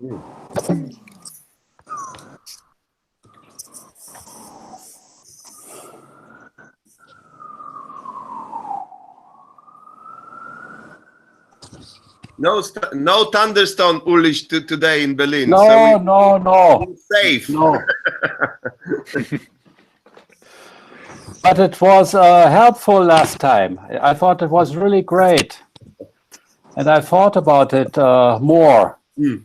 No thunderstorm, Ulrich, today in Berlin. No, so no. Safe. No. But it was helpful last time. I thought it was really great. And I thought about it more.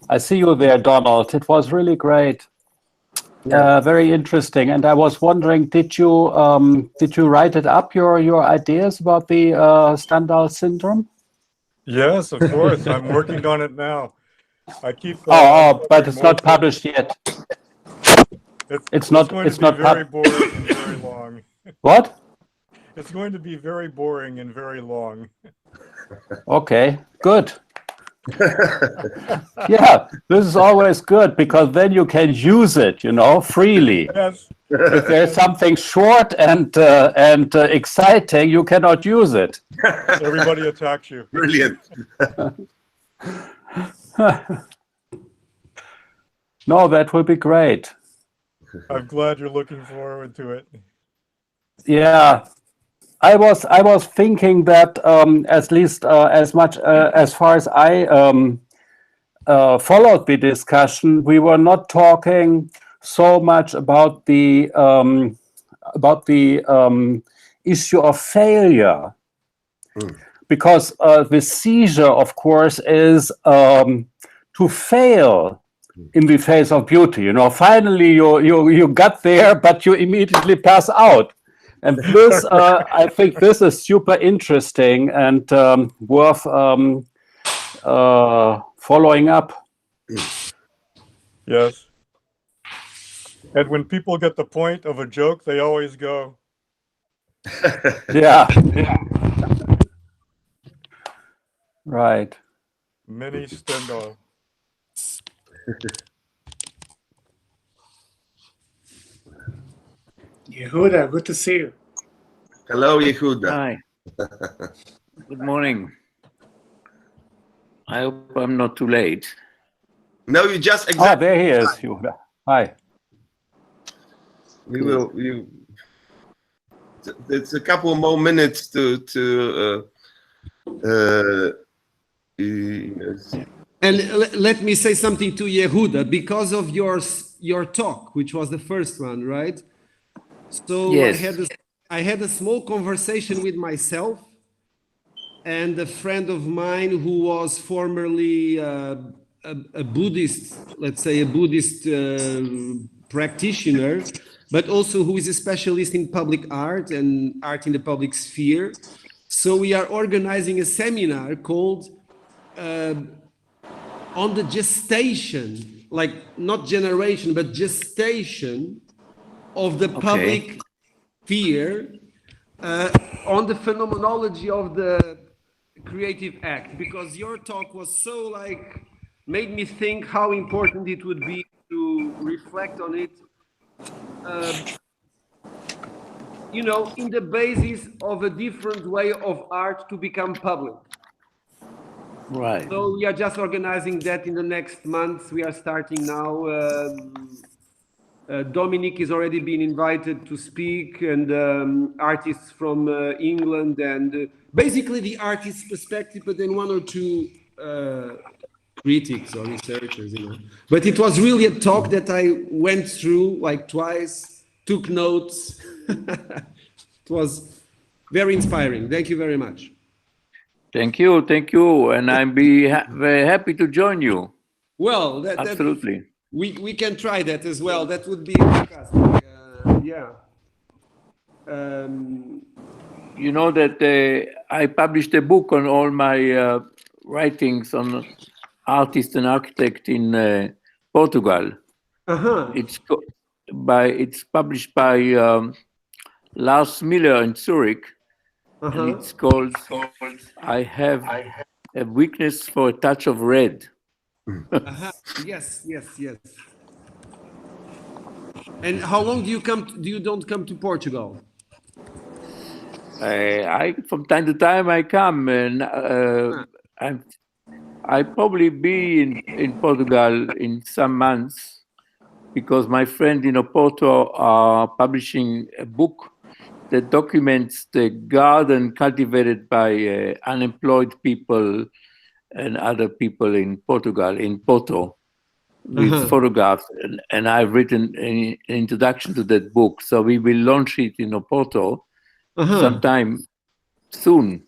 I see you there, Donald. It was really great. Yeah. Very interesting. And I was wondering, did you write it up, your ideas about the Stendhal syndrome? Yes, of course. I'm working on it now. I keep. But it's not published yet. It's not going to be very boring and very long. What? It's going to be very boring and very long. Okay, good. Yeah, this is always good because then you can use it, freely. Yes. If there's something short and exciting, you cannot use it. Everybody attacks you. Brilliant. No, that will be great. I'm glad you're looking forward to it. Yeah, I was thinking that at least as far as I followed the discussion, we were not talking so much about the issue of failure, because the seizure, of course, is to fail in the face of beauty. Finally you got there, but you immediately pass out. And this, I think, this is super interesting and worth following up. Yes. And when people get the point of a joke, they always go. Yeah. Right. Many Stendhal. Yehuda, good to see you. Hello, Yehuda. Hi. Good morning. I hope I'm not too late. No, you just there he is, Yehuda. Hi. It's a couple more minutes to And let me say something to Yehuda because of your talk, which was the first one, right? So yes. I had a small conversation with myself and a friend of mine who was formerly a Buddhist, let's say a Buddhist practitioner, but also who is a specialist in public art and art in the public sphere. So we are organizing a seminar called on the gestation, like not generation, but gestation of the public sphere on the phenomenology of the creative act, because your talk was so made me think how important it would be to reflect on it, in the basis of a different way of art to become public. Right. So we are just organizing that in the next months. We are starting now. Dominic has already been invited to speak, and artists from England, and basically the artist's perspective, but then one or two critics or researchers, But it was really a talk that I went through twice, took notes. It was very inspiring. Thank you very much. Thank you, and I'd be very happy to join you. Well, absolutely. We can try that as well. That would be fantastic. Yeah. You know that I published a book on all my writings on artist and architect in Portugal. It's published by Lars Miller in Zurich, and it's called "I Have a Weakness for a Touch of Red." Yes. And how long do you don't come to Portugal? I from time to time I come, and I'll probably be in Portugal in some months because my friend in Oporto are publishing a book that documents the garden cultivated by unemployed people and other people in Portugal, in Porto, with photographs. And I've written an introduction to that book. So we will launch it in Oporto sometime soon,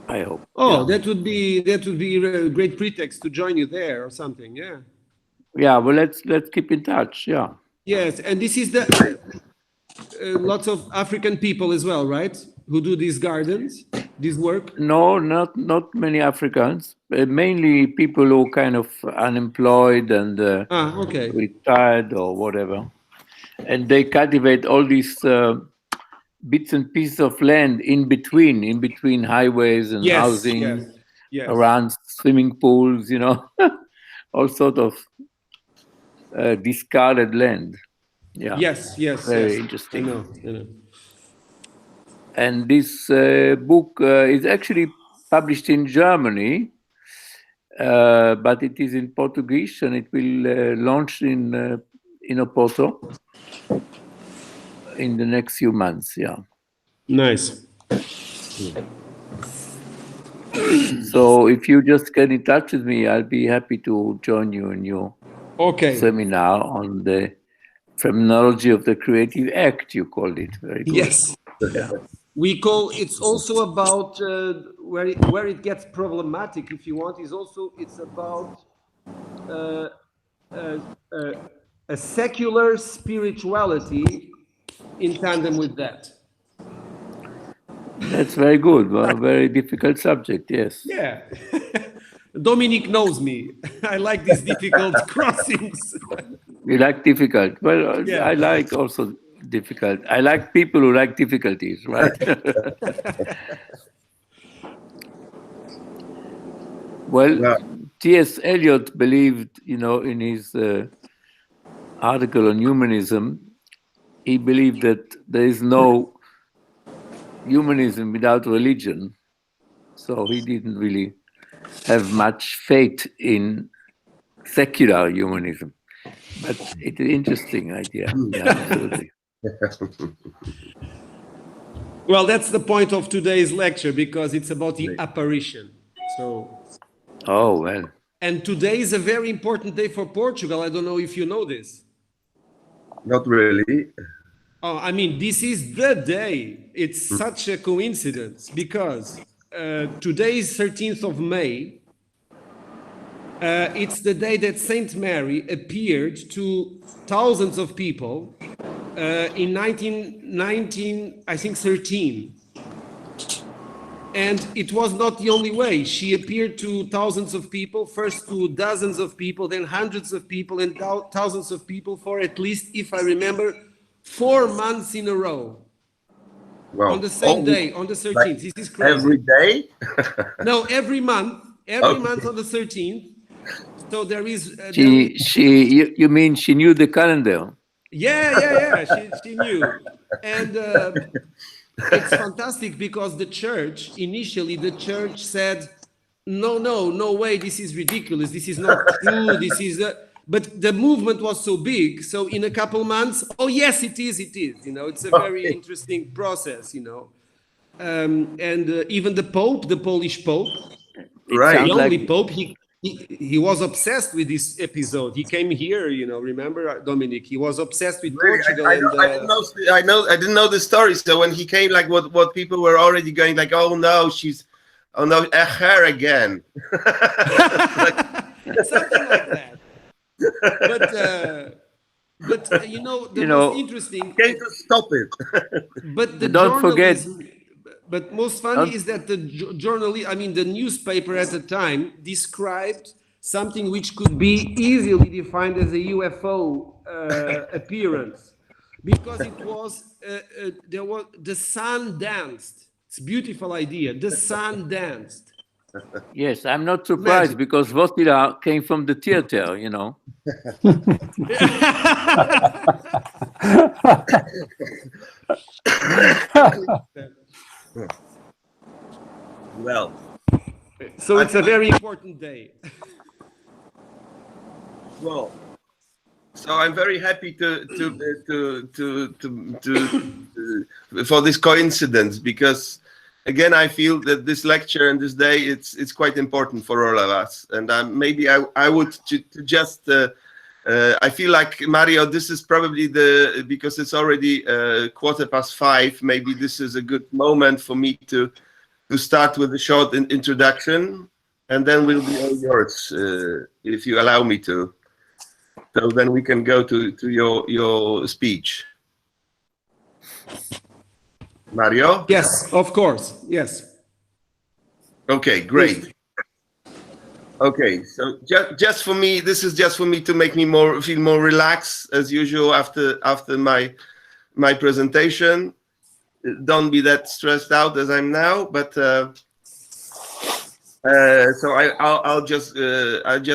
I hope. Oh, that would be a great pretext to join you there or something. Yeah. Yeah, well, let's keep in touch. Yeah. Yes, and this is the lots of African people as well, right? Who do these gardens, this work? No, not many Africans. Mainly people who kind of unemployed and Okay. retired or whatever, and they cultivate all these bits and pieces of land in between highways and housing, around swimming pools, you know, all sort of discarded land. Yeah. Yes. Very interesting. I know. And this book is actually published in Germany, but it is in Portuguese, and it will launch in Oporto in the next few months. Yeah. Nice. So if you just get in touch with me, I'll be happy to join you in your seminar on the phenomenology of the creative act. You called it. Very good. Yes. Yeah. We call it's also about where it gets problematic, if you want. It's about a secular spirituality in tandem with that. That's very good. Well, a very difficult subject. Yes. Yeah. Dominic knows me. I like these difficult crossings. You like difficult. Well, Yeah. I like also difficult. I like people who like difficulties, right? Well, T.S. Eliot believed, in his article on humanism, he believed that there is no humanism without religion. So he didn't really have much faith in secular humanism. But it's an interesting idea. Yeah, absolutely. Well, that's the point of today's lecture, because it's about the apparition. Oh, well. And today is a very important day for Portugal. I don't know if you know this. Not really. Oh, I mean, this is the day. It's such a coincidence because today is 13th of May. It's the day that Saint Mary appeared to thousands of people in 1913. And it was not the only way. She appeared to thousands of people, first to dozens of people, then hundreds of people, and thousands of people for at least, if I remember, 4 months in a row. Wow. On the same day, on the 13th. Like this is crazy. every day? No, every month. Every month on the 13th. So there is... You mean she knew the calendar? Yeah. She knew. And it's fantastic because the church, initially the church said, no way, this is ridiculous. This is not true. This is... But the movement was so big, so in a couple months, oh yes, it is. It's a very interesting process, and even the Pope, the Polish Pope, the only Pope, he was obsessed with this episode. He came here, remember, Dominic? He was obsessed with Portugal. I didn't know the story. So when he came, like what people were already going like, oh no, her again. Something like that. But most interesting. Can you stop it? But don't forget. But most funny is that the the newspaper at the time described something which could be easily defined as a UFO appearance, because it was the sun danced. It's a beautiful idea. The sun danced. Yes, I'm not surprised because Votila came from the theater, Well, So it's a very important day. Well, so I'm very happy for this coincidence, because again I feel that this lecture and this day it's quite important for all of us, and maybe I would just I feel like, Mario, this is probably because it's already 5:15. Maybe this is a good moment for me to start with a short introduction, and then we'll be all yours, if you allow me to. So then we can go to your speech. Mario? Yes, of course. Yes. Okay, great. Okay, so just for me, this is just for me to make me feel more relaxed as usual after my presentation. Don't be that stressed out as I'm now, but so I'll just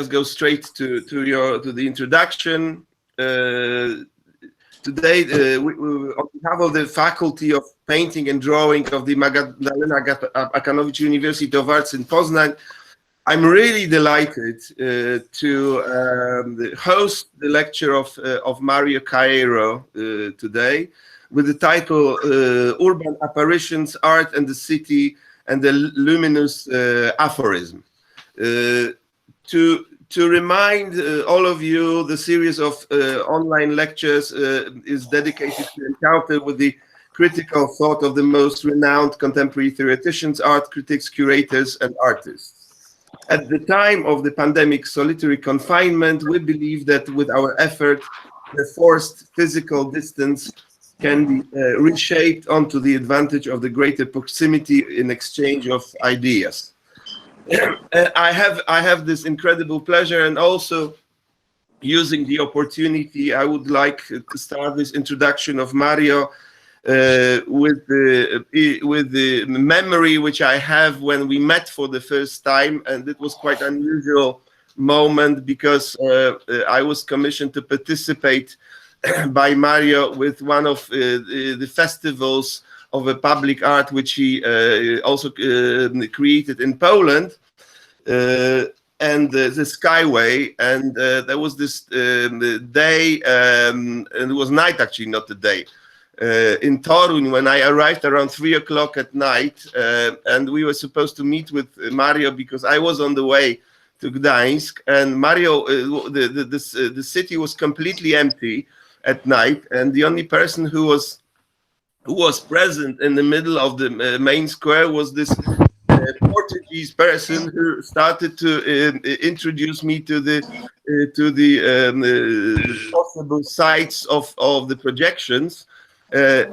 go straight to the introduction. Today, on behalf of the Faculty of Painting and Drawing of the Magdalena Abakanowicz University of Arts in Poznań, I'm really delighted to host the lecture of Mário Caeiro today, with the title Urban Apparitions, Art and the City and the Luminous Aphorism. To remind all of you, the series of online lectures is dedicated to encounter with the critical thought of the most renowned contemporary theoreticians, art critics, curators, and artists. At the time of the pandemic solitary confinement, we believe that with our effort, the forced physical distance can be reshaped onto the advantage of the greater proximity in exchange of ideas. I have this incredible pleasure, and also using the opportunity, I would like to start this introduction of Mario with the memory which I have when we met for the first time, and it was quite an unusual moment because I was commissioned to participate by Mario with one of the festivals of a public art which he also created in Poland, and the Skyway, and there was this day, and it was night actually, not the day, in Toruń, when I arrived around 3 o'clock at night, and we were supposed to meet with Mario because I was on the way to Gdańsk, and Mario, the city was completely empty at night, and the only person who was present in the middle of the main square was this Portuguese person who started to introduce me to the possible sites of the projections,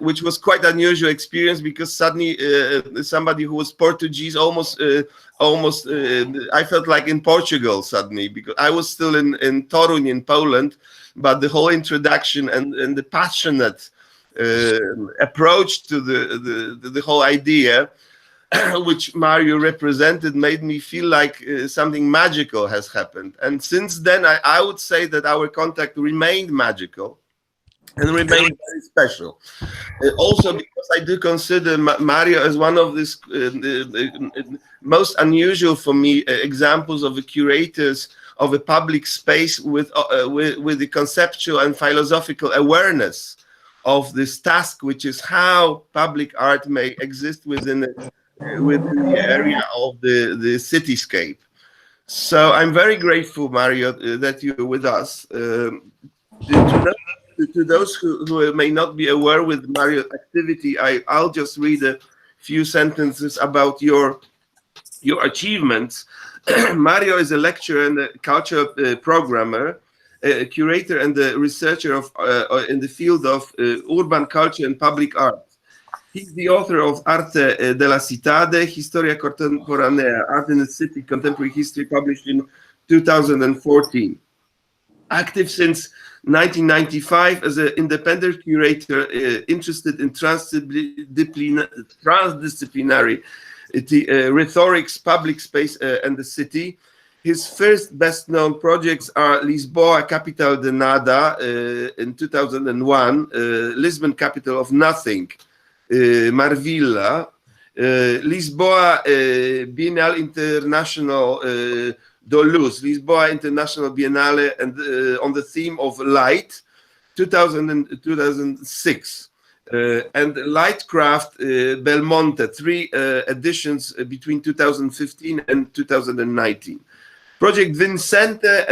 which was quite an unusual experience because suddenly somebody who was Portuguese almost I felt like in Portugal suddenly, because I was still in Toruń in Poland, but the whole introduction and the passionate approach to the whole idea which Mario represented made me feel like something magical has happened. And since then, I would say that our contact remained magical and remained very special. Also because I do consider Mario as one of these most unusual for me examples of the curators of a public space with the conceptual and philosophical awareness of this task, which is how public art may exist within the area of the cityscape. So I'm very grateful, Mario, that you're with us. To those who may not be aware with Mario's activity, I'll just read a few sentences about your achievements. Mario is a lecturer and a culture programmer, a curator and a researcher in the field of urban culture and public art. He's the author of Arte della Città, Historia Contemporanea, Art in the City, Contemporary History, published in 2014. Active since 1995 as an independent curator interested in transdisciplinary rhetorics, public space, and the city. His first best-known projects are Lisboa, Capital de Nada in 2001, Lisbon, Capital of Nothing, Marvilla, Lisboa Bienal International do Luz, Lisboa International Biennale, and on the theme of light, 2006. And Lightcraft Belmonte, 3 editions between 2015 and 2019. Project Vincente,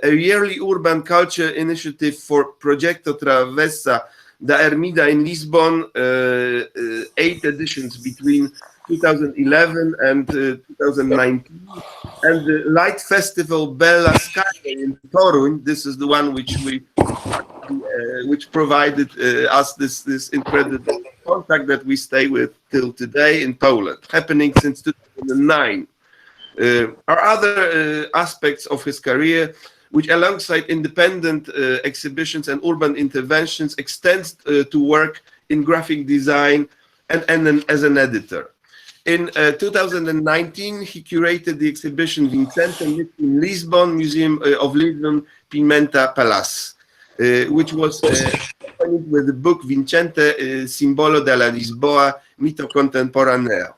a yearly urban culture initiative for Progetto Travessa da Ermida in Lisbon, 8 editions between 2011 and 2019. And the Light Festival Bella Sky in Toruń, this is the one which provided us this incredible contact that we stay with till today in Poland, happening since 2009. Are other aspects of his career, which alongside independent exhibitions and urban interventions extends to work in graphic design and as an editor. In 2019, he curated the exhibition Vincente in Lisbon, Museum of Lisbon, Pimenta Palace, which was accompanied with the book Vincente, Simbolo della Lisboa, Mito Contemporaneo.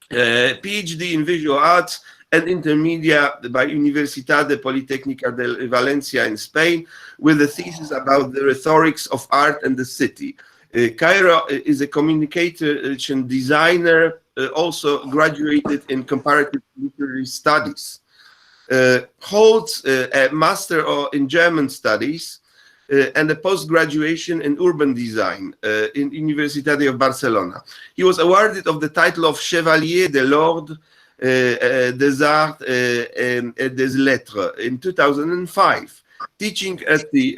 PhD in Visual Arts and Intermedia by Universidad Politécnica de Valencia in Spain, with a thesis about the rhetorics of art and the city. Caeiro is a communication designer, also graduated in comparative literary studies. Holds a master in German studies and a post-graduation in urban design in Universitat of Barcelona. He was awarded of the title of Chevalier de l'Ordre des Arts et des Lettres in 2005, teaching at the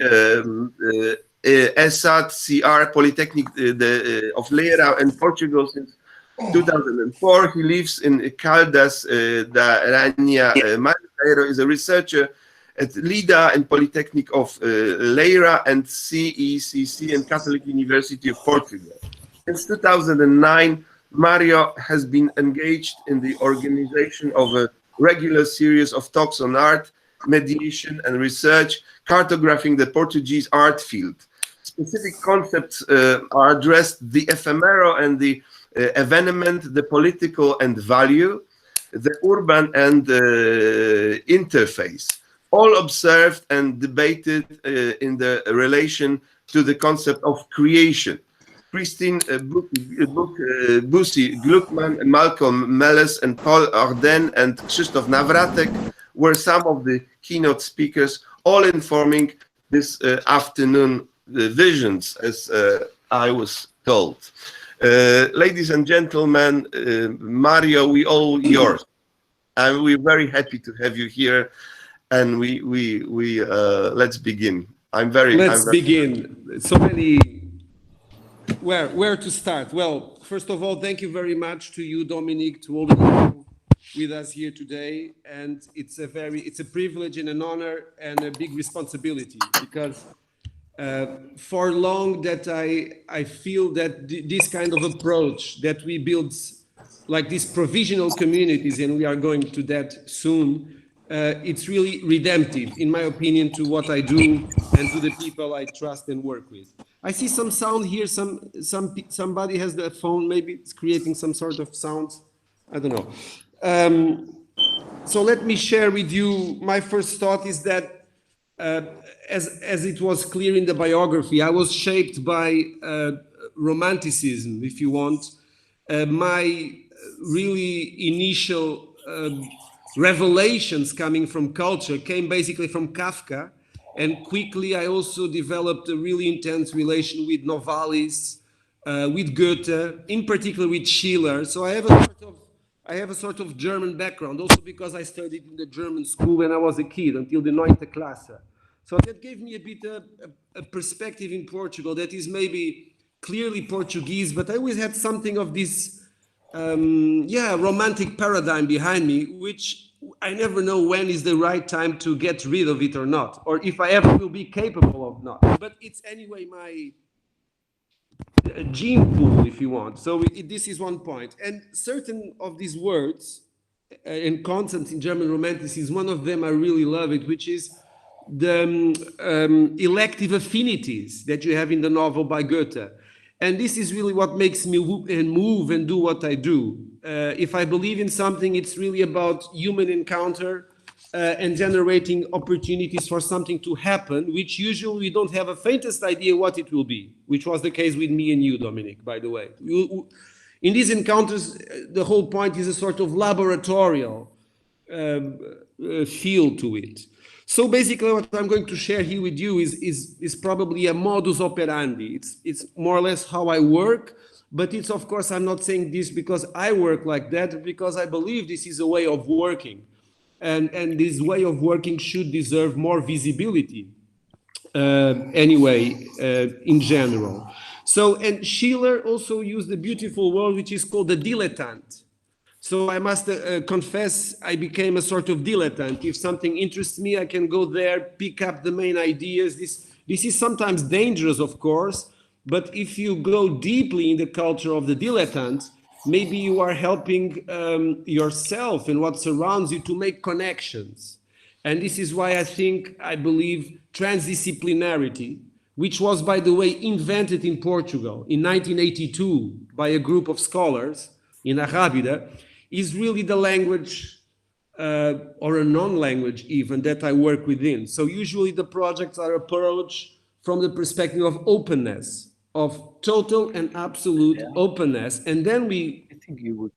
SACR Polytechnic of Leira in Portugal since 2004. He lives in Caldas da Rainha. Mário Caeiro is a researcher at LIDA and Polytechnic of Leira and CECC and Catholic University of Portugal. Since 2009, Mario has been engaged in the organization of a regular series of talks on art, mediation and research, cartographing the Portuguese art field. Specific concepts are addressed: the ephemeral and the evenement, the political and value, the urban and interface, all observed and debated in the relation to the concept of creation. Christine Bussy Gluckman, Malcolm Melles, and Paul Arden and Krzysztof Nawratek were some of the keynote speakers, all informing this afternoon visions, as I was told. Ladies and gentlemen, Mario, we all yours, and we're very happy to have you here. And we let's begin. Let's begin. So many. Where to start? Well, first of all, thank you very much to you, Dominic, to all of you with us here today. And it's a privilege and an honor and a big responsibility, because for long that I feel that this kind of approach that we build, like these provisional communities, and we are going to that soon, it's really redemptive, in my opinion, to what I do and to the people I trust and work with. I see some sound here. Somebody has the phone. Maybe it's creating some sort of sound. I don't know. So let me share with you. My first thought is that, as it was clear in the biography, I was shaped by romanticism, if you want. My really initial revelations coming from culture came basically from Kafka. And quickly, I also developed a really intense relation with Novalis, with Goethe, in particular with Schiller. So I have a sort of German background, also because I studied in the German school when I was a kid, until the 9th class. So that gave me a bit a perspective in Portugal that is maybe clearly Portuguese, but I always had something of this, romantic paradigm behind me, which I never know when is the right time to get rid of it or not, or if I ever will be capable of not. But it's anyway my gene pool, if you want. So this is one point. And certain of these words and concepts in German Romanticism, one of them I really love it, which is the elective affinities that you have in the novel by Goethe. And this is really what makes me move and do what I do. If I believe in something, it's really about human encounter and generating opportunities for something to happen, which usually we don't have a faintest idea what it will be, which was the case with me and you, Dominic, by the way. In these encounters, the whole point is a sort of laboratorial feel to it. So basically what I'm going to share here with you is probably a modus operandi. It's more or less how I work, but it's, of course, I'm not saying this because I work like that, because I believe this is a way of working. And this way of working should deserve more visibility anyway, in general. So, and Schiller also used a beautiful word which is called the dilettante. So I must confess, I became a sort of dilettante. If something interests me, I can go there, pick up the main ideas. This is sometimes dangerous, of course, but if you go deeply in the culture of the dilettante, maybe you are helping yourself and what surrounds you to make connections. And this is why I believe transdisciplinarity, which was, by the way, invented in Portugal in 1982 by a group of scholars in Arrábida, is really the language or a non-language even that I work within. So usually the projects are approached from the perspective of openness, of total and absolute openness, and then we,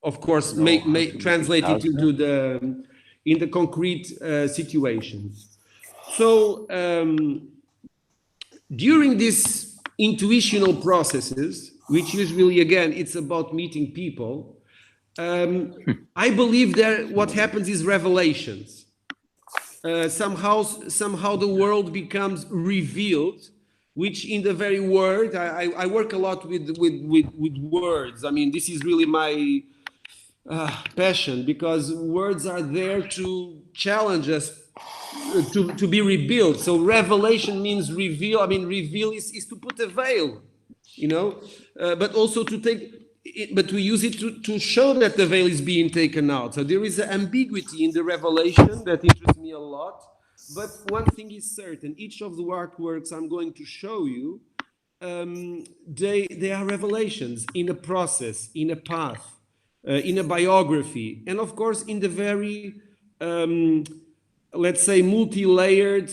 of course, translate it into the concrete situations. So during these intuitional processes, which usually, again, it's about meeting people, I believe that what happens is revelations. Somehow the world becomes revealed, which in the very word, I work a lot with words. I mean, this is really my passion, because words are there to challenge us to be revealed. So revelation means reveal. I mean, reveal is to put a veil, you know, but also to take it, but we use it to show that the veil is being taken out. So there is an ambiguity in the revelation that interests me a lot. But one thing is certain: each of the artworks I'm going to show you, they are revelations in a process, in a path, in a biography, and of course in the very, let's say, multi-layered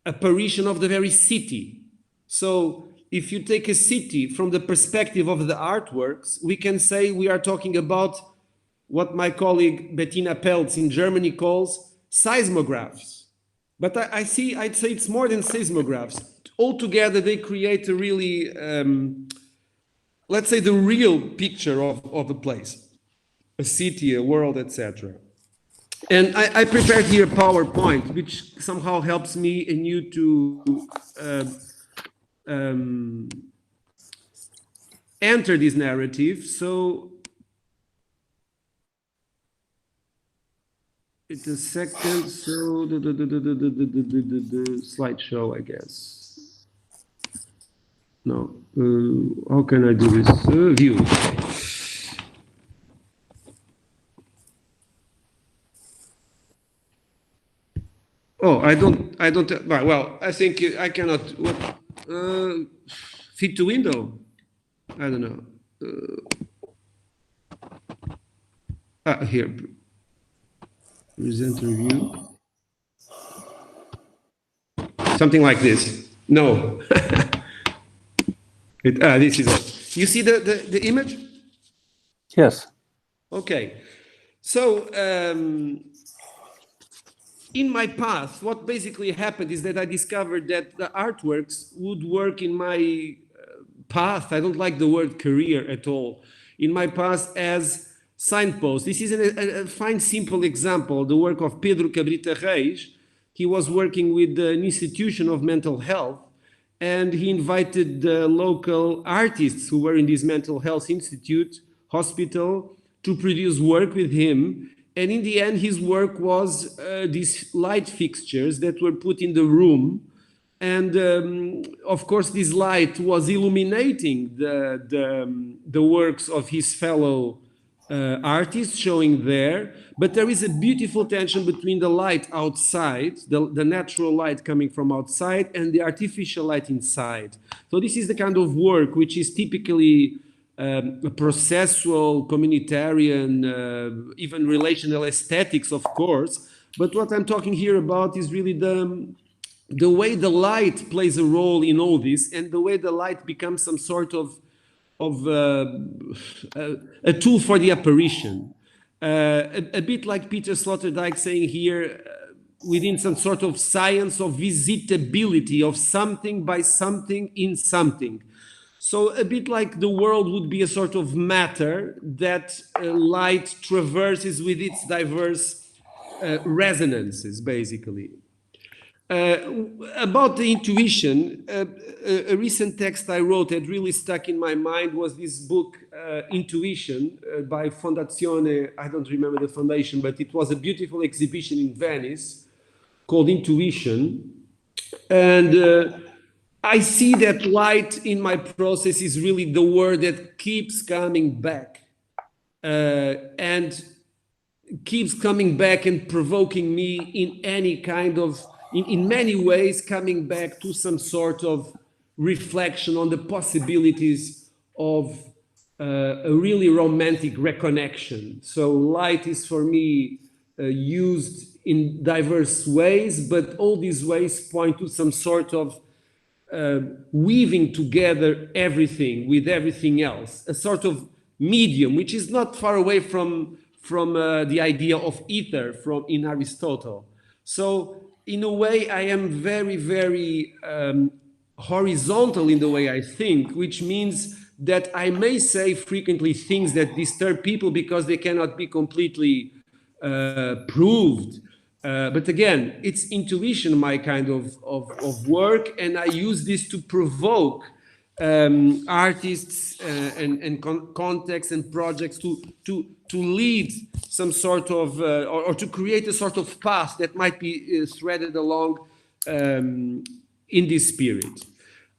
apparition of the very city. So if you take a city from the perspective of the artworks, we can say we are talking about what my colleague Bettina Peltz in Germany calls seismographs. But I'd say it's more than seismographs. Altogether, they create a really, let's say, the real picture of a place, a city, a world, etc. And I prepared here a PowerPoint, which somehow helps me and you to enter this narrative. So it's a second. So the slideshow, I guess. No. How can I do this? View. Oh, I don't. Well, I think I cannot. Fit to window. I don't know. Here. Present review. Something like this. No. This is it. You see the image? Yes. Okay. So in my path, what basically happened is that I discovered that the artworks would work in my path. I don't like the word career at all. In my path as signposts. This is a fine, simple example, the work of Pedro Cabrita. He was working with an institution of mental health, and he invited the local artists who were in this mental health institute, hospital, to produce work with him. And in the end, his work was these light fixtures that were put in the room. And of course, this light was illuminating the works of his fellow artists showing there, but there is a beautiful tension between the light outside, the natural light coming from outside, and the artificial light inside. So this is the kind of work which is typically processual, communitarian, even relational aesthetics, of course. But what I'm talking here about is really the way the light plays a role in all this, and the way the light becomes some sort of a tool for the apparition. A bit like Peter Sloterdijk saying here, within some sort of science of visitability of something by something in something. So a bit like the world would be a sort of matter that light traverses with its diverse resonances, basically. About the intuition, a recent text I wrote that really stuck in my mind was this book, Intuition, by Fondazione, I don't remember the foundation, but it was a beautiful exhibition in Venice called Intuition. And I see that light in my process is really the word that keeps coming back and keeps coming back and provoking me in any kind of, in many ways, coming back to some sort of reflection on the possibilities of a really romantic reconnection. So light is for me used in diverse ways, but all these ways point to some sort of weaving together everything with everything else, a sort of medium, which is not far away from the idea of ether in Aristotle. So in a way, I am very, very horizontal in the way I think, which means that I may say frequently things that disturb people because they cannot be completely proved. But again, it's intuition, my kind of work, and I use this to provoke artists and contexts and projects to lead some sort of, or to create a sort of path that might be threaded along in this spirit.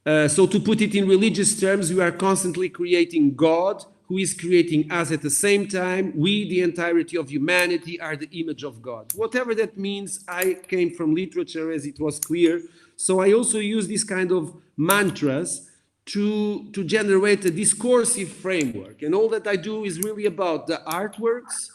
So to put it in religious terms, we are constantly creating God, who is creating us at the same time. We, the entirety of humanity, are the image of God. Whatever that means, I came from literature, as it was clear. So I also use this kind of mantras to generate a discursive framework. And all that I do is really about the artworks,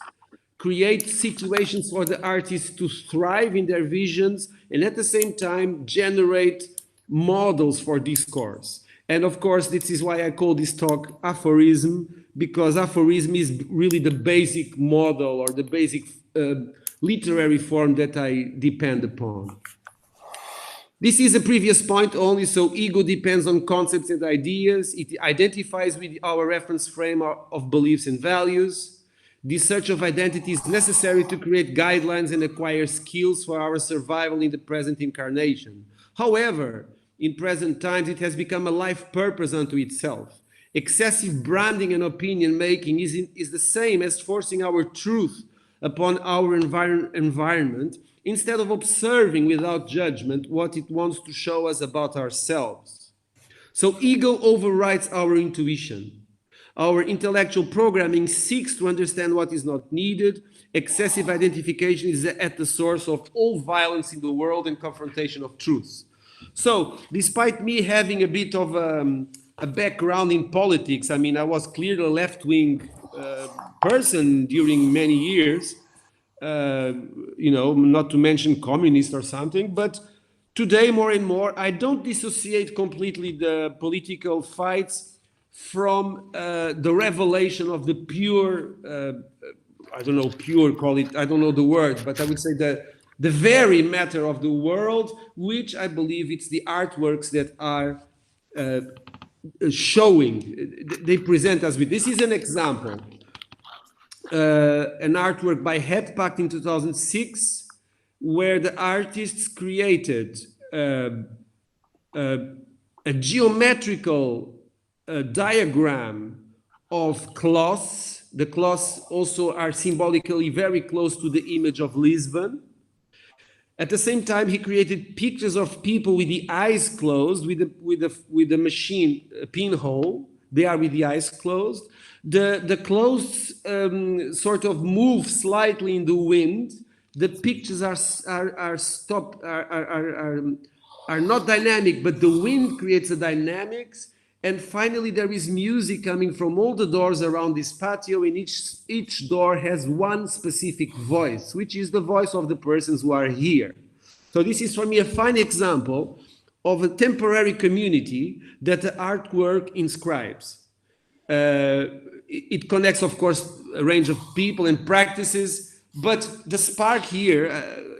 create situations for the artists to thrive in their visions, and at the same time generate models for discourse. And of course, this is why I call this talk aphorism, because aphorism is really the basic model or the basic literary form that I depend upon. This is a previous point only, so ego depends on concepts and ideas. It identifies with our reference frame of beliefs and values. This search of identity is necessary to create guidelines and acquire skills for our survival in the present incarnation. However, in present times, it has become a life purpose unto itself. Excessive branding and opinion making is the same as forcing our truth upon our environment, instead of observing without judgment what it wants to show us about ourselves. So ego overrides our intuition. Our intellectual programming seeks to understand what is not needed. Excessive identification is at the source of all violence in the world and confrontation of truths. So, despite me having a bit of a background in politics, I mean, I was clearly a left-wing person during many years, you know, not to mention communist or something, but today more and more, I don't dissociate completely the political fights from the revelation of the pure, I don't know, pure, call it, I don't know the word, but I would say the very matter of the world, which I believe it's the artworks that are showing, they present us with. This is an example. An artwork by Headpact in 2006, where the artists created a geometrical diagram of cloths. The cloths also are symbolically very close to the image of Lisbon. At the same time, he created pictures of people with the eyes closed, with the machine, a pinhole. They are with the eyes closed. The clothes sort of move slightly in the wind. The pictures are not dynamic, but the wind creates a dynamics. And finally, there is music coming from all the doors around this patio, and each door has one specific voice, which is the voice of the persons who are here. So this is for me a fine example of a temporary community that the artwork inscribes. It connects, of course, a range of people and practices, but the spark here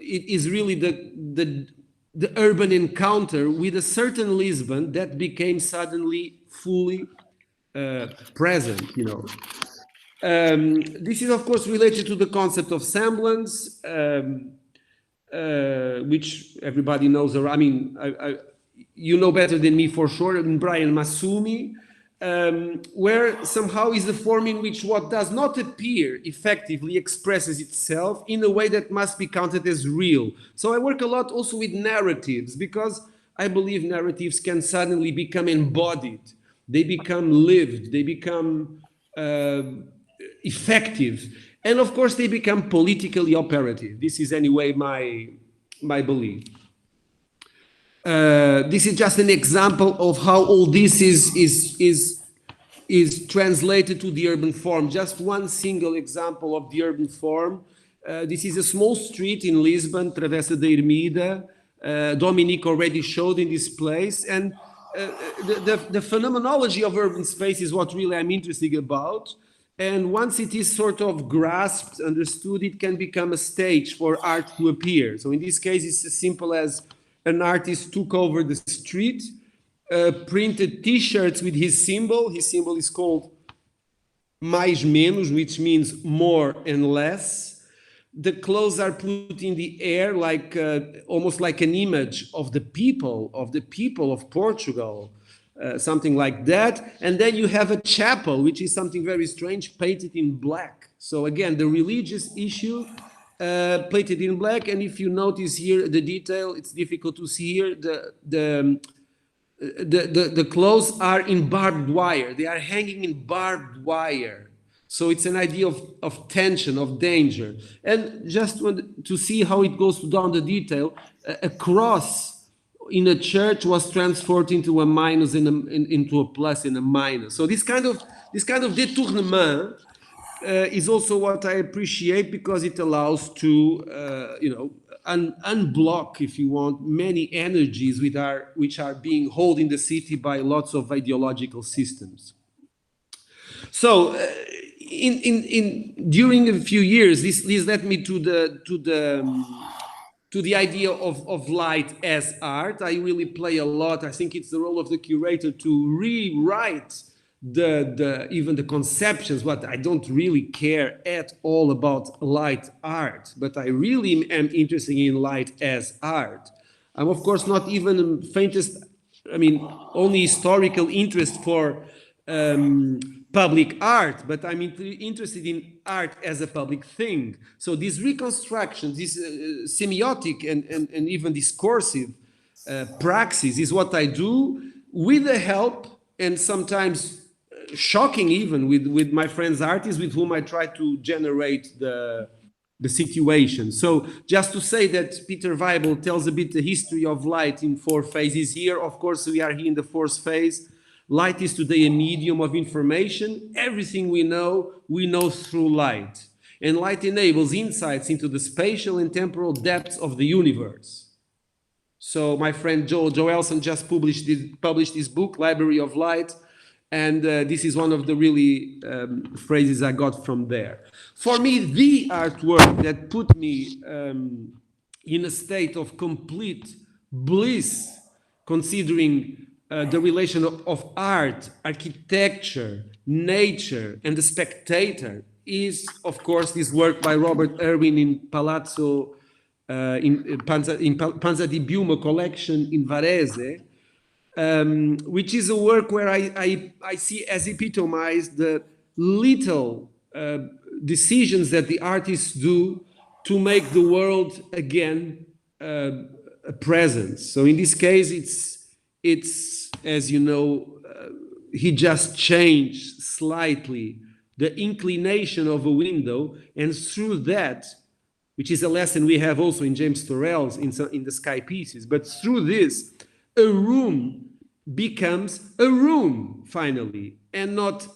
it is really the urban encounter with a certain Lisbon that became suddenly fully present, you know. This is, of course, related to the concept of semblance, which everybody knows. I mean, you know better than me for sure, in Brian Massumi, where somehow is the form in which what does not appear effectively expresses itself in a way that must be counted as real. So I work a lot also with narratives, because I believe narratives can suddenly become embodied. They become lived, they become effective. And of course, they become politically operative. This is anyway my belief. This is just an example of how all this is translated to the urban form. Just one single example of the urban form. This is a small street in Lisbon, Travessa da Ermida. Dominique already showed in this place. And the phenomenology of urban space is what really I'm interested about. And once it is sort of grasped, understood, it can become a stage for art to appear. So in this case, it's as simple as an artist took over the street, printed T-shirts with his symbol. His symbol is called mais menos, which means more and less. The clothes are put in the air like almost like an image of the people of Portugal. Something like that. And then you have a chapel, which is something very strange, painted in black. So again, the religious issue painted in black. And if you notice here the detail, it's difficult to see here. The clothes are in barbed wire. They are hanging in barbed wire. So it's an idea of tension, of danger. And just to see how it goes down the detail, a cross in a church was transformed into a minus into a plus and a minus. So this kind of détournement is also what I appreciate, because it allows to unblock, if you want, many energies which are being held in the city by lots of ideological systems. So during a few years, this led me to the idea of light as art. I really play a lot. I think it's the role of the curator to rewrite even the conceptions. What I don't really care at all about light art, but I really am interested in light as art. I'm of course not even only historical interest for public art, but I'm interested in art as a public thing. So these reconstructions, this semiotic and even discursive praxis is what I do with the help, and sometimes shocking even, with my friends artists with whom I try to generate the situation. So just to say that Peter Weibel tells a bit the history of light in 4 phases here. Of course, we are here in the 4th phase. Light is today a medium of information. Everything we know through light. And light enables insights into the spatial and temporal depths of the universe. So my friend Joelson just published this book, Library of Light, and this is one of the really phrases I got from there. For me, the artwork that put me in a state of complete bliss, considering the relation of art, architecture, nature, and the spectator, is, of course, this work by Robert Irwin in Palazzo, in Panza di Biumo collection in Varese, which is a work where I see as epitomized the little decisions that the artists do to make the world again a presence. So in this case, it's as you know, he just changed slightly the inclination of a window, and through that, which is a lesson we have also in James Turrell's in the Sky Pieces, but through this, a room becomes a room finally, and not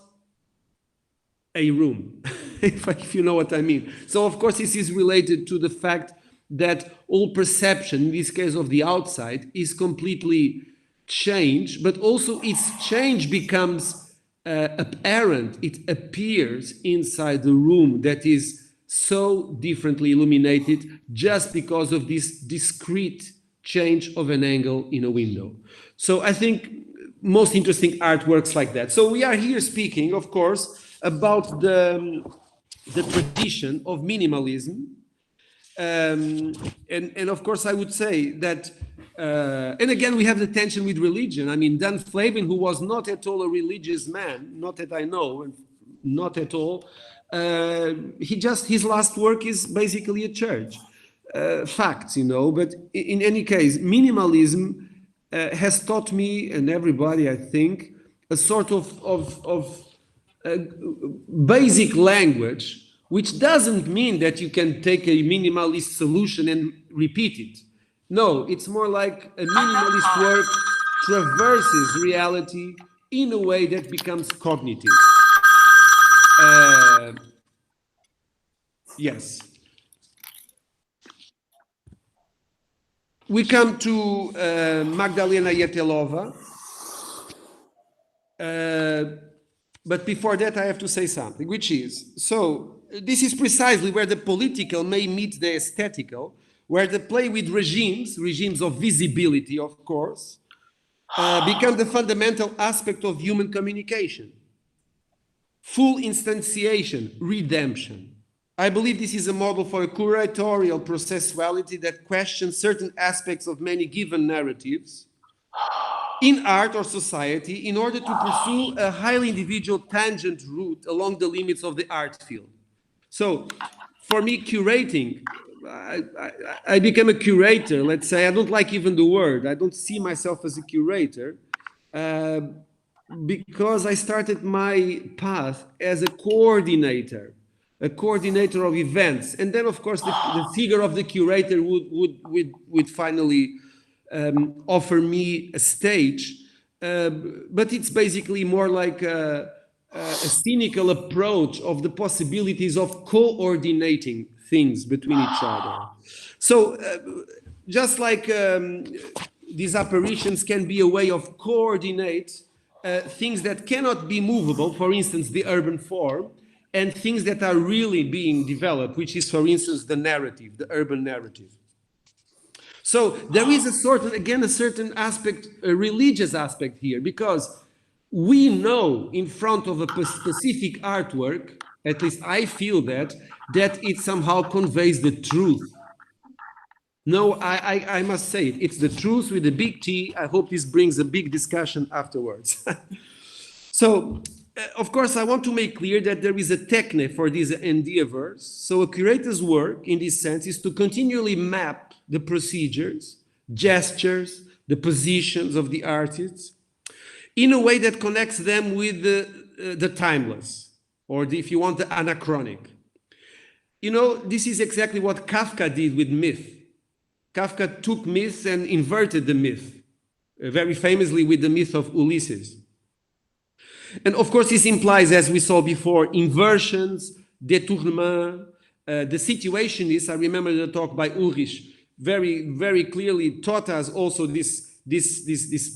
a room, if you know what I mean. So of course this is related to the fact that all perception, in this case of the outside, is completely changed, but also its change becomes apparent. It appears inside the room that is so differently illuminated just because of this discrete change of an angle in a window. So I think most interesting artworks like that. So we are here speaking, of course, about the tradition of minimalism. And of course, I would say that, and again, we have the tension with religion. I mean, Dan Flavin, who was not at all a religious man, not that I know, and not at all, his last work is basically a church. Facts, you know, but in any case, minimalism has taught me and everybody, I think, a sort of basic language, which doesn't mean that you can take a minimalist solution and repeat it. No, it's more like a minimalist work traverses reality in a way that becomes cognitive. Yes. We come to Magdalena Yetelova. But before that, I have to say something, which is, so this is precisely where the political may meet the aesthetical, where the play with regimes of visibility, of course, become the fundamental aspect of human communication. Full instantiation, redemption. I believe this is a model for a curatorial processuality that questions certain aspects of many given narratives in art or society in order to pursue a highly individual tangent route along the limits of the art field. So for me, curating, I became a curator, let's say. I don't like even the word. I don't see myself as a curator because I started my path as a coordinator of events. And then, of course, the figure of the curator would finally offer me a stage. But it's basically more like a cynical approach of the possibilities of coordinating things between each other. So just like these apparitions can be a way of coordinate things that cannot be movable, for instance, the urban form, and things that are really being developed, which is, for instance, the narrative, the urban narrative. So there is a certain aspect, a religious aspect here, because we know in front of a specific artwork, at least I feel that it somehow conveys the truth. No, I must say it. It's the truth with a big T. I hope this brings a big discussion afterwards. So, of course, I want to make clear that there is a technique for these endeavors. So a curator's work, in this sense, is to continually map the procedures, gestures, the positions of the artists in a way that connects them with the timeless, or if you want, the anachronic. You know, this is exactly what Kafka did with myth. Kafka took myth and inverted the myth, very famously with the myth of Ulysses. And of course, this implies, as we saw before, inversions, détournements. The situationists, I remember the talk by Ulrich, very, very clearly taught us also this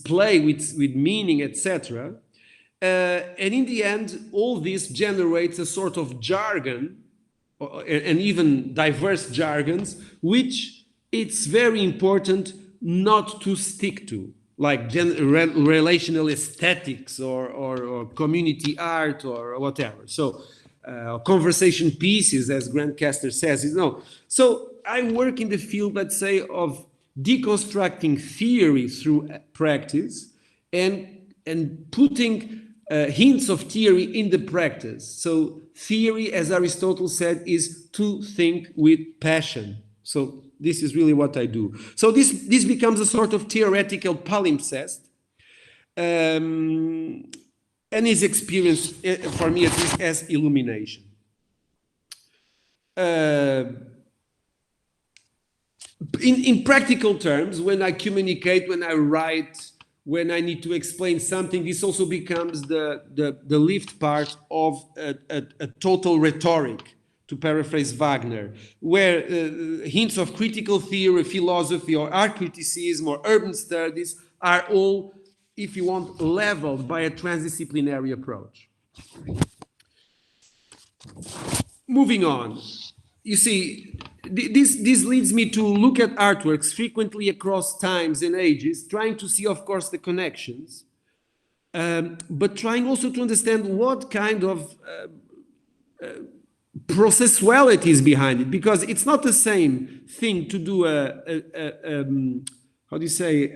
play with meaning, etc. And in the end, all this generates a sort of jargon, and even diverse jargons, which it's very important not to stick to, like relational aesthetics or community art or whatever. So conversation pieces, as Grant Castor says, you know. So I work in the field, let's say, of deconstructing theory through practice and putting hints of theory in the practice. So theory, as Aristotle said, is to think with passion. So this is really what I do. So this becomes a sort of theoretical palimpsest. and is experienced, for me at least, as illumination. In practical terms, when I communicate, when I write, when I need to explain something, this also becomes the lift part of a total rhetoric, to paraphrase Wagner, where hints of critical theory, philosophy, or art criticism, or urban studies are all, if you want, leveled by a transdisciplinary approach. Moving on, you see, this leads me to look at artworks frequently across times and ages, trying to see, of course, the connections, but trying also to understand what kind of processuality is behind it, because it's not the same thing to do how do you say,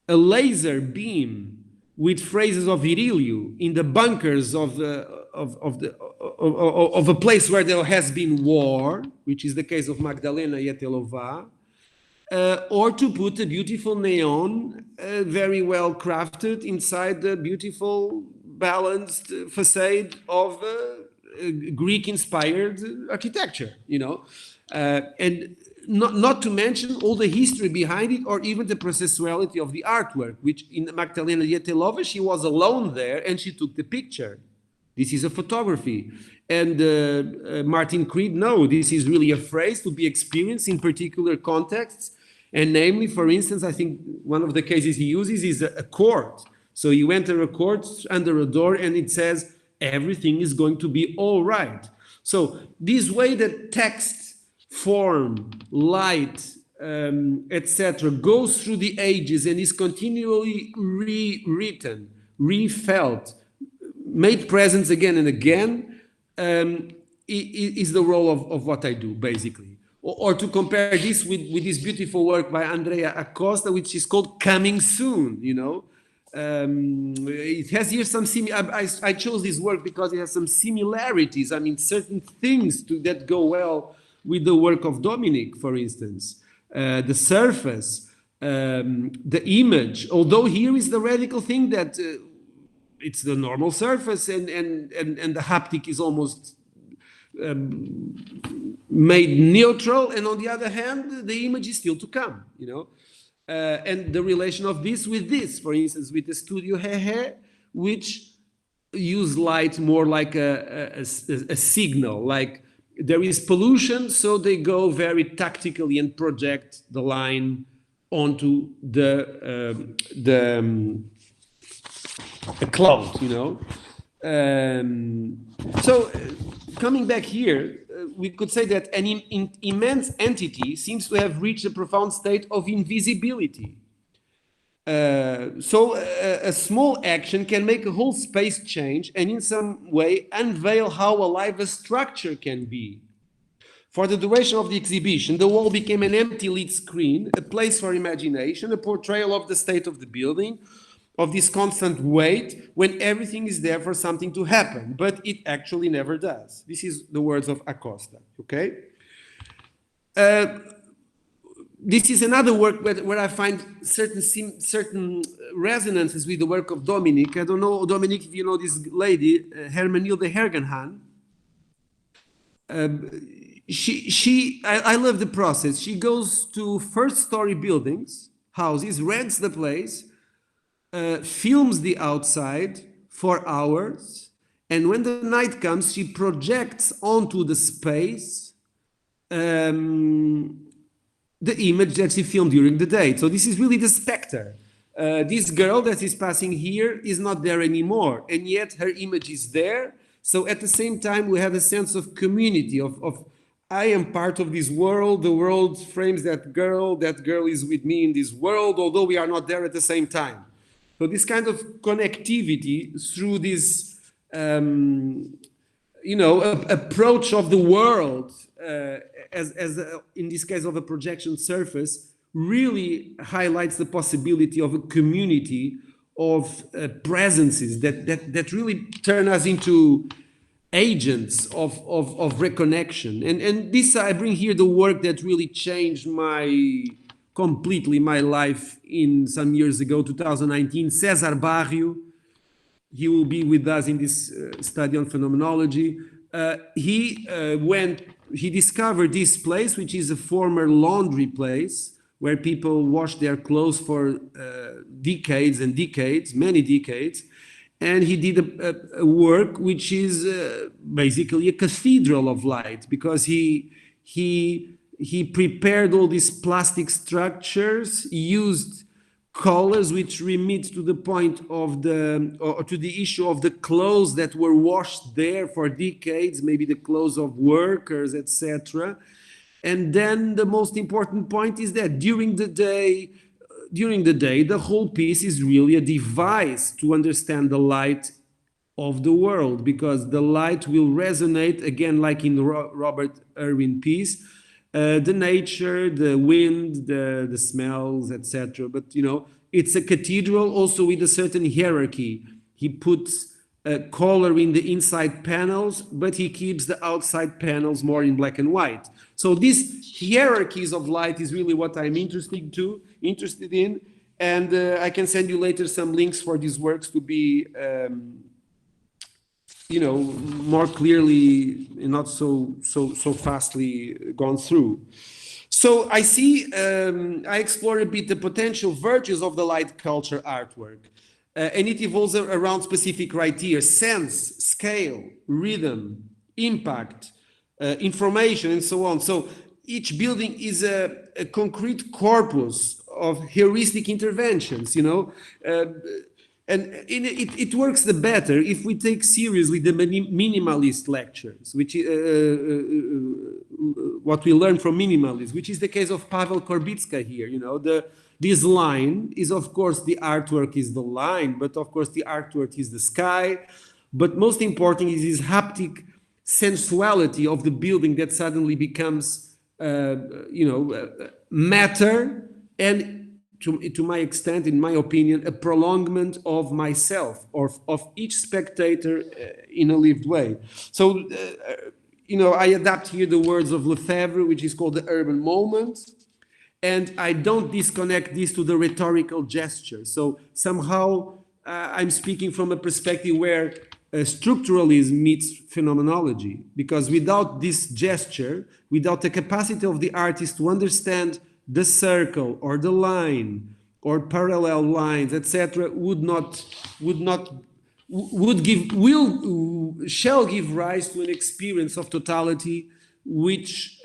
a laser beam with phrases of Virgilio in the bunkers of a place where there has been war, which is the case of Magdalena Abakanowicz, or to put a beautiful neon, very well crafted, inside the beautiful, balanced facade of Greek-inspired architecture, you know, and not to mention all the history behind it, or even the processuality of the artwork, which in Magdalena Abakanowicz, she was alone there and she took the picture. This is a photography. And Martin Creed, no, this is really a phrase to be experienced in particular contexts. And namely, for instance, I think one of the cases he uses is a court. So you enter a court under a door and it says, everything is going to be all right. So this way that text, form, light, etc., goes through the ages and is continually rewritten, refelt, made present again and again, is the role of what I do, basically. Or to compare this with this beautiful work by Andrea Acosta, which is called Coming Soon, you know. It has here some I chose this work because it has some similarities. I mean, certain things that go well with the work of Dominic, for instance. The surface, the image, although here is the radical thing that it's the normal surface and the haptic is almost made neutral, and on the other hand, the image is still to come, you know. And the relation of this with this, for instance, with the Studio Hehe, which use light more like a signal, like there is pollution, so they go very tactically and project the line onto the cloud, you know. So coming back here, we could say that an immense entity seems to have reached a profound state of invisibility. So a small action can make a whole space change and in some way unveil how alive a structure can be. For the duration of the exhibition, the wall became an empty lit screen, a place for imagination, a portrayal of the state of the building, of this constant wait when everything is there for something to happen, but it actually never does. This is the words of Acosta, okay? This is another work where I find certain resonances with the work of Dominic. I don't know, Dominic, if you know this lady, Hermenilde Hergenhan. I love the process. She goes to first-story buildings, houses, rents the place, films the outside for hours, and when the night comes, she projects onto the space the image that she filmed during the day. So this is really the specter. This girl that is passing here is not there anymore, and yet her image is there. So at the same time, we have a sense of community, of I am part of this world, the world frames that girl is with me in this world, although we are not there at the same time. So this kind of connectivity through this, approach of the world, as in this case of a projection surface, really highlights the possibility of a community of presences that really turn us into agents of reconnection. And this, I bring here the work that really changed completely my life in some years ago, 2019, César Barrio, he will be with us in this study on phenomenology. He discovered this place, which is a former laundry place where people wash their clothes for decades and decades, many decades. And he did a work which is basically a cathedral of light, because he prepared all these plastic structures, used colors which remit to the point of to the issue of the clothes that were washed there for decades, maybe the clothes of workers, etc. And then the most important point is that during the day, the whole piece is really a device to understand the light of the world, because the light will resonate, again, like in the Robert Irwin piece, the nature, the wind, the smells, etc. But, you know, it's a cathedral also with a certain hierarchy. He puts color in the inside panels, but he keeps the outside panels more in black and white. So these hierarchies of light is really what I'm interested in. And I can send you later some links for these works to be, you know, more clearly and not so fastly gone through. So I see, I explore a bit the potential virtues of the light culture artwork. And it evolves around specific criteria: sense, scale, rhythm, impact, information, and so on. So each building is a concrete corpus of heuristic interventions, you know, and it works the better if we take seriously the minimalist lectures, which what we learn from minimalism, which is the case of Pavel Korbicka here. You know, this line is, of course, the artwork is the line, but of course the artwork is the sky. But most important is this haptic sensuality of the building that suddenly becomes, you know, matter, and to my extent, in my opinion, a prolongment of myself or of each spectator in a lived way. So, you know, I adapt here the words of Lefebvre, which is called the urban moment, and I don't disconnect this to the rhetorical gesture. So somehow I'm speaking from a perspective where structuralism meets phenomenology, because without this gesture, without the capacity of the artist to understand the circle or the line or parallel lines, etc., shall give rise to an experience of totality, which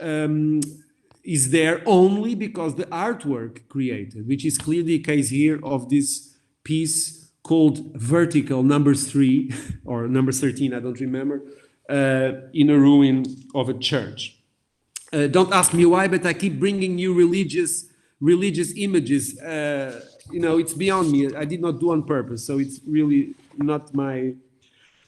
is there only because the artwork created, which is clearly the case here of this piece called Vertical number 3 or number 13, I don't remember, in a ruin of a church. Don't ask me why, but I keep bringing you religious images. You know, it's beyond me. I did not do on purpose, so it's really not my.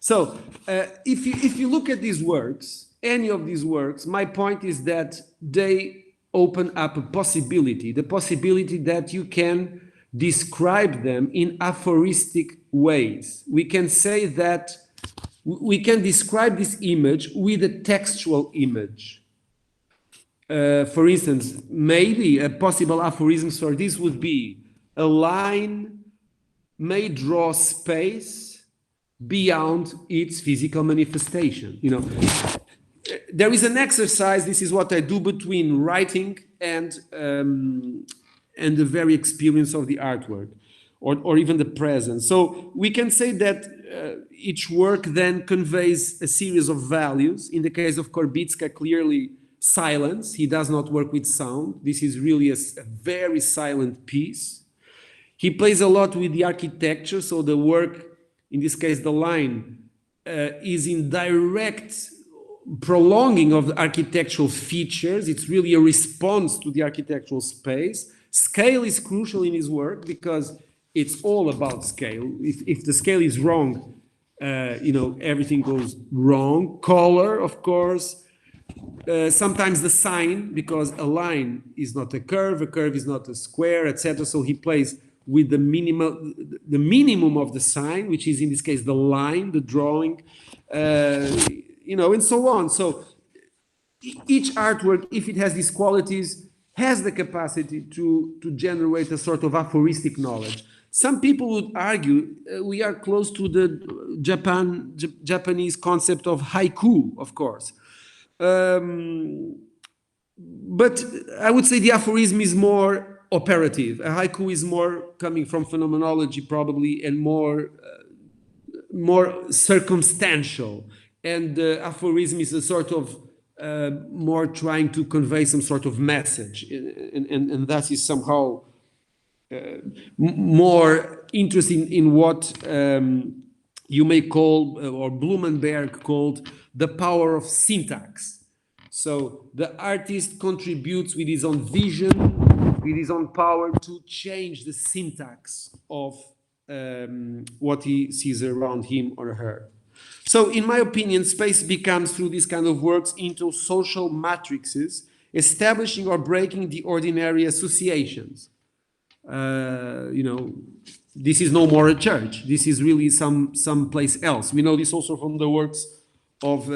So, if you look at these works, any of these works, my point is that they open up a possibility, the possibility that you can describe them in aphoristic ways. We can say that we can describe this image with a textual image. For instance, maybe a possible aphorism for this would be: a line may draw space beyond its physical manifestation. You know, there is an exercise. This is what I do between writing and the very experience of the artwork, or even the present. So we can say that each work then conveys a series of values. In the case of Korbicka, clearly silence. He does not work with sound. This is really a very silent piece. He plays a lot with the architecture. So the work, in this case, the line, is in direct prolonging of the architectural features. It's really a response to the architectural space. Scale is crucial in his work because it's all about scale. If the scale is wrong, you know, everything goes wrong. Color, of course. Sometimes the sign, because a line is not a curve is not a square, etc. So he plays with the minimum of the sign, which is in this case the line, the drawing, you know, and so on. So each artwork, if it has these qualities, has the capacity to generate a sort of aphoristic knowledge. Some people would argue we are close to the Japanese concept of haiku, of course. But I would say the aphorism is more operative. A haiku is more coming from phenomenology probably, and more circumstantial. And the aphorism is a sort of more trying to convey some sort of message. And that is somehow more interesting in what you may call, or Blumenberg called, the power of syntax. So the artist contributes with his own vision, with his own power to change the syntax of what he sees around him or her. So in my opinion, space becomes, through this kind of works, into social matrices, establishing or breaking the ordinary associations. This is no more a church. This is really some place else. We know this also from the works of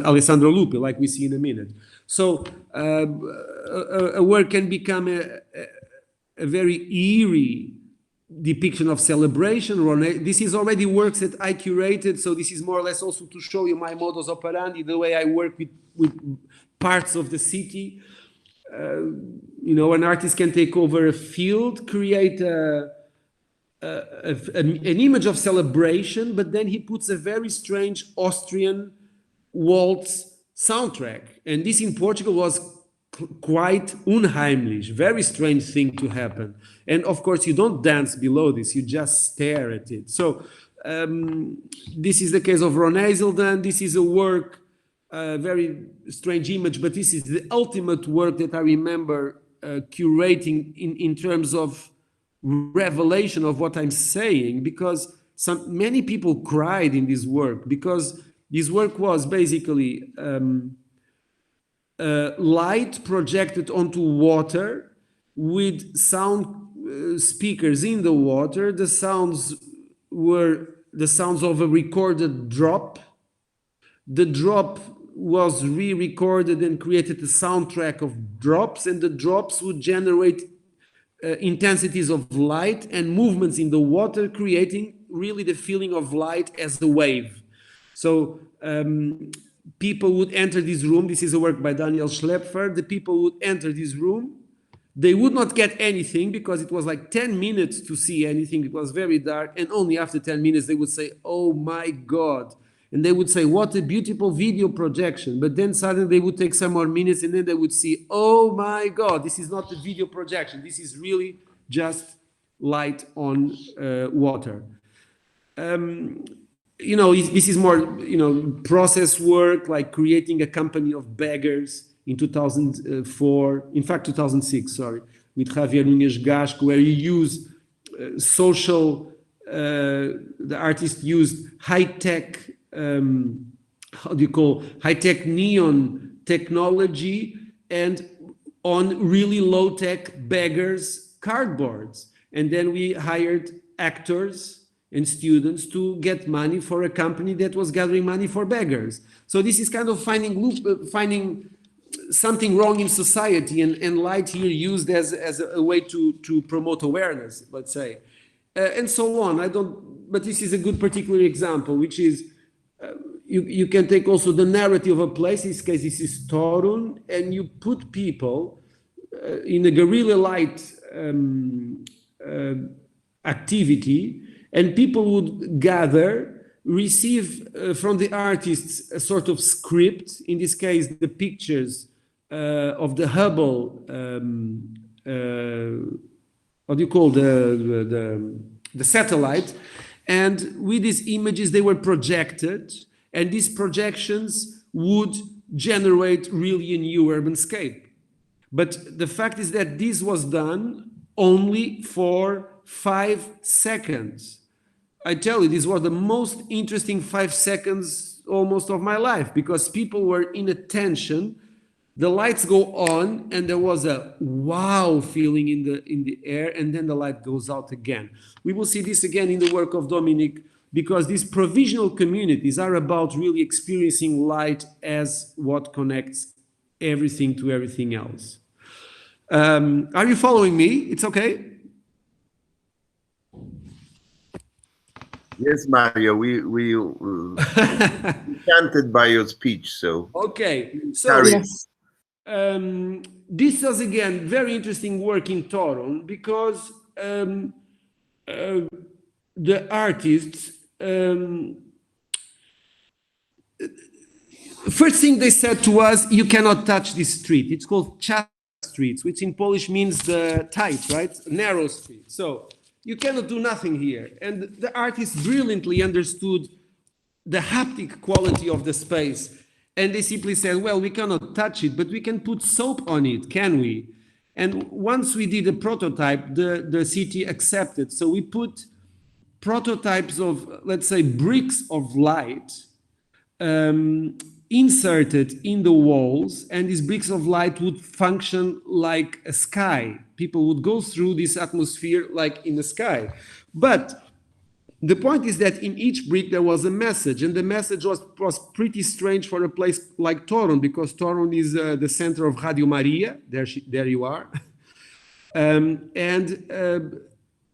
Alessandro Lupi, like we see in a minute. So a work can become a very eerie depiction of celebration. This is already works that I curated, so this is more or less also to show you my modus operandi, the way I work with parts of the city. An artist can take over a field, create an image of celebration, but then he puts a very strange Austrian waltz soundtrack. And this in Portugal was quite unheimlich, very strange thing to happen. And of course, you don't dance below this, you just stare at it. So this is the case of Ronaiselden. This is a work, very strange image, but this is the ultimate work that I remember curating in terms of revelation of what I'm saying, because many people cried in this work, because this work was basically light projected onto water with sound speakers in the water. The sounds were the sounds of a recorded drop. The drop was re-recorded and created a soundtrack of drops, and the drops would generate intensities of light and movements in the water, creating really the feeling of light as a wave. So people would enter this room. This is a work by Daniel Schlepfer. The people would enter this room. They would not get anything because it was like 10 minutes to see anything. It was very dark. And only after 10 minutes, they would say, "Oh my God." And they would say, "What a beautiful video projection." But then suddenly they would take some more minutes, and then they would see, "Oh my God, this is not a video projection. This is really just light on water." This is more, process work, like creating a company of beggars in 2004, in fact, 2006, sorry, with Javier Núñez Gasco, where you use the artist used high-tech, high-tech neon technology and on really low-tech beggars' cardboards. And then we hired actors and students to get money for a company that was gathering money for beggars. So this is kind of finding something wrong in society, and light here used as a way to promote awareness, let's say, and so on. But this is a good particular example, which is you can take also the narrative of a place. In this case, this is Torun, and you put people in a guerrilla light activity, and people would gather, receive from the artists a sort of script, in this case, the pictures of the Hubble, what do you call the satellite, and with these images they were projected, and these projections would generate really a new urban scape. But the fact is that this was done only for 5 seconds. I tell you, this was the most interesting 5 seconds almost of my life, because people were in attention. The lights go on, and there was a wow feeling in the air, and then the light goes out again. We will see this again in the work of Dominic, because these provisional communities are about really experiencing light as what connects everything to everything else. Are you following me? It's okay? Yes, Mario, we enchanted by your speech. So Okay, so Carry- Yes. this was again very interesting work in Toron because the artists. First thing they said to us, you cannot touch this street. It's called Chat Streets, which in Polish means the tight, right? Narrow street. So you cannot do nothing here. And the artists brilliantly understood the haptic quality of the space. And they simply said, well, we cannot touch it, but we can put soap on it, can we? And once we did a prototype, the city accepted. So we put prototypes of, let's say, bricks of light inserted in the walls, and these bricks of light would function like a sky. People would go through this atmosphere like in the sky. But the point is that in each brick there was a message, and the message was pretty strange for a place like Toron, because Toron is the center of Radio Maria. There you are.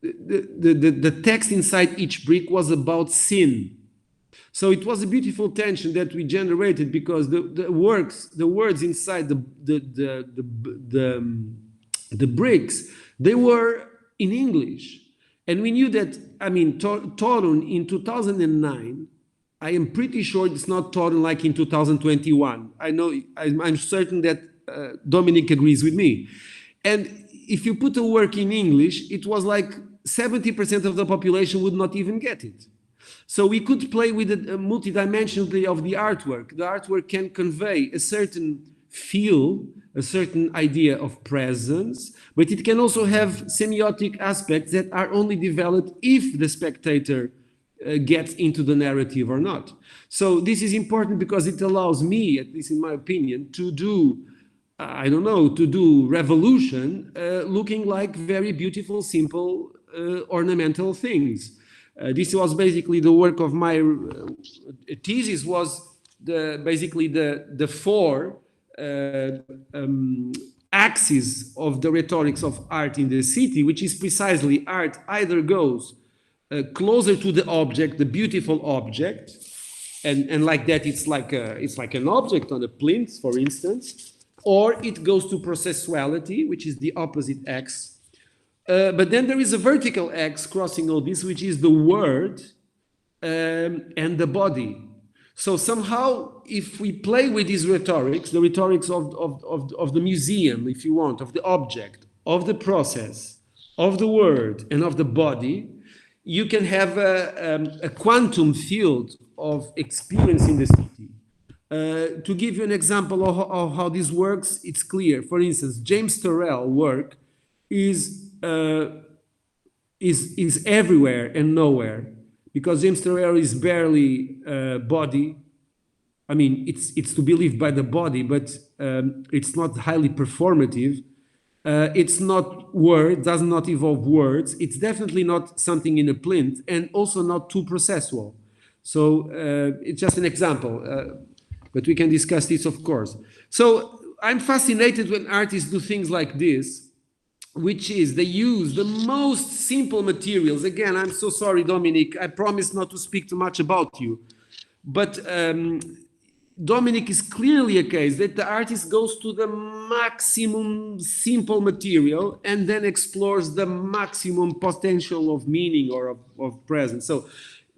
The text inside each brick was about sin. So it was a beautiful tension that we generated, because the words inside the bricks, they were in English. And we knew that, I mean, Toron in 2009, I am pretty sure it's not Toron like in 2021. I'm certain that Dominic agrees with me. And if you put a work in English, it was like 70% of the population would not even get it. So we could play with the multidimensionality of the artwork. The artwork can convey a certain feel, a certain idea of presence, but it can also have semiotic aspects that are only developed if the spectator gets into the narrative or not. So this is important because it allows me, at least in my opinion, to do, to do revolution looking like very beautiful, simple, ornamental things. This was basically the work of my thesis, was basically the four axis of the rhetorics of art in the city, which is precisely art either goes closer to the object, the beautiful object, and like that it's like an object on a plinth, for instance, or it goes to processuality, which is the opposite X. But then there is a vertical X crossing all this, which is the word and the body. So somehow, if we play with these rhetorics, the rhetorics of the museum, if you want, of the object, of the process, of the word, and of the body, you can have a quantum field of experience in the city. To give you an example of how this works, it's clear. For instance, James Turrell's work is everywhere and nowhere, because James Turrell is barely body. I mean, it's to be lived by the body, but it's not highly performative. It's not word, does not involve words. It's definitely not something in a plinth, and also not too processual. So it's just an example, but we can discuss this, of course. So I'm fascinated when artists do things like this, which is they use the most simple materials. Again, I'm so sorry, Dominic, I promise not to speak too much about you. But Dominic is clearly a case that the artist goes to the maximum simple material and then explores the maximum potential of meaning or of presence. So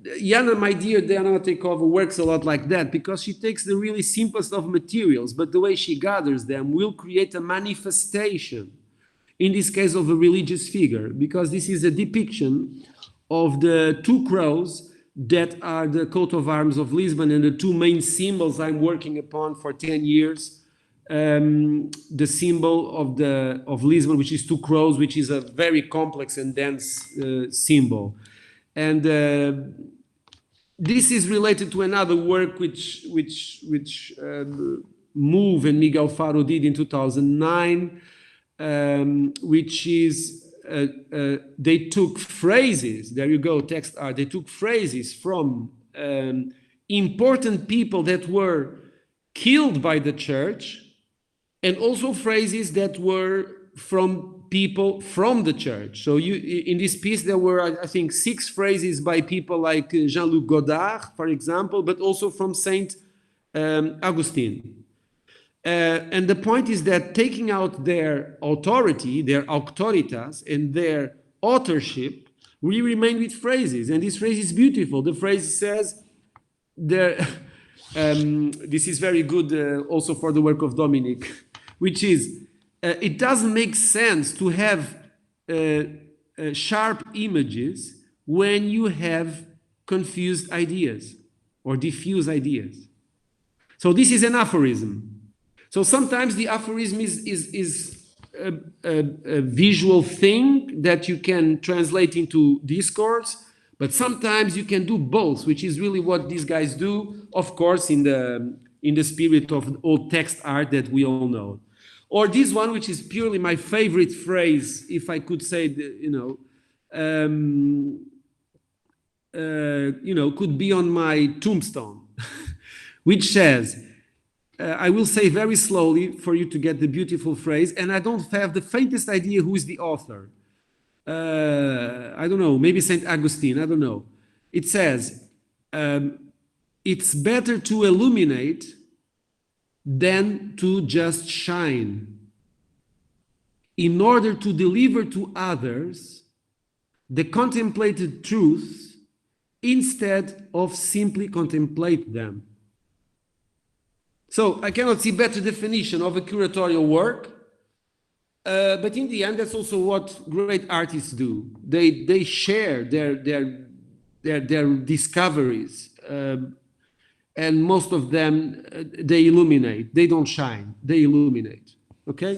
Jana, my dear Diana Takeover, works a lot like that, because she takes the really simplest of materials, but the way she gathers them will create a manifestation, in this case of a religious figure, because this is a depiction of the two crows that are the coat of arms of Lisbon and the two main symbols I'm working upon for 10 years. The symbol of Lisbon, which is two crows, which is a very complex and dense symbol. And this is related to another work which Move and Miguel Faro did in 2009, which is they took phrases, there you go, text art, they took phrases from important people that were killed by the church, and also phrases that were from people from the church. So in this piece, there were, I think, 6 phrases by people like Jean-Luc Godard, for example, but also from Saint Augustine. And the point is that taking out their authority, their auctoritas, and their authorship, we remain with phrases. And this phrase is beautiful. The phrase says, this is very good also for the work of Dominic, which is, it doesn't make sense to have sharp images when you have confused ideas or diffuse ideas. So this is an aphorism. So sometimes the aphorism is a visual thing that you can translate into discourse, but sometimes you can do both, which is really what these guys do, of course, in the spirit of old text art that we all know. Or this one, which is purely my favorite phrase, if I could say, could be on my tombstone, which says, I will say very slowly for you to get the beautiful phrase, and I don't have the faintest idea who is the author. I don't know, maybe St. Augustine, I don't know. It says, it's better to illuminate than to just shine, in order to deliver to others the contemplated truths instead of simply contemplate them. So I cannot see better definition of a curatorial work, but in the end, that's also what great artists do. They share their discoveries, and most of them they illuminate. They don't shine. They illuminate. Okay.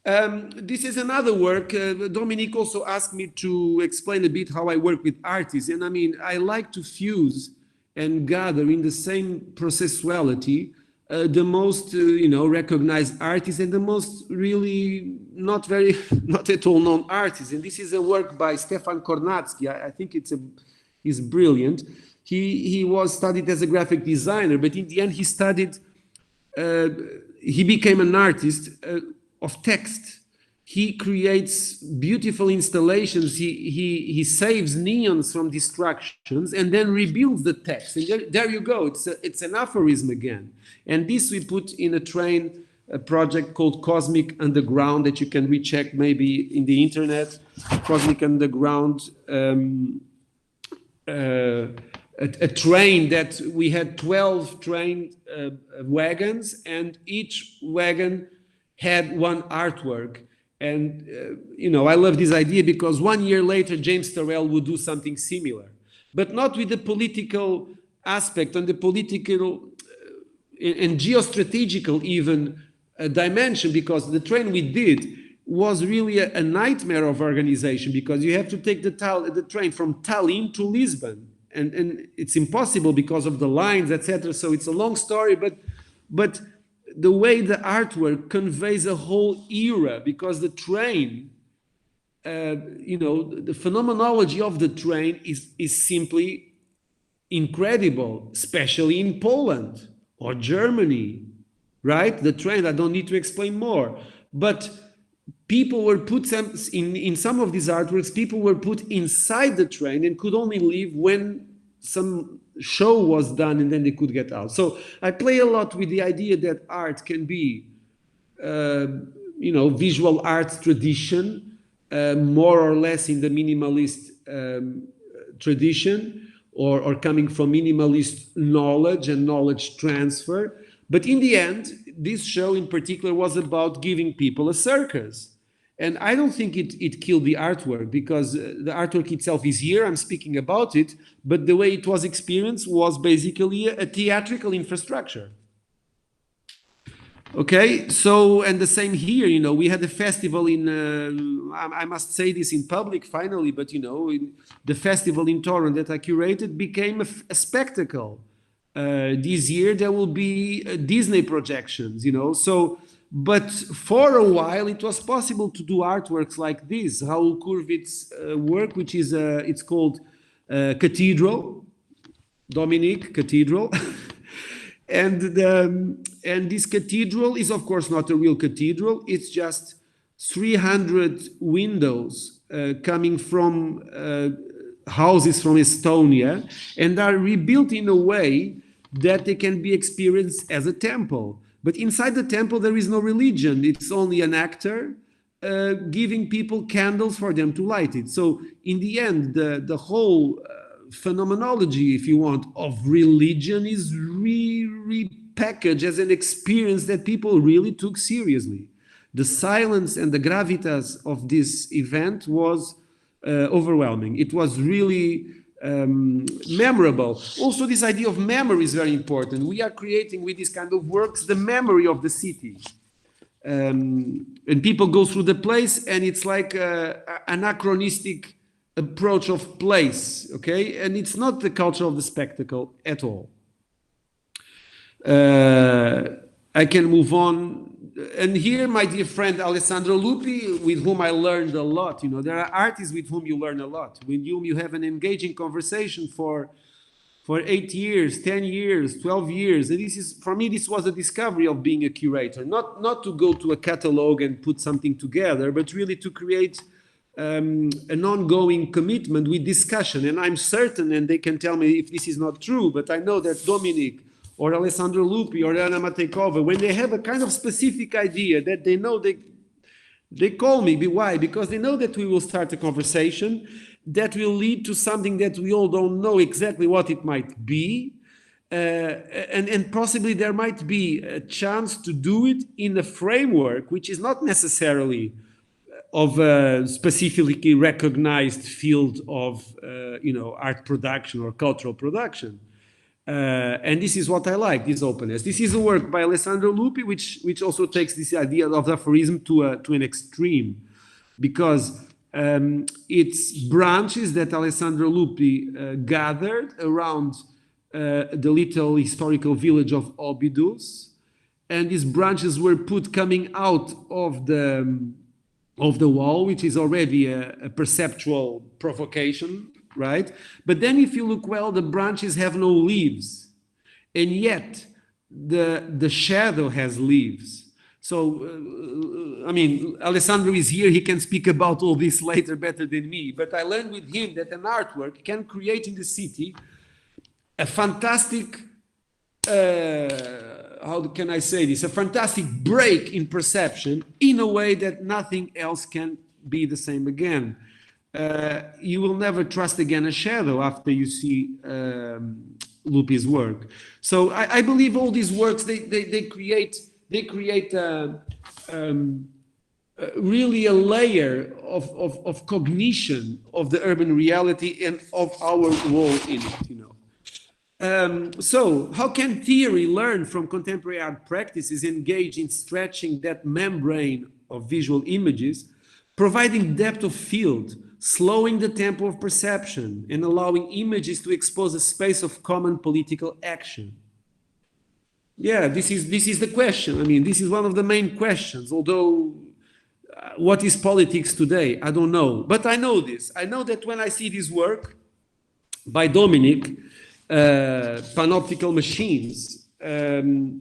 This is another work. Dominic also asked me to explain a bit how I work with artists, and I mean I like to fuse and gather in the same processuality the most recognized artists and the most really not at all known artists. And this is a work by Stefan Kornatsky. I think he's brilliant. He was studied as a graphic designer, but in the end he became an artist of text. He creates beautiful installations. He saves neons from destructions and then rebuilds the text. And there you go. It's an aphorism again. And this we put in a project called Cosmic Underground that you can recheck maybe in the internet. Cosmic Underground, a train that we had 12 train wagons, and each wagon had one artwork. And, I love this idea because 1 year later, James Turrell would do something similar, but not with the political aspect and the political and geostrategical even dimension, because the train we did was really a nightmare of organization, because you have to take the train from Tallinn to Lisbon, and it's impossible because of the lines, etc. So it's a long story, but the way the artwork conveys a whole era, because the train, the phenomenology of the train is simply incredible, especially in Poland or Germany, right? The train, I don't need to explain more. But people were put in some of these artworks, people were put inside the train and could only leave when some show was done, and then they could get out. So I play a lot with the idea that art can be, visual arts tradition, more or less in the minimalist tradition, or coming from minimalist knowledge and knowledge transfer. But in the end, this show in particular was about giving people a circus. And I don't think it killed the artwork, because the artwork itself is here, I'm speaking about it, but the way it was experienced was basically a theatrical infrastructure. Okay, so, and the same here, we had a festival in, I must say this in public finally, but the festival in Torrent that I curated became a spectacle. This year there will be Disney projections, so, but for a while it was possible to do artworks like this. Raoul Kurwitz's work, which is, it's called Cathedral, Dominic, Cathedral. And this cathedral is, of course, not a real cathedral. It's just 300 windows coming from houses from Estonia, and are rebuilt in a way that they can be experienced as a temple. But inside the temple, there is no religion. It's only an actor giving people candles for them to light it. So in the end, the whole phenomenology, if you want, of religion is repackaged as an experience that people really took seriously. The silence and the gravitas of this event was overwhelming. It was really memorable. Also, this idea of memory is very important. We are creating with this kind of works the memory of the city. And people go through the place, and it's like an anachronistic approach of place, okay? And it's not the culture of the spectacle at all. I can move on. And here, my dear friend Alessandro Lupi, with whom I learned a lot. You know, there are artists with whom you learn a lot, with whom you have an engaging conversation for 8 years, 10 years, 12 years. And this is, for me, this was a discovery of being a curator, not to go to a catalog and put something together, but really to create an ongoing commitment with discussion. And I'm certain, and they can tell me if this is not true, but I know that Dominic or Alessandro Lupi or Anna Matejkova, when they have a kind of specific idea that they know, they call me. Why? Because they know that we will start a conversation that will lead to something that we all don't know exactly what it might be. And possibly there might be a chance to do it in a framework which is not necessarily of a specifically recognized field of art production or cultural production. And this is what I like, this openness. This is a work by Alessandro Lupi, which also takes this idea of aphorism to an extreme, because it's branches that Alessandro Lupi gathered around the little historical village of Óbidos, and these branches were put coming out of the wall, which is already a perceptual provocation. Right? But then if you look well, the branches have no leaves, and yet the shadow has leaves. So, I mean, Alessandro is here, he can speak about all this later better than me, but I learned with him that an artwork can create in the city a fantastic, how can I say this, a fantastic break in perception in a way that nothing else can be the same again. You will never trust again a shadow after you see Lupi's work. So I believe all these works they create really a layer of cognition of the urban reality and of our role in it. You know. So how can theory learn from contemporary art practices, engage in stretching that membrane of visual images, providing depth of field, slowing the tempo of perception, and allowing images to expose a space of common political action? Yeah, this is the question. I mean, this is one of the main questions, although what is politics today? I don't know. But I know this. I know that when I see this work by Dominic, Panoptical Machines, and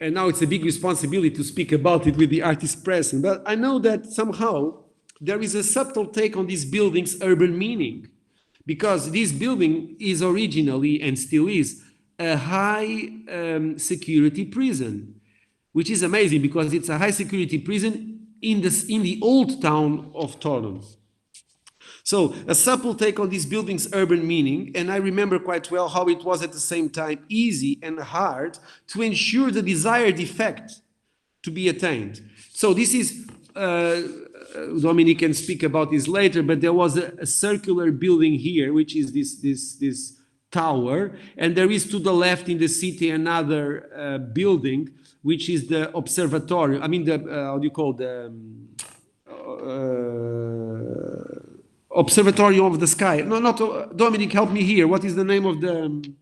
now it's a big responsibility to speak about it with the artist present, but I know that somehow there is a subtle take on this building's urban meaning, because this building is originally and still is a high security prison, which is amazing because it's a high security prison in the old town of Torun. So a subtle take on this building's urban meaning, and I remember quite well how it was at the same time easy and hard to ensure the desired effect to be attained. So this is Dominic can speak about this later, but there was a circular building here, which is this tower, and there is to the left in the city another building, which is the observatory. I mean, the how do you call the observatory of the sky? No, not Dominic. Help me here. What is the name of the?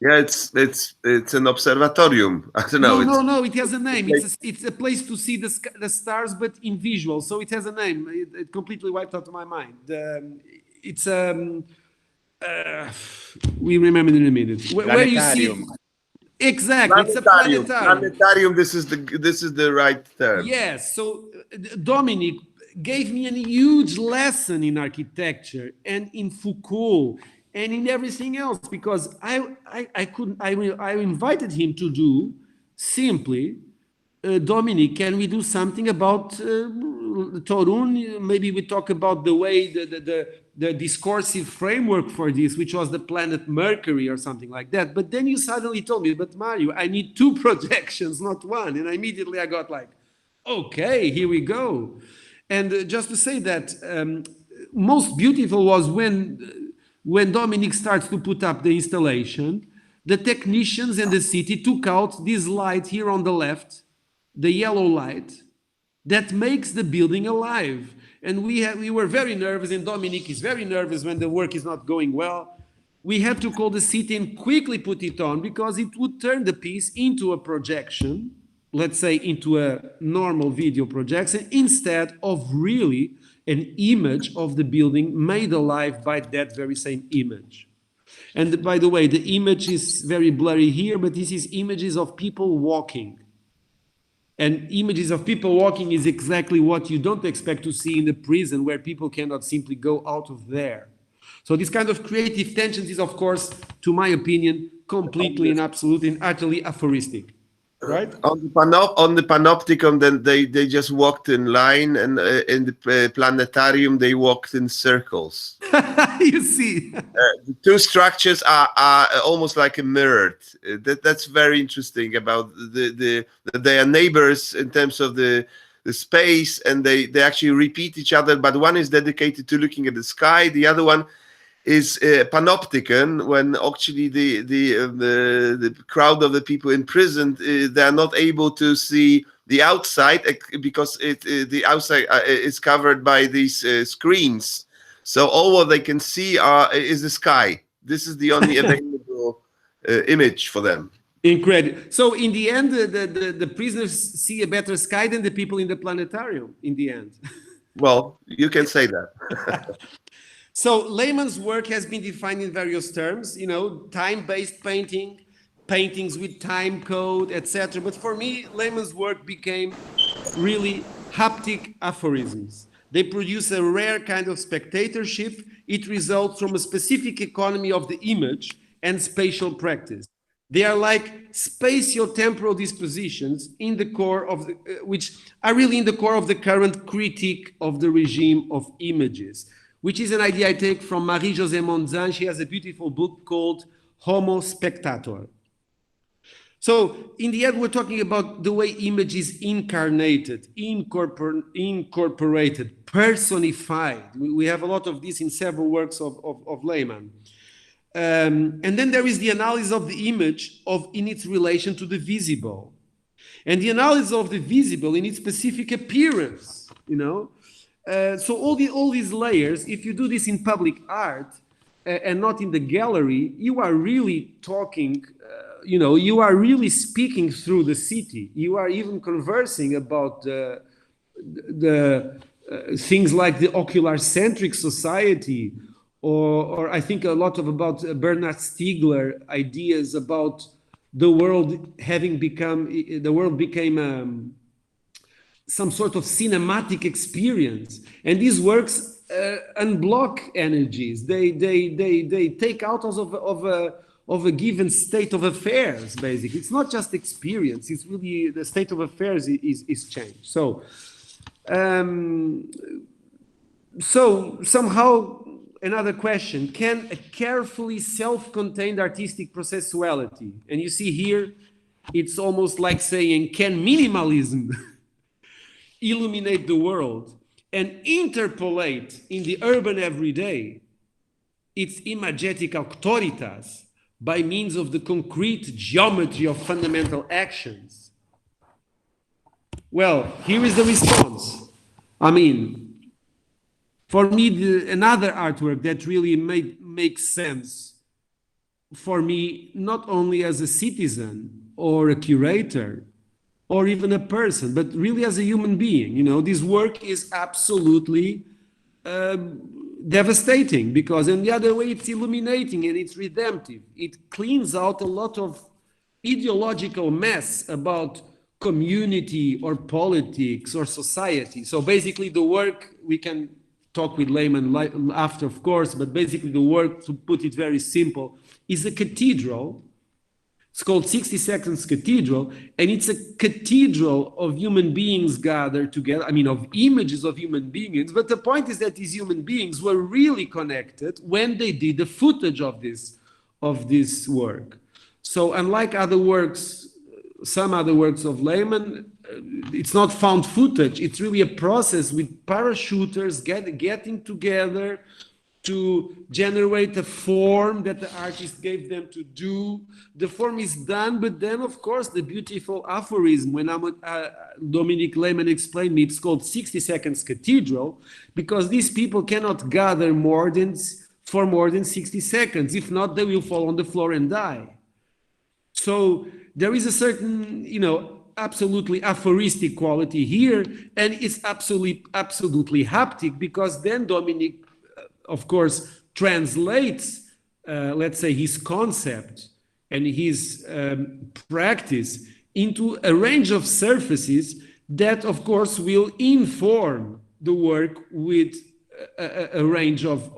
Yeah, it's an observatorium. I don't know. No, it has a name. It's a place to see the stars, but in visual. So it has a name. It completely wiped out of my mind. We remember in a minute. Where you see Exactly, it's a Planetarium. planetarium. Planetarium. This is the right term. Yes, so Dominic gave me a huge lesson in architecture and in Foucault and in everything else, because I invited him to do simply, Dominic, can we do something about Torun? Maybe we talk about the way the discursive framework for this, which was the planet Mercury or something like that. But then you suddenly told me, but Mario, I need 2 projections, not 1. And immediately I got like, okay, here we go. And just to say that most beautiful was when Dominic starts to put up the installation, the technicians and the city took out this light here on the left, the yellow light, that makes the building alive. And we were very nervous, and Dominic is very nervous when the work is not going well. We had to call the city and quickly put it on, because it would turn the piece into a projection, let's say into a normal video projection, instead of really an image of the building made alive by that very same image. And by the way, the image is very blurry here, but this is images of people walking. And images of people walking is exactly what you don't expect to see in the prison, where people cannot simply go out of there. So this kind of creative tensions is, of course, to my opinion, completely and absolutely and utterly aphoristic. Right? On the Panopticon, then they just walked in line, and in the planetarium they walked in circles. You see, the 2 structures are almost like a mirrored. That's very interesting about they are neighbors in terms of the space, and they actually repeat each other. But one is dedicated to looking at the sky. The other one is Panopticon, when actually the crowd of the people in prison, they are not able to see the outside, because the outside is covered by these screens. So all what they can see is the sky. This is the only available image for them. Incredible. So in the end, the prisoners see a better sky than the people in the planetarium. In the end. Well, you can say that. So Lehmann's work has been defined in various terms, time-based painting, paintings with time code, etc. But for me, Lehmann's work became really haptic aphorisms. They produce a rare kind of spectatorship. It results from a specific economy of the image and spatial practice. They are like spatio-temporal dispositions in the core of which are really in the core of the current critique of the regime of images, which is an idea I take from Marie-Josée Monzin. She has a beautiful book called Homo Spectator. So in the end, we're talking about the way image is incarnated, incorporated, personified. We have a lot of this in several works of Lehmann. And then there is the analysis of the image in its relation to the visible. And the analysis of the visible in its specific appearance, So all these layers, if you do this in public art and not in the gallery, you are really talking, you are really speaking through the city. You are even conversing about the things like the ocular-centric society, or I think a lot about Bernard Stiegler ideas about the world became some sort of cinematic experience, and these works unblock energies. They take out of a given state of affairs. Basically, it's not just experience; it's really the state of affairs is changed. So somehow another question: can a carefully self-contained artistic processuality, and you see here, it's almost like saying, can minimalism illuminate the world and interpolate in the urban everyday its imagetic auctoritas by means of the concrete geometry of fundamental actions? Well, here is the response. I mean, for me, another artwork that really makes sense for me, not only as a citizen or a curator, or even a person, but really as a human being. This work is absolutely devastating, because in the other way, it's illuminating and it's redemptive. It cleans out a lot of ideological mess about community or politics or society. So basically the work, we can talk with laymen after, of course, but basically the work, to put it very simple, is a cathedral. It's called 60 Seconds Cathedral, and it's a cathedral of human beings gathered together, I mean, of images of human beings. But the point is that these human beings were really connected when they did the footage of this work. So unlike other works, some other works of laymen, it's not found footage. It's really a process with parachuters getting together to generate a form that the artist gave them to do. The form is done, but then, of course, the beautiful aphorism, when Dominic Lehmann explained me, it's called 60 Seconds Cathedral, because these people cannot gather for more than 60 seconds. If not, they will fall on the floor and die. So there is a certain, absolutely aphoristic quality here, and it's absolutely haptic, because then Dominic, of course, translates, let's say, his concept and his practice into a range of surfaces that, of course, will inform the work with a range of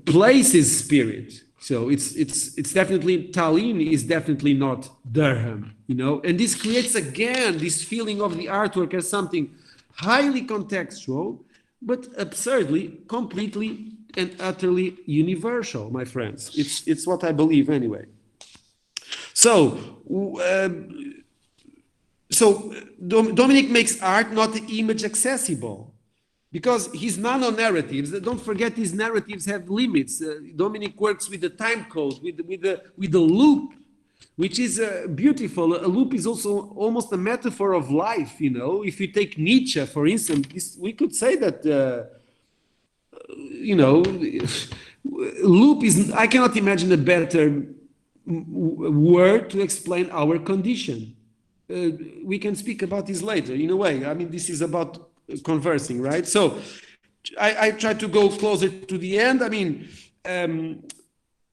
places spirit. So it's definitely, Tallinn is definitely not Durham, and this creates again this feeling of the artwork as something highly contextual, but absurdly, completely and utterly universal, my friends. It's what I believe anyway. So Dominic makes art not image accessible, because his nano-narratives, don't forget, these narratives have limits. Dominic works with the time code, with the loop, which is beautiful. A loop is also almost a metaphor of life, If you take Nietzsche, for instance, we could say that, loop is, I cannot imagine a better word to explain our condition. We can speak about this later, in a way. I mean, this is about conversing, right? So I try to go closer to the end. I mean,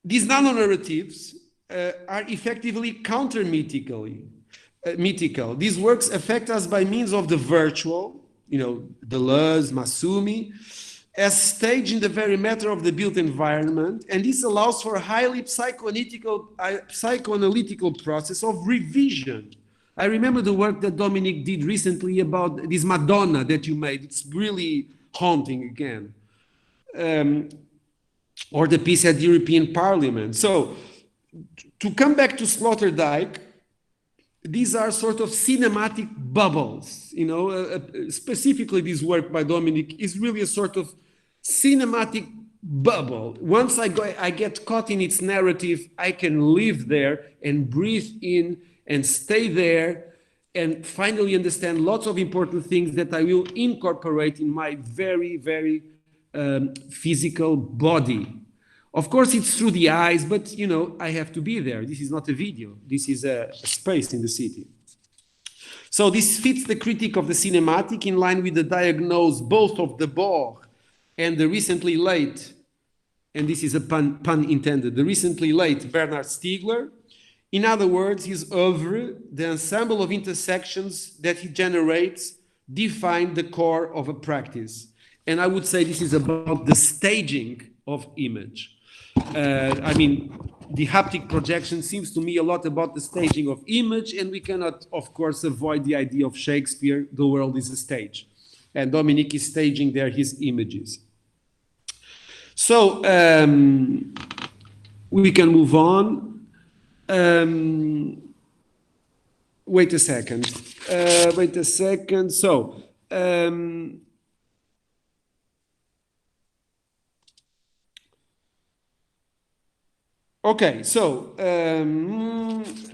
these nano-narratives are effectively counter-mythical. These works affect us by means of the virtual, Deleuze, Masumi, as staged in the very matter of the built environment, and this allows for a highly psychoanalytical process of revision. I remember the work that Dominic did recently about this Madonna that you made. It's really haunting again. Or the piece at the European Parliament. So, to come back to Sloterdijk, these are sort of cinematic bubbles. Specifically this work by Dominic is really a sort of cinematic bubble. Once I get caught in its narrative, I can live there and breathe in and stay there and finally understand lots of important things that I will incorporate in my very, very physical body. Of course, it's through the eyes, but, I have to be there. This is not a video. This is a space in the city. So this fits the critique of the cinematic in line with the diagnose both of Debord and the recently late, and this is a pun intended, the recently late Bernard Stiegler. In other words, his oeuvre, the ensemble of intersections that he generates, define the core of a practice. And I would say this is about the staging of image. The haptic projection seems to me a lot about the staging of image, and we cannot, of course, avoid the idea of Shakespeare, the world is a stage. And Dominic is staging there his images. So we can move on. Wait a second. So, okay, so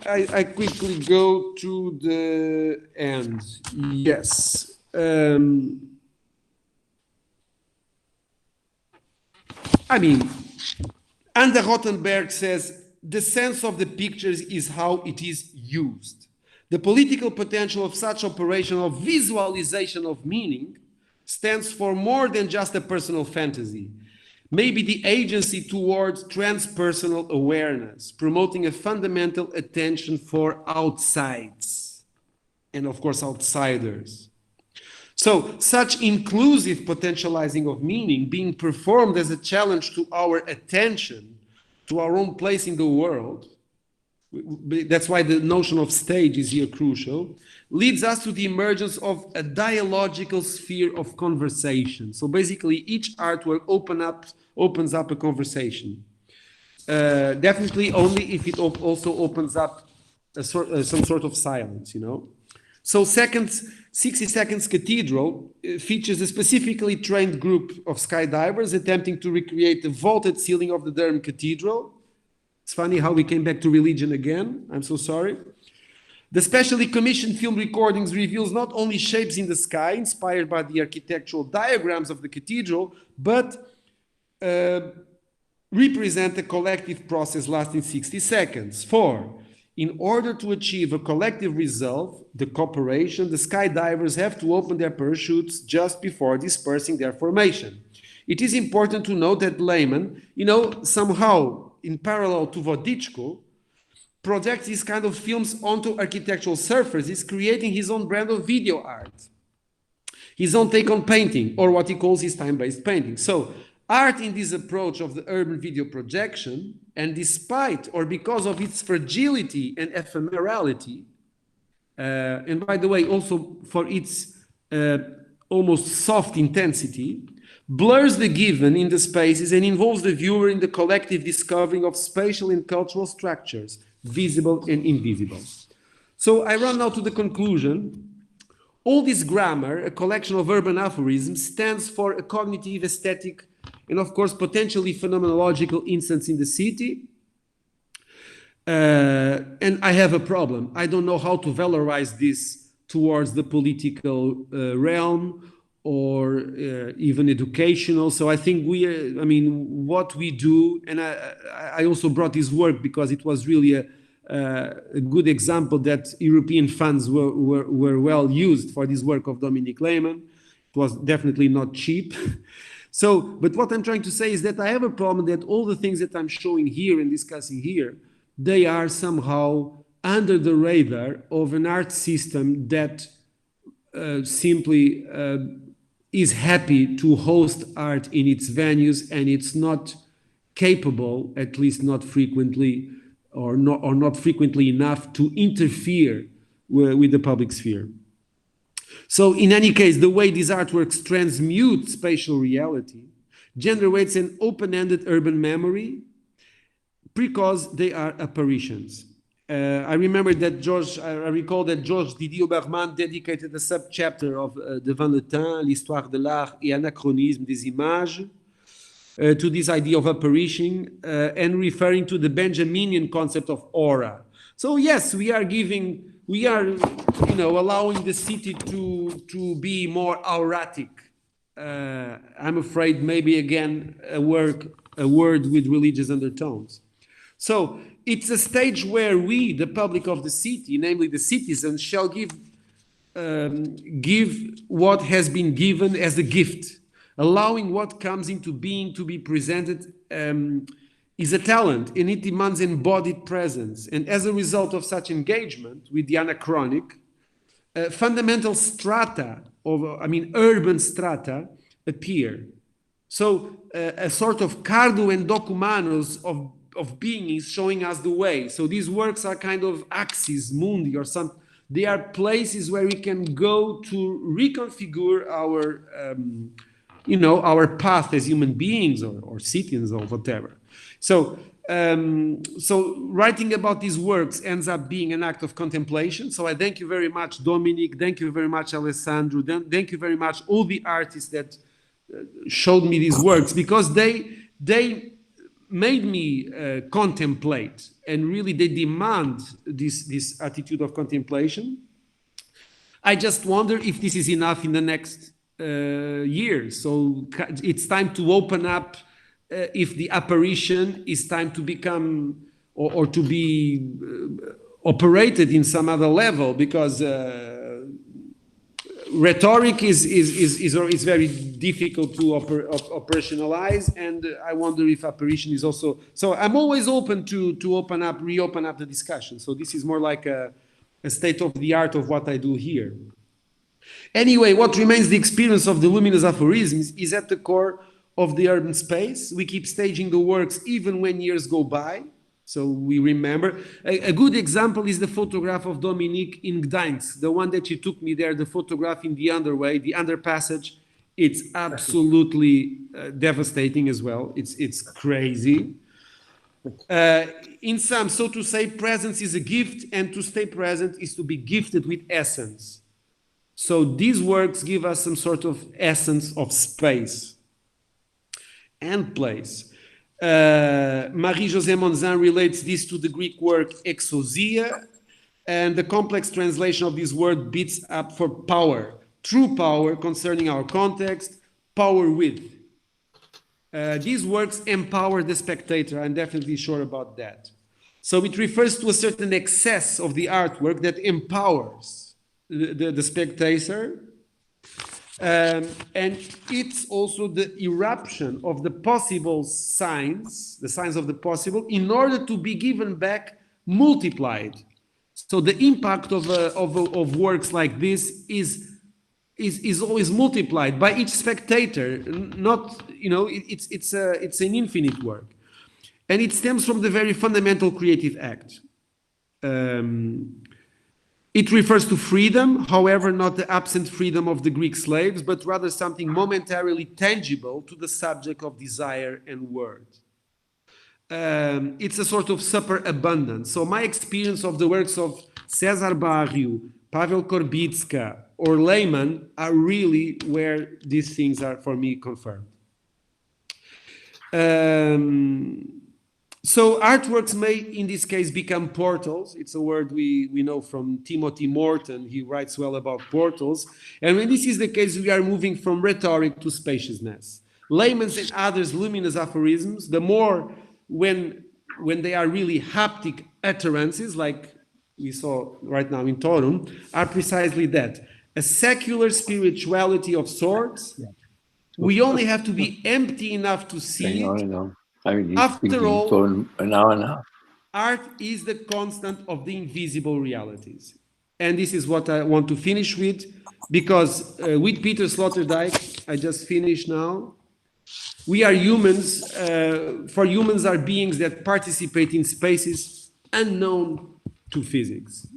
I quickly go to the end. Yes. Ander Rothenberg says, the sense of the pictures is how it is used. The political potential of such operation of visualization of meaning stands for more than just a personal fantasy. may be the agency towards transpersonal awareness, promoting a fundamental attention for outsides and, of course, outsiders. So, such inclusive potentializing of meaning being performed as a challenge to our attention, to our own place in the world, that's why the notion of stage is here crucial, leads us to the emergence of a dialogical sphere of conversation. So basically, each artwork opens up a conversation. Definitely only if it also opens up some sort of silence, you know. So 60 Seconds Cathedral features a specifically trained group of skydivers attempting to recreate the vaulted ceiling of the Durham Cathedral. It's funny how we came back to religion again. I'm so sorry. The specially commissioned film recordings reveals not only shapes in the sky inspired by the architectural diagrams of the cathedral, but represent a collective process lasting 60 seconds. In order to achieve a collective result, the cooperation, the skydivers have to open their parachutes just before dispersing their formation. It is important to note that Lehman, you know, somehow in parallel to Wodiczko, projects these kind of films onto architectural surfaces, creating his own brand of video art, his own take on painting, or what he calls his time-based painting. So art in this approach of the urban video projection, and despite or because of its fragility and ephemerality, and by the way, also for its almost soft intensity, blurs the given in the spaces and involves the viewer in the collective discovering of spatial and cultural structures, visible and invisible. So I run now to the conclusion. All this grammar, a collection of urban aphorisms, stands for a cognitive, aesthetic, and of course, potentially phenomenological instance in the city. And I have a problem. I don't know how to valorize this towards the political realm or even educational. So I think what we do, and I also brought this work because it was really a good example that European funds were well used for this work of Dominic Lehmann. It was definitely not cheap. So, but what I'm trying to say is that I have a problem that all the things that I'm showing here and discussing here, they are somehow under the radar of an art system that simply is happy to host art in its venues, and it's not capable, at least not frequently, or not frequently enough to interfere with the public sphere. So in any case, the way these artworks transmute spatial reality generates an open-ended urban memory because they are apparitions. I recall that Georges Didier Berman dedicated a sub-chapter of de Van Le Temps, l'histoire de l'art et anachronisme des images, to this idea of apparition and referring to the Benjaminian concept of aura. So yes, we are allowing the city to be more auratic. I'm afraid maybe again a word with religious undertones. So it's a stage where we, the public of the city, namely the citizens, shall give what has been given as a gift. Allowing what comes into being to be presented is a talent, and it demands embodied presence. And as a result of such engagement with the anachronic, fundamental strata urban strata appear. So a sort of cardo and documanos of beings showing us the way. So these works are kind of axis mundi or something. They are places where we can go to reconfigure our path as human beings or citizens or whatever. So writing about these works ends up being an act of contemplation. So I thank you very much, Dominic. Thank you very much, Alessandro. Thank you very much, all the artists that showed me these works, because they made me contemplate, and really they demand this attitude of contemplation. I just wonder if this is enough in the next years. So it's time to open up if the apparition is time to become or to be operated in some other level, because rhetoric is very difficult to operationalize, and I wonder if apparition is also. So I'm always open to reopen up the discussion. So this is more like a state of the art of what I do here. Anyway, what remains the experience of the luminous aphorisms is at the core of the urban space. We keep staging the works even when years go by. So we remember. A good example is the photograph of Dominique in Gdańsk, the one that she took me there, the photograph in the underway, the underpassage. It's absolutely devastating as well. It's crazy. In sum, so to say, presence is a gift, and to stay present is to be gifted with essence. So these works give us some sort of essence of space and place. Marie-José Monzin relates this to the Greek word exousia, and the complex translation of this word beats up for power, true power concerning our context, power with. These works empower the spectator. I'm definitely sure about that. So it refers to a certain excess of the artwork that empowers the spectator. And it's also the eruption of the possible signs, the signs of the possible, in order to be given back multiplied. So the impact of works like this is always multiplied by each spectator. Not, it's an infinite work, and it stems from the very fundamental creative act. It refers to freedom, however, not the absent freedom of the Greek slaves, but rather something momentarily tangible to the subject of desire and word. It's a sort of superabundance. So my experience of the works of Cesar Barrio, Pavel Korbitska, or Lehmann are really where these things are, for me, confirmed. So artworks may, in this case, become portals. It's a word we know from Timothy Morton. He writes well about portals. And when this is the case, we are moving from rhetoric to spaciousness. Lehmann's and others' luminous aphorisms, the more when they are really haptic utterances, like we saw right now in Torum, are precisely that. A secular spirituality of sorts. We only have to be empty enough to see it. After all, for an hour and a half. Art is the constant of the invisible realities. And this is what I want to finish with, because with Peter Sloterdijk, I just finished now, we are humans, for humans are beings that participate in spaces unknown to physics.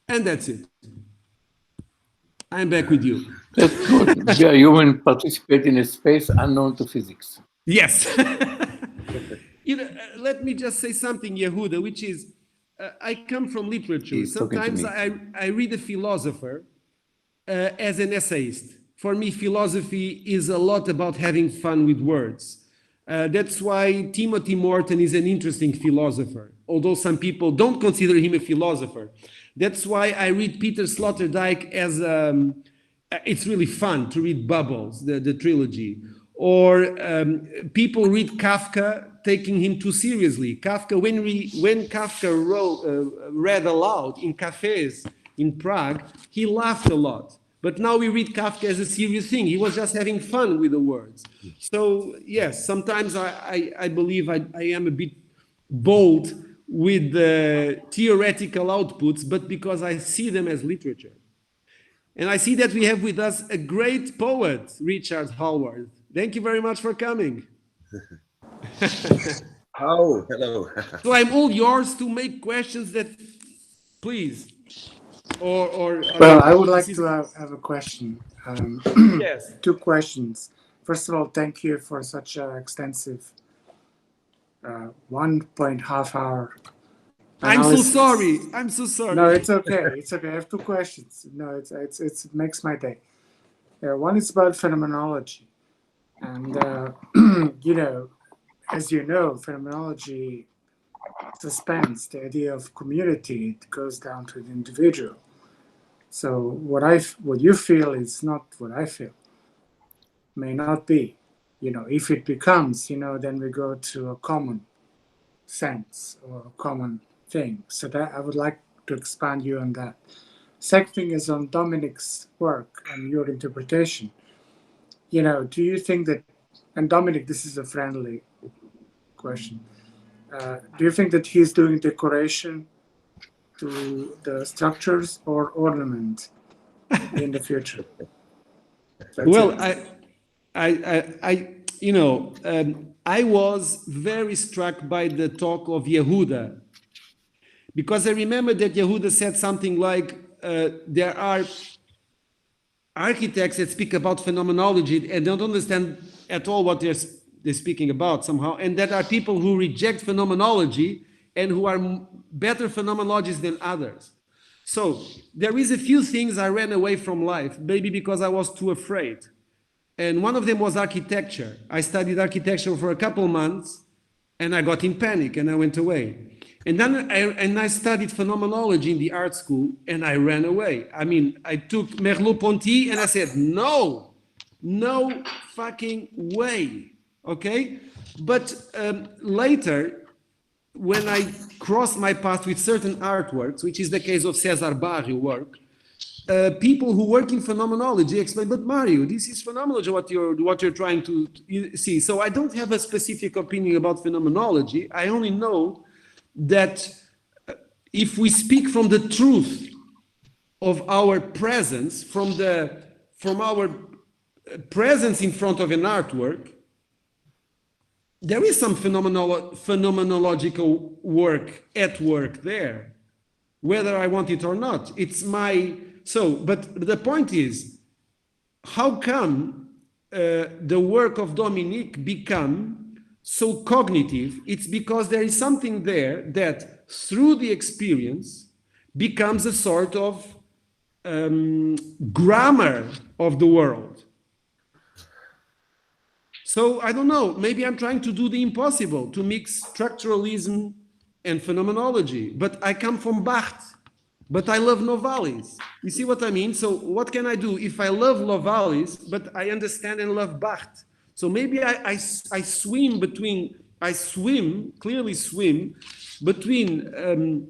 And that's it. I'm back with you. That's good. We are human participate in a space unknown to physics. Yes. Let me just say something, Yehuda, which is, I come from literature. He's Sometimes I read a philosopher as an essayist. For me, philosophy is a lot about having fun with words. That's why Timothy Morton is an interesting philosopher, although some people don't consider him a philosopher. That's why I read Peter Sloterdijk as, it's really fun to read Bubbles, the trilogy. Or people read Kafka taking him too seriously. Kafka, when Kafka read aloud in cafes in Prague, he laughed a lot. But now we read Kafka as a serious thing. He was just having fun with the words. So yes, sometimes I believe I am a bit bold with the theoretical outputs, but because I see them as literature. And I see that we have with us a great poet, Richard Hallward. Thank you very much for coming. Oh, hello. So I'm all yours to make questions that, please. Well, I would like to have a question. Yes. 2 questions. First of all, thank you for such an extensive 1.5 hour. I'm so sorry. I'm so sorry. No, it's okay. It's okay. I have 2 questions. No, it makes my day. One is about phenomenology. And, as you know, phenomenology suspends the idea of community. It goes down to the individual. So what you feel is not what I feel. May not be. If it becomes, then we go to a common sense or a common thing. So that I would like to expand you on that. Second thing is on Dominic's work and your interpretation. You know, do you think that, and Dominic, this is a friendly question, do you think that he's doing decoration to the structures or ornament in the future? Well, you know, I was very struck by the talk of Yehuda, because I remember that Yehuda said something like, there are architects that speak about phenomenology and don't understand at all what they're speaking about somehow, and that are people who reject phenomenology and who are better phenomenologists than others. So there is a few things I ran away from life, maybe because I was too afraid. And one of them was architecture. I studied architecture for a couple months and I got in panic and I went away. And then I studied phenomenology in the art school and I ran away. I mean, I took Merleau-Ponty and I said, no fucking way, okay? But later, when I crossed my path with certain artworks, which is the case of Cesar Barrio work, people who work in phenomenology explain, but Mario, this is phenomenology, what you're trying to see. So I don't have a specific opinion about phenomenology. I only know that if we speak from the truth of our presence, from our presence in front of an artwork, there is some phenomenological work at work there, whether I want it or not. It's my... So, but the point is, how come the work of Dominique become so cognitive? It's because there is something there that through the experience becomes a sort of grammar of the world. So I don't know, maybe I'm trying to do the impossible, to mix structuralism and phenomenology, but I come from Barthes, but I love Novalis. You see what I mean? So what can I do if I love Novalis, but I understand and love Barthes? So maybe I swim between, clearly swim between,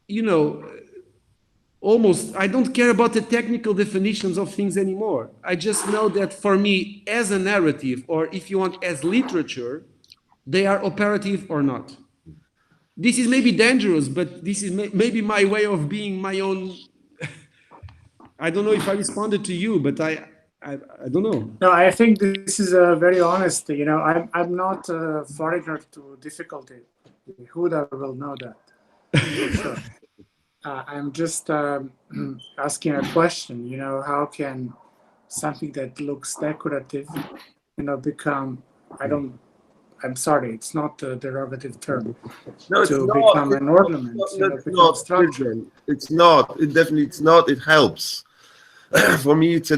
you know, almost, I don't care about the technical definitions of things anymore. I just know that for me, as a narrative, or if you want, as literature, they are operative or not. This is maybe dangerous, but this is maybe my way of being my own. I don't know if I responded to you, but I don't know. No, I think this is very honest. You know, I'm not a foreigner to difficulty. Huda will know that for sure. I'm just asking a question. You know, how can something that looks decorative, you know, become? I'm sorry, it's not a derogative term. No, it's to not. become an ornament. It's not. It's not. It definitely it's not. It helps. For me, it's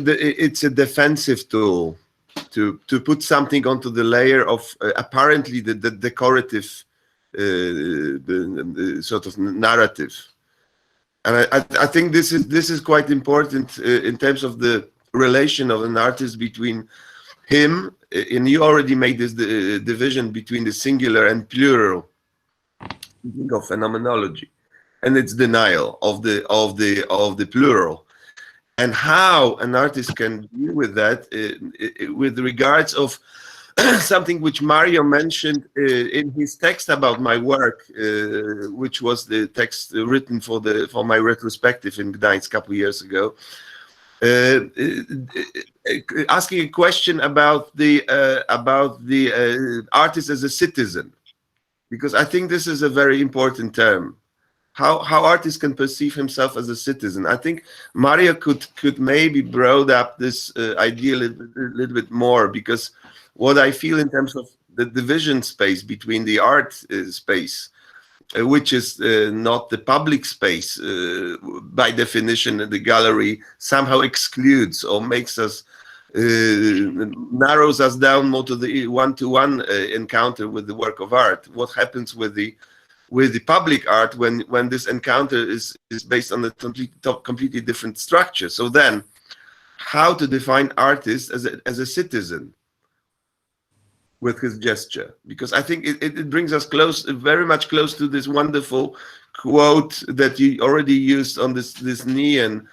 a defensive tool to put something onto the layer of apparently the decorative the sort of narrative. And I think this is quite important in terms of the relation of an artist between him, and you already made this division between the singular and plural of phenomenology, and its denial of the plural, and how an artist can deal with that with regards of something which Mario mentioned in his text about my work, which was the text written for my retrospective in Gdańsk a couple of years ago. Asking a question about the artist as a citizen, because I think this is a very important term. How artists can perceive himself as a citizen. I think Mario could maybe broaden up this idea a little bit more, because what I feel in terms of the division space between the art space, which is not the public space, by definition, the gallery somehow excludes or makes us, narrows us down more to the one-to-one encounter with the work of art. What happens with the public art when this encounter is based on a completely different structure? So then, how to define artists as a citizen? with his gesture, because I think it brings us close, very much close to this wonderful quote that you already used on this Neon,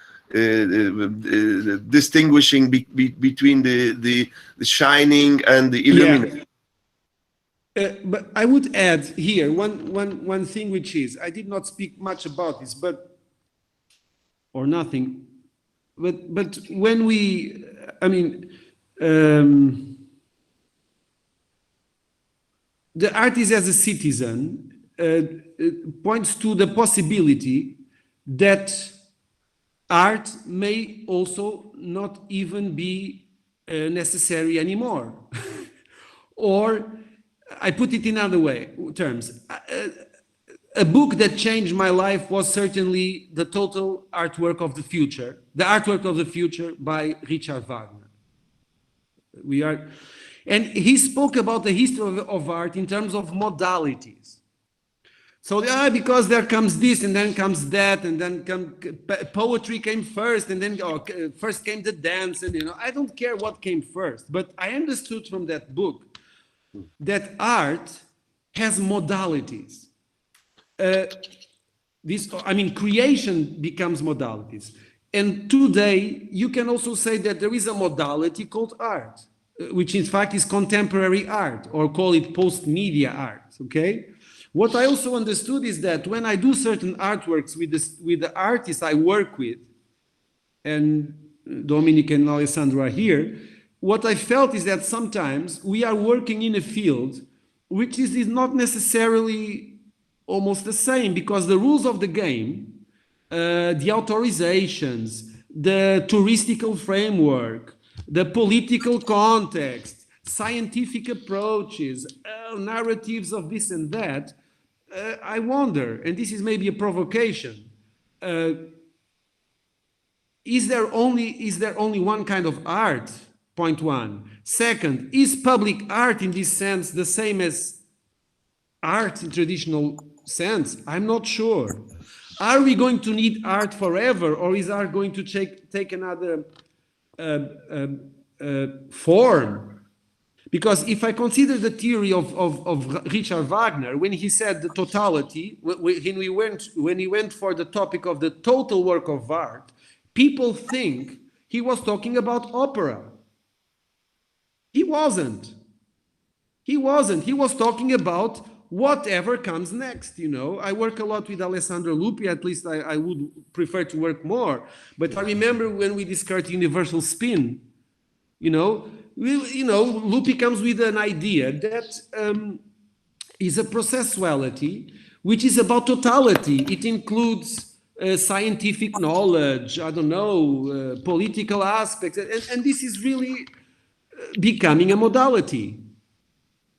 distinguishing between the shining and the illumination. But I would add here one thing, which is, I did not speak much about this, or nothing, but when we, I mean, the artist as a citizen points to the possibility that art may also not even be necessary anymore. Or I put it in other terms. A book that changed my life was certainly the total artwork of the future, the artwork of the future by Richard Wagner. And he spoke about the history of art in terms of modalities. So because there comes this and then comes that, and then poetry came first, and then first came the dance, and I don't care what came first, but I understood from that book that art has modalities. Creation becomes modalities. And today, you can also say that there is a modality called art, which in fact is contemporary art, or call it post-media art, okay? What I also understood is that when I do certain artworks with the artists I work with, and Dominic and Alessandro are here, what I felt is that sometimes we are working in a field which is not necessarily almost the same, because the rules of the game, the authorizations, the touristical framework, the political context, scientific approaches, narratives of this and that, I wonder, and this is maybe a provocation, is there only one kind of art? Point one. Second, is public art in this sense the same as art in traditional sense? I'm not sure. Are we going to need art forever, or is art going to take another form? Because if I consider the theory of Richard Wagner, when he said the totality, when he went for the topic of the total work of art, people think he was talking about opera. He wasn't. He was talking about whatever comes next, I work a lot with Alessandro Lupi, at least I would prefer to work more. But I remember when we discussed universal spin, Lupi comes with an idea that is a processuality, which is about totality. It includes scientific knowledge, political aspects, and this is really becoming a modality.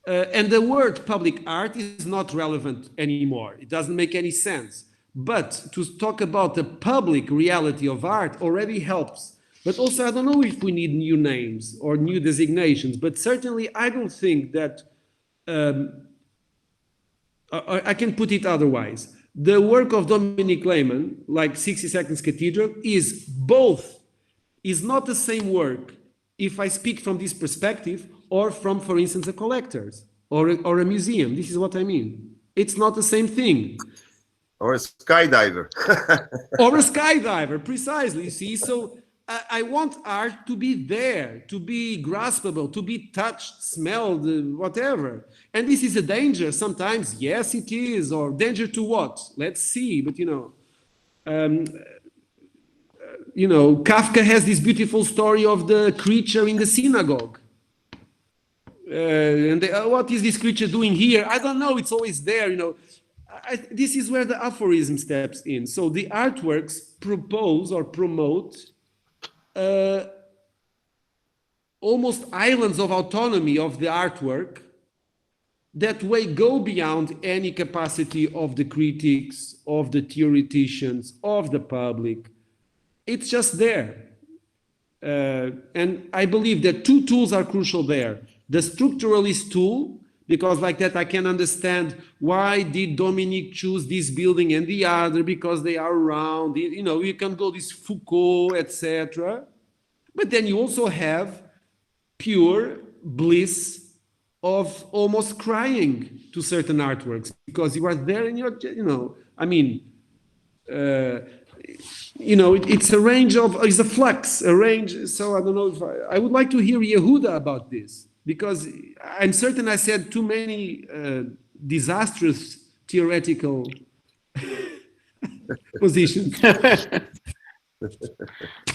And the word public art is not relevant anymore. It doesn't make any sense. But to talk about the public reality of art already helps. But also, I don't know if we need new names or new designations, but certainly I don't think that, I can put it otherwise. The work of Dominic Lehmann, like 60 Seconds Cathedral, is not the same work if I speak from this perspective or from, for instance, a collector's or a museum. This is what I mean. It's not the same thing. Or a skydiver. Or a skydiver, precisely, you see. So I want art to be there, to be graspable, to be touched, smelled, whatever. And this is a danger. Sometimes, yes, it is. Or danger to what? Let's see. But, Kafka has this beautiful story of the creature in the synagogue. What is this creature doing here? I don't know. It's always there, this is where the aphorism steps in. So the artworks propose or promote almost islands of autonomy of the artwork that way go beyond any capacity of the critics, of the theoreticians, of the public. It's just there. And I believe that two tools are crucial there. The structuralist tool, because like that I can understand why did Dominic choose this building and the other, because they are round, you can go this Foucault, etc. But then you also have pure bliss of almost crying to certain artworks because you are there and you're, I mean, it's a range of, it's a flux, a range. So I don't know if I would like to hear Yehuda about this because I'm certain I said too many disastrous theoretical positions.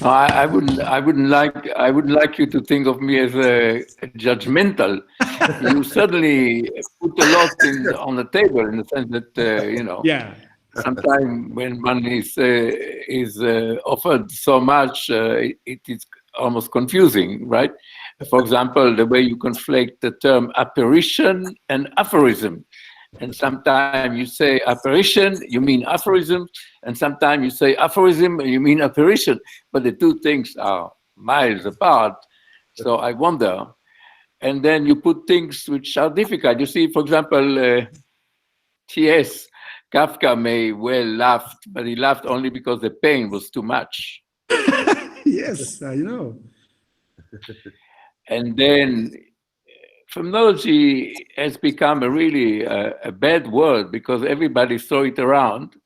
I wouldn't like you to think of me as judgmental. You certainly put a lot on the table in the sense that Yeah. sometimes when one is offered so much, it is almost confusing, right? For example, the way you conflate the term apparition and aphorism. And sometimes you say apparition, you mean aphorism, and sometimes you say aphorism, you mean apparition. But the two things are miles apart. So I wonder. And then you put things which are difficult. You see, for example, T.S. Kafka may well laugh, but he laughed only because the pain was too much. Yes, I know. And then phenomenology has become a bad word because everybody throws it around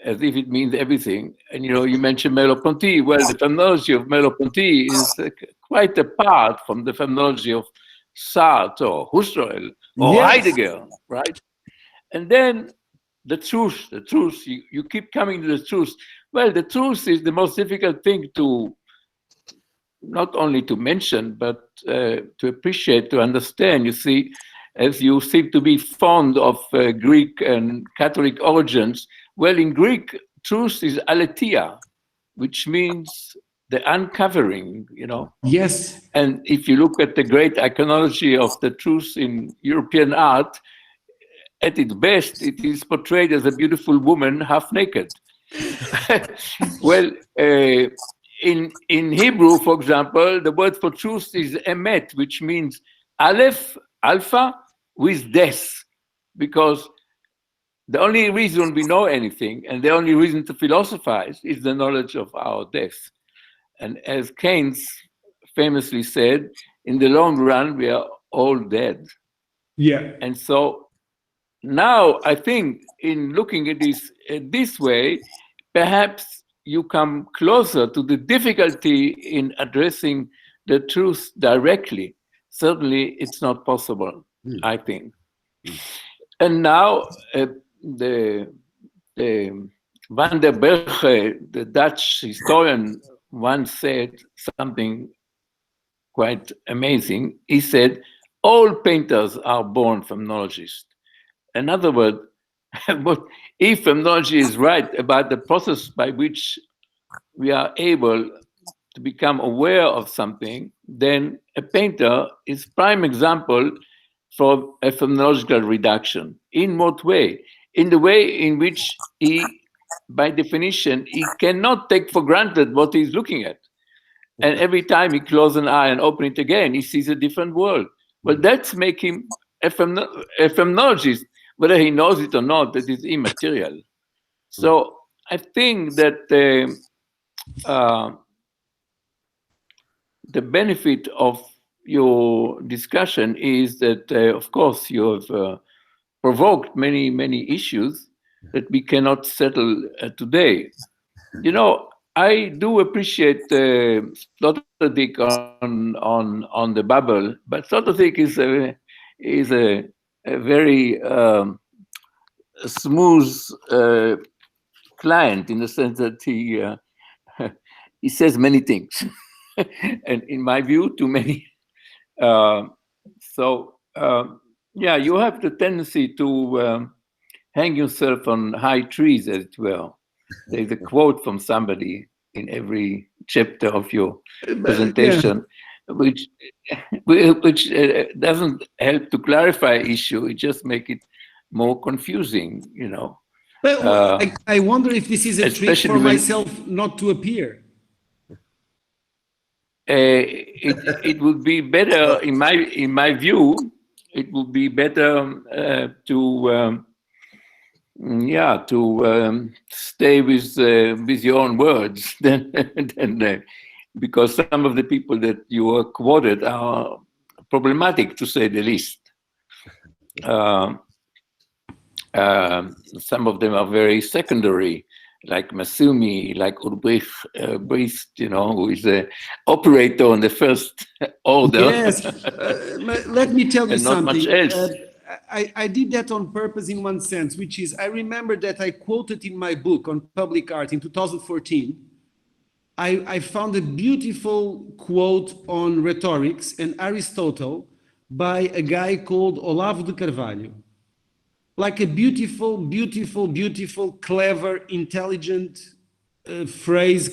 as if it means everything. And you mentioned Merleau-Ponty. Well, the phenomenology of Merleau-Ponty is quite apart from the phenomenology of Sartre or Husserl or Heidegger, right? And then the truth, you keep coming to the truth. Well, the truth is the most difficult thing to not only to mention, but to appreciate, to understand. You see, as you seem to be fond of Greek and Catholic origins, well, in Greek, truth is aletheia, which means the uncovering, Yes. And if you look at the great iconology of the truth in European art, at its best, it is portrayed as a beautiful woman half naked. Well, in Hebrew, for example, the word for truth is emet, which means aleph, alpha, with death. Because the only reason we know anything and the only reason to philosophize is the knowledge of our death. And as Keynes famously said, in the long run, we are all dead. Yeah. And so now I think in looking at this way, perhaps you come closer to the difficulty in addressing the truth directly. Certainly, it's not possible, I think. And now, the Van der Berge, the Dutch historian, once said something quite amazing. He said, all painters are born phenomenologists. In other words, but if phenomenology is right about the process by which we are able to become aware of something, then a painter is prime example for a phenomenological reduction. In what way? In the way in which he, by definition, he cannot take for granted what he's looking at. And every time he closes an eye and opens it again, he sees a different world. Well, that's make him a phenomenologist. Whether he knows it or not, that is immaterial. So I think that the benefit of your discussion is that, of course, you have provoked many, many issues that we cannot settle today. I do appreciate Sloterdijk on the bubble, but Sloterdijk is a very smooth client in the sense that he says many things, and in my view, too many. Yeah, you have the tendency to hang yourself on high trees, as it were. There's a quote from somebody in every chapter of your presentation, which doesn't help to clarify issue. It just makes it more confusing, Well, I wonder if this is a trick for myself not to appear. It would be better, in my view, it would be better to stay with your own words than because some of the people that you quoted are problematic, to say the least. some of them are very secondary, like Masumi, like Ulbricht Briest, who is the operator on the first order. Yes, let me tell you And not something. much else. I did that on purpose in one sense, which is I remember that I quoted in my book on public art in 2014. I found a beautiful quote on rhetorics and Aristotle by a guy called Olavo de Carvalho. Like a beautiful, beautiful, beautiful, clever, intelligent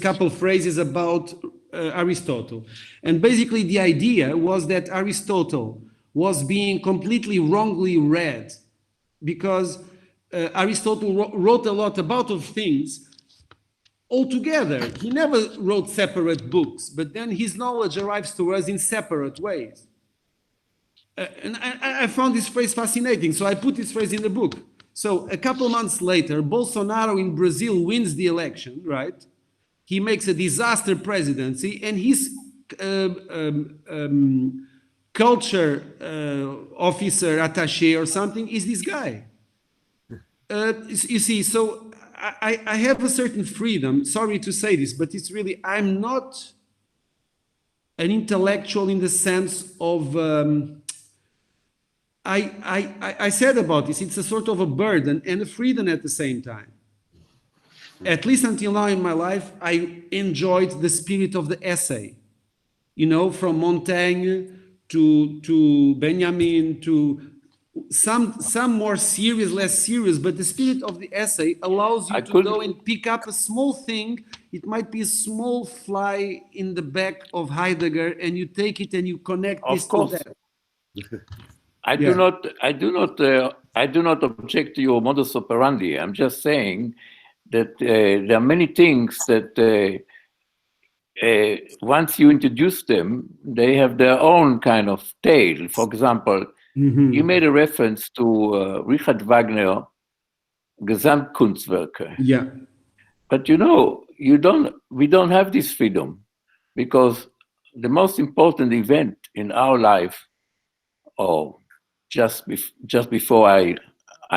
couple phrases about Aristotle. And basically the idea was that Aristotle was being completely wrongly read because Aristotle wrote a lot about of things altogether. He never wrote separate books, but then his knowledge arrives to us in separate ways. And I found this phrase fascinating, so I put this phrase in the book. So a couple months later, Bolsonaro in Brazil wins the election, right? He makes a disaster presidency, and his culture officer, attaché or something, is this guy. You see, so I have a certain freedom, sorry to say this, but it's really, I'm not an intellectual in the sense of, I said about this, it's a sort of a burden and a freedom at the same time. At least until now in my life, I enjoyed the spirit of the essay, from Montaigne to Benjamin to some more serious, less serious, but the spirit of the essay allows you to go and pick up a small thing. It might be a small fly in the back of Heidegger, and you take it and you connect this to that. I do not object to your modus operandi. I'm just saying that there are many things that once you introduce them, they have their own kind of tale. For example, you made a reference to Richard Wagner, Gesamtkunstwerke. Yeah. But we don't have this freedom, because the most important event in our life, or just before I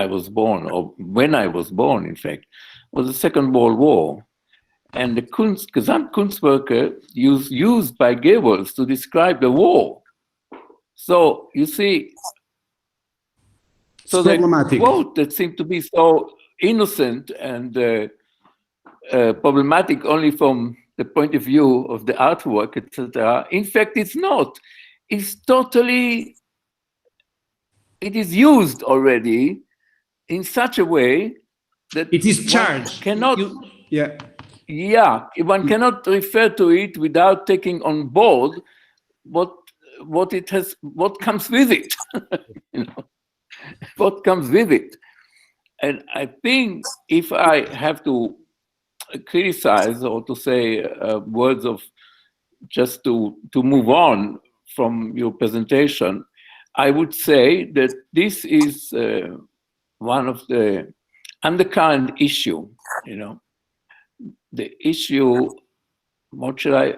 was born, or when I was born, in fact, was the Second World War. And the Gesamtkunstwerke used by Goebbels to describe the war. So you see, so the quote that seemed to be so innocent and problematic only from the point of view of the artwork, etc. In fact, it's not. It's totally. It is used already in such a way that it is charged. One cannot refer to it without taking on board what comes with it. What comes with it. And I think if I have to criticize or to say words of just to move on from your presentation, I would say that this is one of the undercurrent issue, the issue,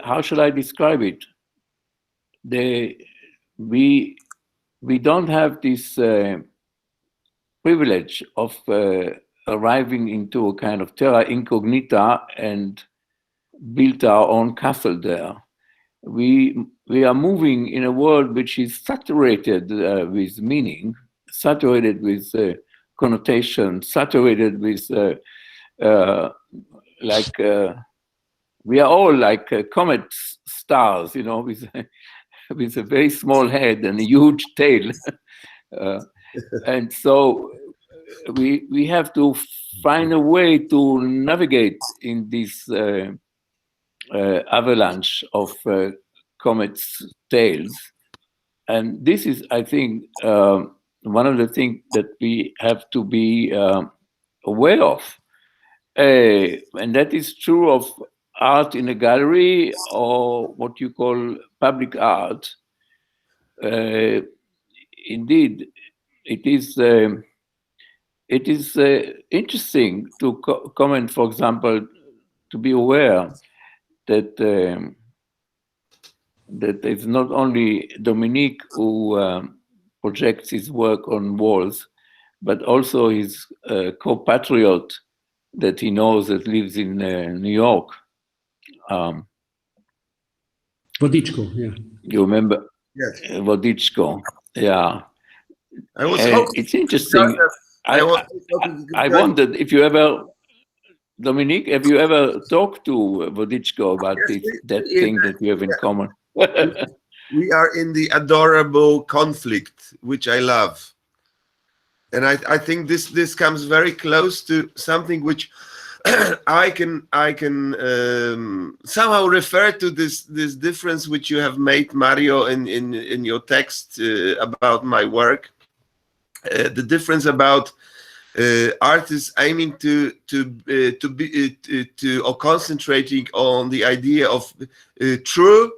how should I describe it? We don't have this privilege of arriving into a kind of terra incognita and build our own castle there. We are moving in a world which is saturated with meaning, saturated with connotation, saturated with we are all like comet stars, with a very small head and a huge tail. And so we have to find a way to navigate in this avalanche of comets' tails. And this is, I think, one of the things that we have to be aware of. And that is true of art in a gallery or what you call public art. Indeed, it is interesting to comment, for example, to be aware that that it's not only Dominique who projects his work on walls, but also his compatriot that he knows that lives in New York. Vodichko, yeah. You remember? Yes. Vodichko, yeah. I was hoping it's interesting. I wondered if you ever, Dominique, have you ever talked to Vodichko about that thing that you have in common? We are in the adorable conflict, which I love. And I think this comes very close to something which I can somehow refer to this difference which you have made, Mario, in your text about my work. The difference about artists aiming to or concentrating on the idea of true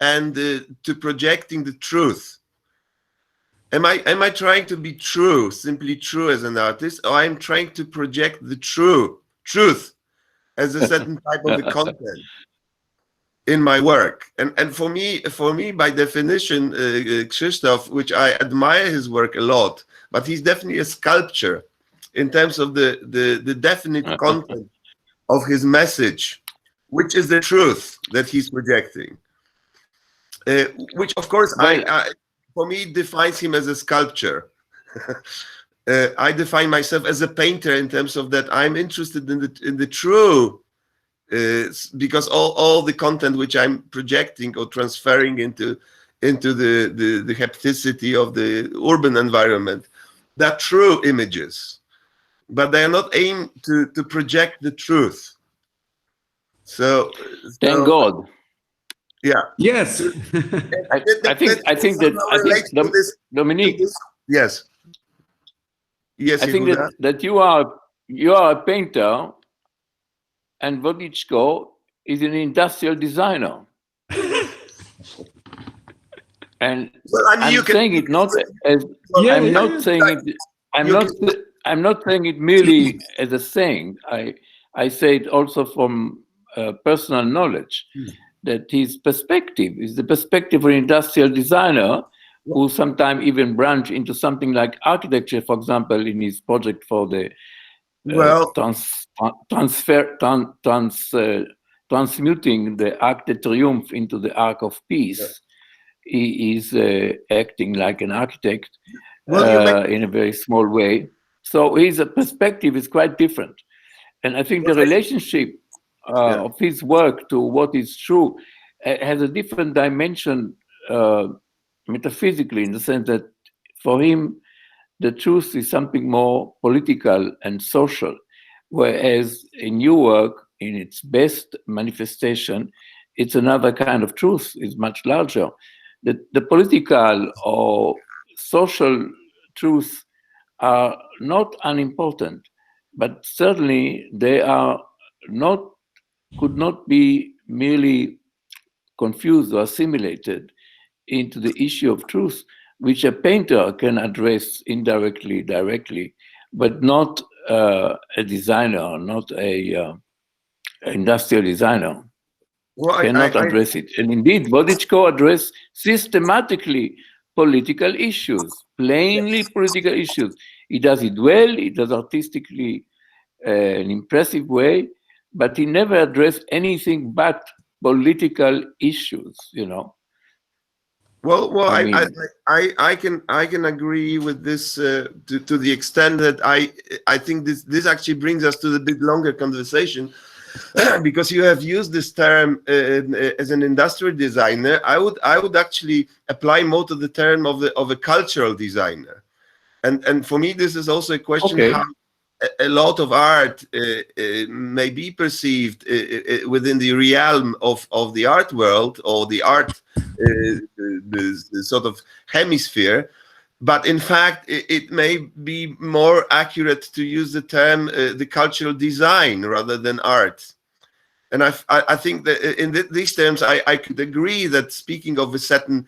and to projecting the truth. Am I trying to be true, simply true as an artist, or I'm trying to project the truth as a certain type of the content in my work? And for me, by definition, Krzysztof, which I admire his work a lot, but he's definitely a sculptor in terms of the definite content of his message, which is the truth that he's projecting. Which, of course, for me, defines him as a sculptor. I define myself as a painter in terms of that I'm interested in the true, because all the content which I'm projecting or transferring into the hapticity of the urban environment, they're true images, but they are not aimed to project the truth. So thank God. Yeah. Yes. I think Dominique. Yes. Yes. I think that you are a painter, and Vodichko is an industrial designer. And well, I mean, I'm saying it not as I'm not saying it merely as a saying. I say it also from personal knowledge. That his perspective is the perspective of an industrial designer who sometimes even branch into something like architecture, for example, in his project for the transmuting the Arc de Triomphe into the Arc of Peace. He is acting like an architect in a very small way. So his perspective is quite different. And I think the relationship of his work to what is true has a different dimension metaphysically, in the sense that for him the truth is something more political and social, whereas in your work, in its best manifestation, it's another kind of truth, is much larger. The political or social truths are not unimportant, but certainly they are could not be merely confused or assimilated into the issue of truth, which a painter can address indirectly, directly, but not a designer, not a industrial designer. Cannot address it. And indeed, Vodichko addressed systematically political issues, plainly political issues. He does it well, he does artistically an impressive way, but he never addressed anything but political issues, you know. Well, I can agree with this to the extent that I think this actually brings us to the bit longer conversation, because you have used this term as an industrial designer. I would actually apply more to the term of a cultural designer, and for me this is also a question how a lot of art may be perceived within the realm of the art world or the art the sort of hemisphere, but in fact it may be more accurate to use the term the cultural design rather than art. And I think that in these terms I could agree that speaking of a certain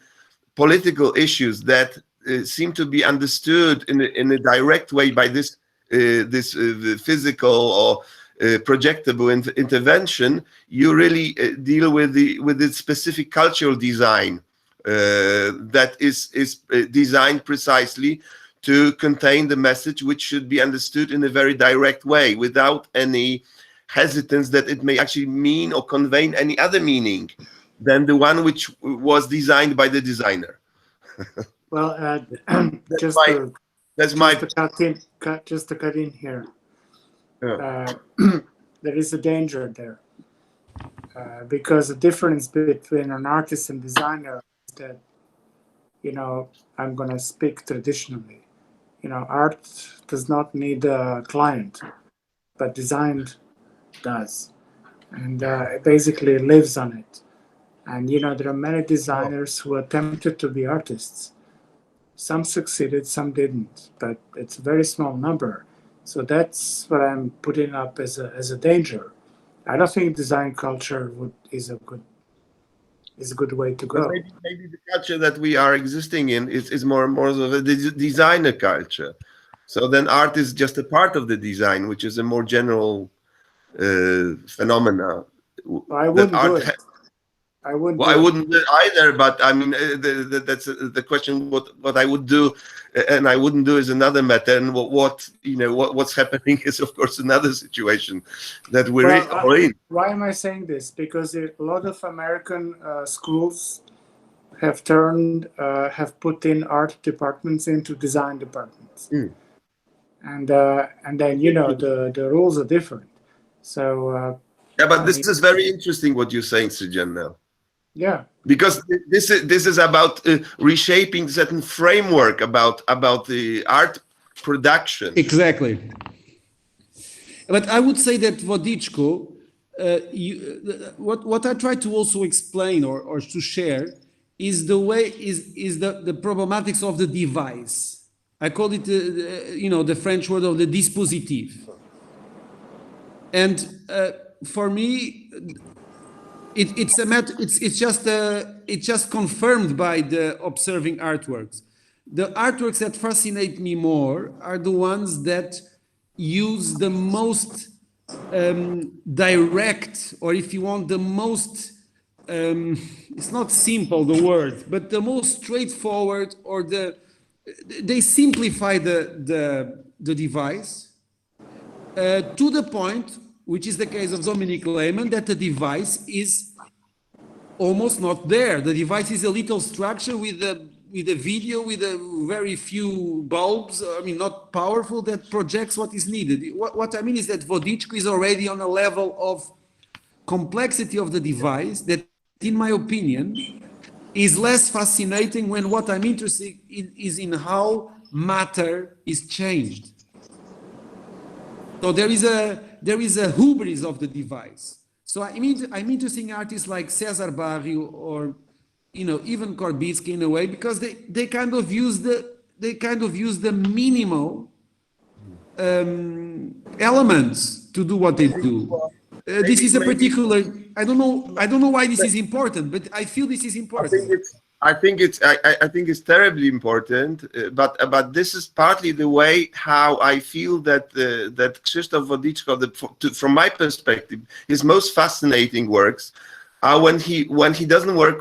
political issues that seem to be understood in a direct way by this physical or projectable intervention, you really deal with the specific cultural design that is designed precisely to contain the message, which should be understood in a very direct way, without any hesitance that it may actually mean or convey any other meaning than the one which was designed by the designer. Well, just to cut in here. Yeah. There is a danger there, because the difference between an artist and designer is that, I'm going to speak traditionally. Art does not need a client, but design does, and it basically lives on it. And there are many designers who attempted to be artists. Some succeeded, some didn't, but it's a very small number. So that's what I'm putting up as a danger. I don't think design culture is a good way to go. Maybe the culture that we are existing in is more and more of a designer culture. So then art is just a part of the design, which is a more general phenomena. Well, I wouldn't do it. I wouldn't do it either, but I mean, that's the question. What I would do, and I wouldn't do, is another matter. And what's happening is, of course, another situation that we're in. Why am I saying this? Because a lot of American schools have put in art departments into design departments, and then the rules are different. So yeah, but this is very interesting what you're saying, Srijan, now. Yeah, because this is about reshaping certain framework about the art production. Exactly. But I would say that Wodiczko, what I try to also explain or to share is the way is the problematics of the device. I call it the French word of the dispositif. And for me, it's a matter. It's just confirmed by the observing artworks. The artworks that fascinate me more are the ones that use the most direct, or if you want, the most. It's not simple, the word, but the most straightforward, or they simplify the device to the point, which is the case of Dominic Lehmann, that the device is almost not there. The device is a little structure with a video with a very few bulbs, not powerful, that projects what is needed. What I mean is that Wodiczko is already on a level of complexity of the device that, in my opinion, is less fascinating when what I'm interested in is in how matter is changed. So there is a hubris of the device. So I'm interested in artists like Cesar Barrio or even Korbitsky in a way, because they kind of use the minimal elements to do what they do. This is a particular. I don't know why this is important, but I feel this is important. I think it's terribly important, but this is partly the way how I feel that Krzysztof Wodiczko, from my perspective, his most fascinating works are when he doesn't work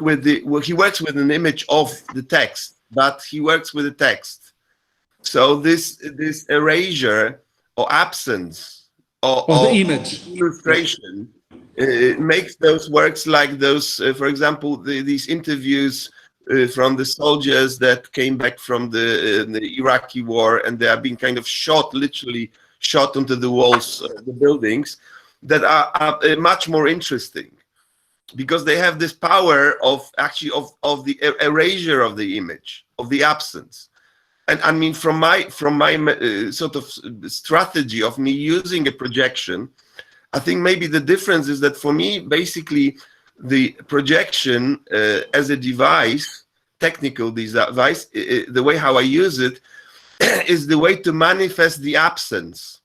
he works with an image of the text, but he works with the text. So this erasure or absence of the image illustration makes those works like those, for example, these interviews from the soldiers that came back from the Iraqi war, and they are being kind of literally shot onto the walls of the buildings, that are much more interesting, because they have this power of the erasure of the image, of the absence. And I mean, from my sort of strategy of me using a projection, I think maybe the difference is that for me, basically, the projection as a device, technical device, the way how I use it is the way to manifest the absence.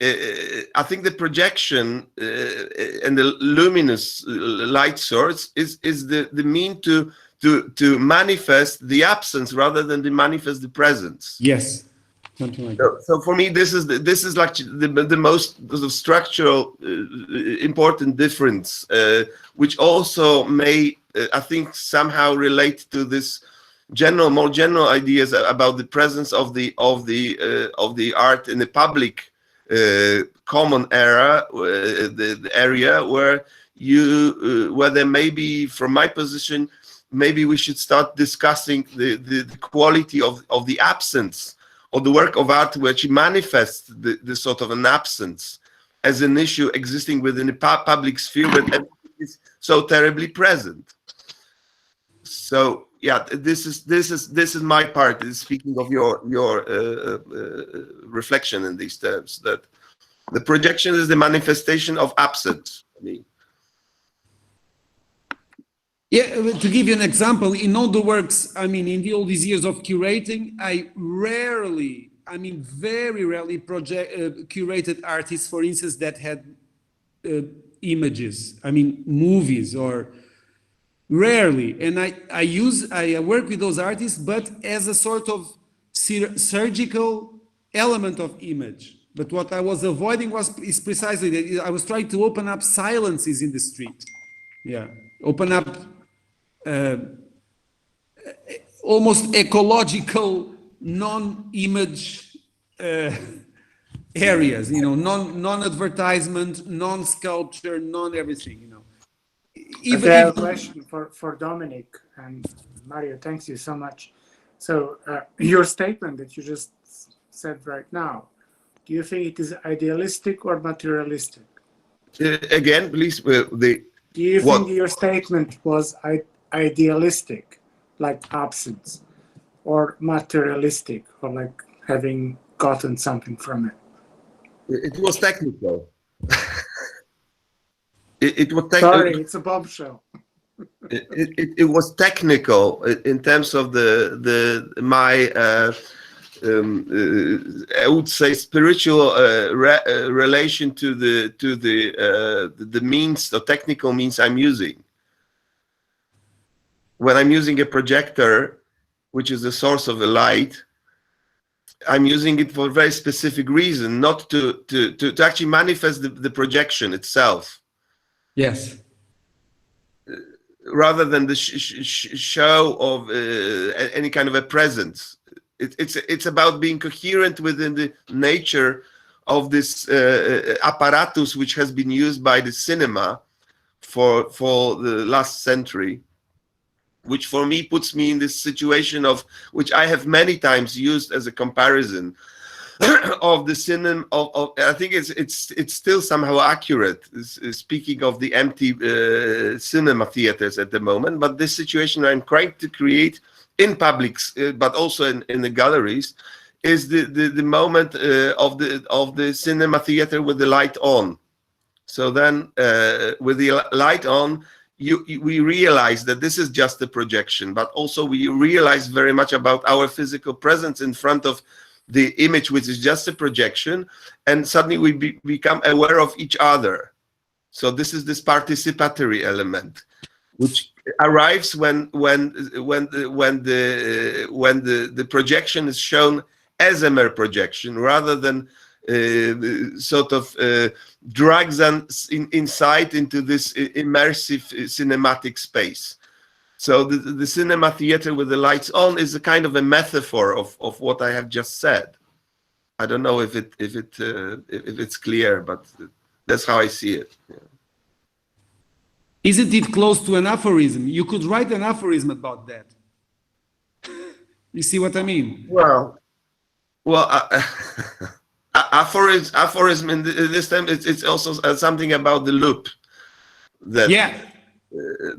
I think the projection and the luminous light source is the mean to manifest the absence rather than to manifest the presence. Yes. Something like that. So for me, this is like the most sort of structural important difference, which also may I think somehow relate to this more general ideas about the presence of the art in the public common era, the area where where there may be, from my position, maybe we should start discussing the quality of the absence of the work of art which manifests the sort of an absence as an issue existing within the public sphere, but is so terribly present. So yeah, this is my part. Speaking of your reflection in these terms, that the projection is the manifestation of absence. I mean. Yeah, to give you an example, in all the works, I mean, in all these years of curating, I rarely, I mean, very rarely curated artists, for instance, that had images, I mean, movies, or rarely. And I work with those artists, but as a sort of surgical element of image. But what I was avoiding is precisely that I was trying to open up silences in the street. Yeah, open up almost ecological non-image areas, you know, non-advertisement, non-sculpture, non-everything, you know. Even I have a question for Dominic and Mario. Thanks you so much. So your statement that you just said right now, do you think it is idealistic or materialistic? Again, please. Do you think your statement was idealistic, like absence, or materialistic, or like having gotten something from it? It was technical. It was Sorry, it's a bombshell. It was technical in terms of my I would say spiritual relation to the means, the technical means I'm using. When I'm using a projector, which is the source of the light, I'm using it for a very specific reason, not to actually manifest the projection itself. Yes. Rather than the show of any kind of a presence. It's about being coherent within the nature of this apparatus which has been used by the cinema for the last century, which for me puts me in this situation of which I have many times used as a comparison of the cinema. I think it's still somehow accurate, speaking of the empty cinema theaters at the moment. But this situation I'm trying to create in publics, but also in the galleries, is the moment of the cinema theater with the light on. So then, with the light on, we realize that this is just a projection, but also we realize very much about our physical presence in front of the image, which is just a projection, and suddenly we become aware of each other. So this is this participatory element, which arrives when the projection is shown as a mere projection, rather than sort of drags us inside into this immersive cinematic space. So the cinema theater with the lights on is a kind of a metaphor of what I have just said. I don't know if it's clear, but that's how I see it. Yeah. Isn't it close to an aphorism? You could write an aphorism about that. You see what I mean? Well, aphorism in this time, it's also something about the loop. That, yeah.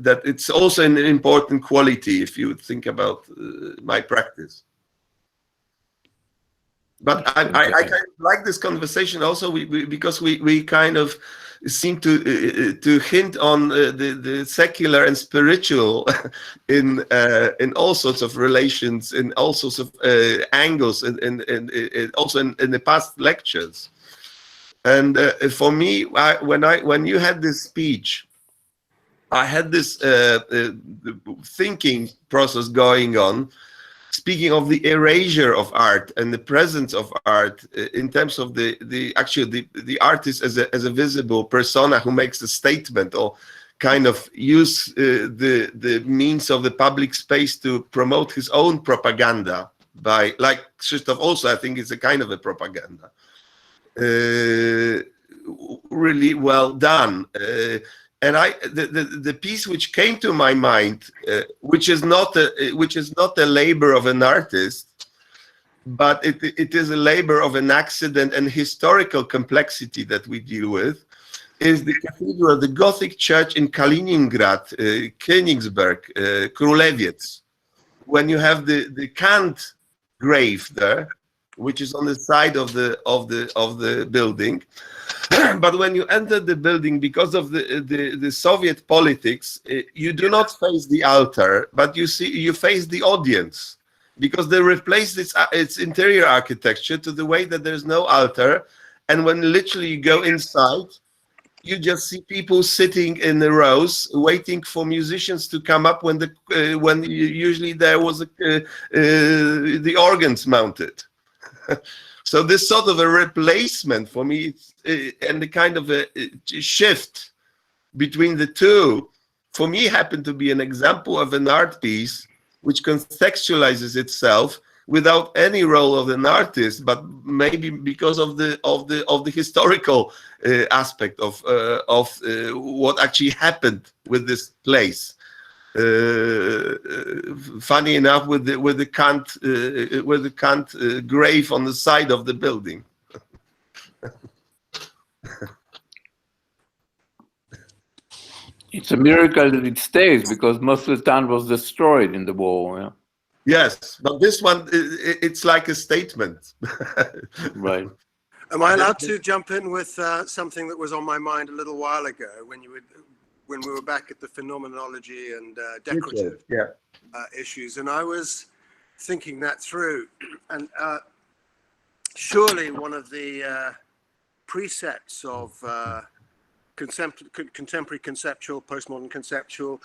That it's also an important quality if you think about my practice. But I kind of like this conversation also because we kind of seem to hint on the secular and spiritual in all sorts of relations, in all sorts of angles, and also in the past lectures. And for me, when you had this speech, I had this thinking process going on, speaking of the erasure of art and the presence of art in terms of the artist as a visible persona who makes a statement or kind of use the means of the public space to promote his own propaganda by, like Krzysztof also, I think it's a kind of a propaganda. Really well done. And the piece which came to my mind, which is not a labor of an artist, but it is a labor of an accident and historical complexity that we deal with, is the cathedral, the Gothic church in Kaliningrad, Koenigsberg, Królewiec. When you have the Kant grave there, which is on the side of the building, but when you enter the building, because of the Soviet politics, you do not face the altar, but you face the audience, because they replaced its interior architecture to the way that there's no altar, and when literally you go inside, you just see people sitting in the rows waiting for musicians to come up when usually there was the organs mounted. So this sort of a replacement for me, and the kind of a shift between the two, for me happened to be an example of an art piece which contextualizes itself without any role of an artist, but maybe because of the historical aspect of what actually happened with this place. Funny enough, with the Kant grave on the side of the building. It's a miracle that it stays, because most of the town was destroyed in the war. Yeah? Yes, but this one, it's like a statement. Right. Am I allowed to jump in with something that was on my mind a little while ago when we were back at the phenomenology and decorative issues, and I was thinking that through, and surely one of the precepts of contemporary conceptual, postmodern conceptual,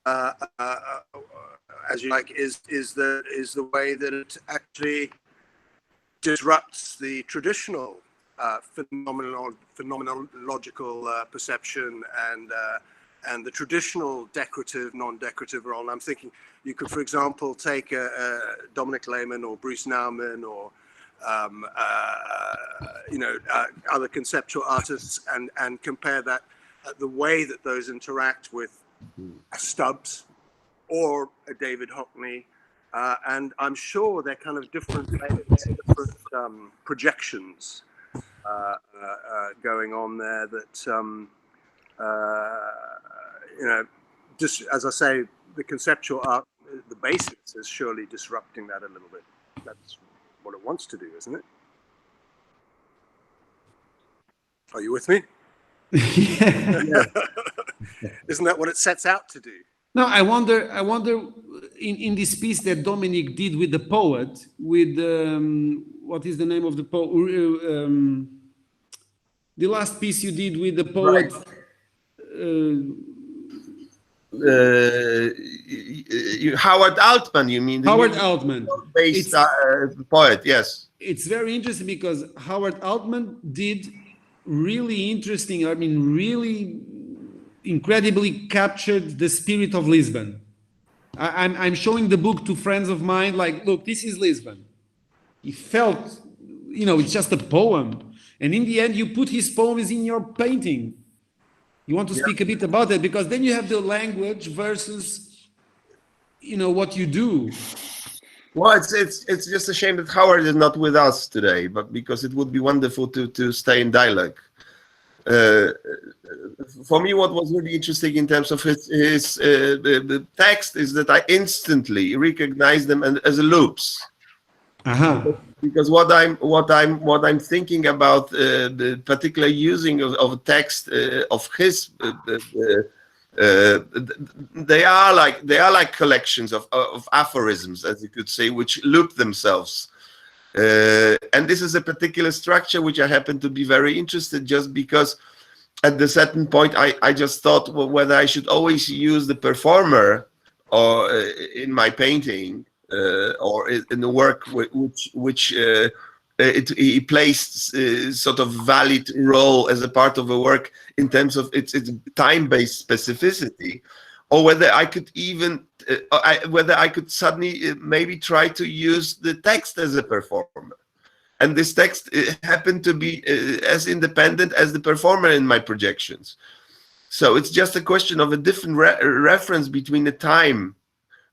as you like, is the way that it actually disrupts the traditional phenomenological perception and the traditional decorative, non-decorative role. And I'm thinking you could, for example, take Dominic Lehmann or Bruce Nauman or other conceptual artists and compare that, the way that those interact with a Stubbs or a David Hockney, and I'm sure they're kind of different projections going on there that just as I say, the conceptual art, the basics is surely disrupting that a little bit. That's what it wants to do, isn't it? Are you with me? Yeah. Isn't that what it sets out to do? No, I wonder in this piece that Dominic did with the poet, with what is the name of the poet? The last piece you did with the poet. Howard Altman, you mean? Howard Altman. Based poet, yes. It's very interesting because Howard Altman did really interesting, I mean, really incredibly captured the spirit of Lisbon. I'm showing the book to friends of mine, like, look, this is Lisbon. He felt, it's just a poem. And in the end, you put his poems in your painting. You want to speak a bit about that, because then you have the language versus, what you do. Well, it's just a shame that Howard is not with us today, but because it would be wonderful to stay in dialogue. For me, what was really interesting in terms of his the text is that I instantly recognize them as loops. Because what I'm thinking about the particular using of text of his. They are like collections of aphorisms, as you could say, which loop themselves. And this is a particular structure which I happen to be very interested, just because at the certain point I just thought, well, whether I should always use the performer or in my painting or in the work which he plays sort of valid role as a part of a work in terms of its time-based specificity, or whether I could even whether I could suddenly maybe try to use the text as a performer, and this text happened to be as independent as the performer in my projections. So it's just a question of a different reference between the time,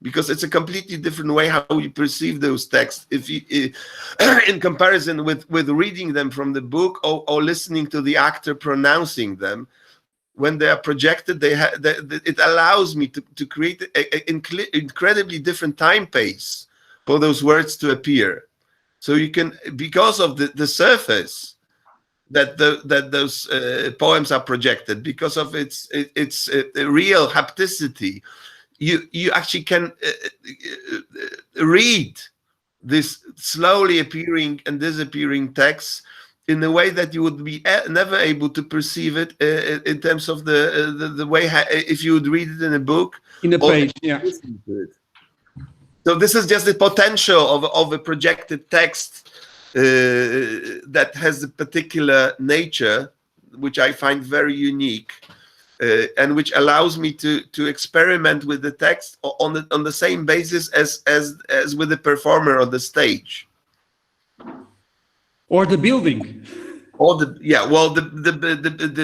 because it's a completely different way how you perceive those texts if you, in comparison with reading them from the book or listening to the actor pronouncing them. When they are projected, it allows me to create an incredibly different time pace for those words to appear. So you can, because of the surface that those poems are projected, because of its real hapticity, you actually can read this slowly appearing and disappearing text in a way that you would be never able to perceive it in terms of the way if you would read it in a book, in a page. Yeah. So this is just the potential of a projected text that has a particular nature, which I find very unique, and which allows me to experiment with the text on the same basis as with the performer on the stage. Or the building. Or the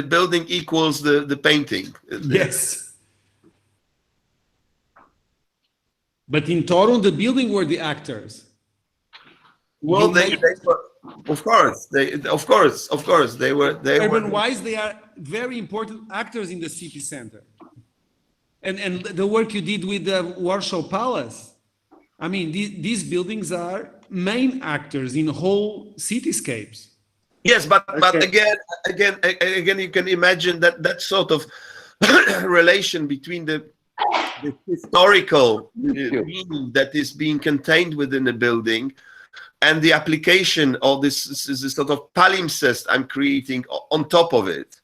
building equals the painting. Yes. But in Toro, the building were the actors. Well, they were, of course, they were. Urban-wise, they are very important actors in the city center. And the work you did with the Warsaw Palace, I mean, these buildings are main actors in whole cityscapes. Yes, but again, you can imagine that sort of relation between the historical meaning that is being contained within a building and the application of this sort of palimpsest I'm creating on top of it.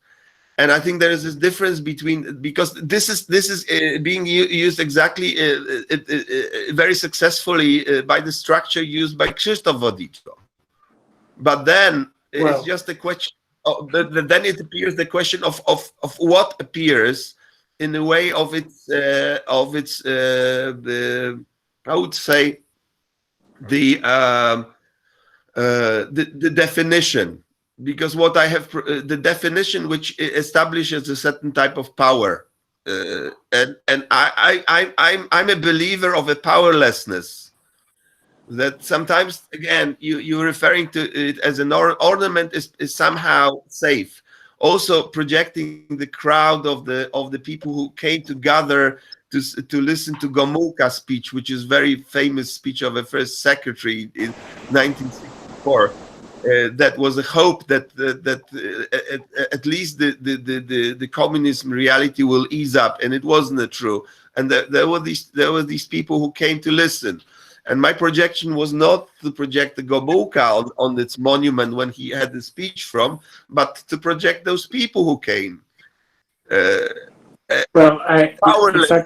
And I think there is this difference between, because this is being used exactly very successfully by the structure used by Krzysztof Wodiczko. But then it's just a question. Then it appears the question of what appears in the way of its I would say the definition. Because what I have, the definition which establishes a certain type of power, and I'm a believer of a powerlessness. That sometimes, again, you're referring to it as an ornament is somehow safe. Also projecting the crowd of the people who came to gather to listen to Gomułka's speech, which is very famous speech of a first secretary in 1964. That was a hope that at least the communism reality will ease up, and it wasn't true. And there were these people who came to listen. And my projection was not to project the Gomułka on its monument when he had the speech from, but to project those people who came. Well, if I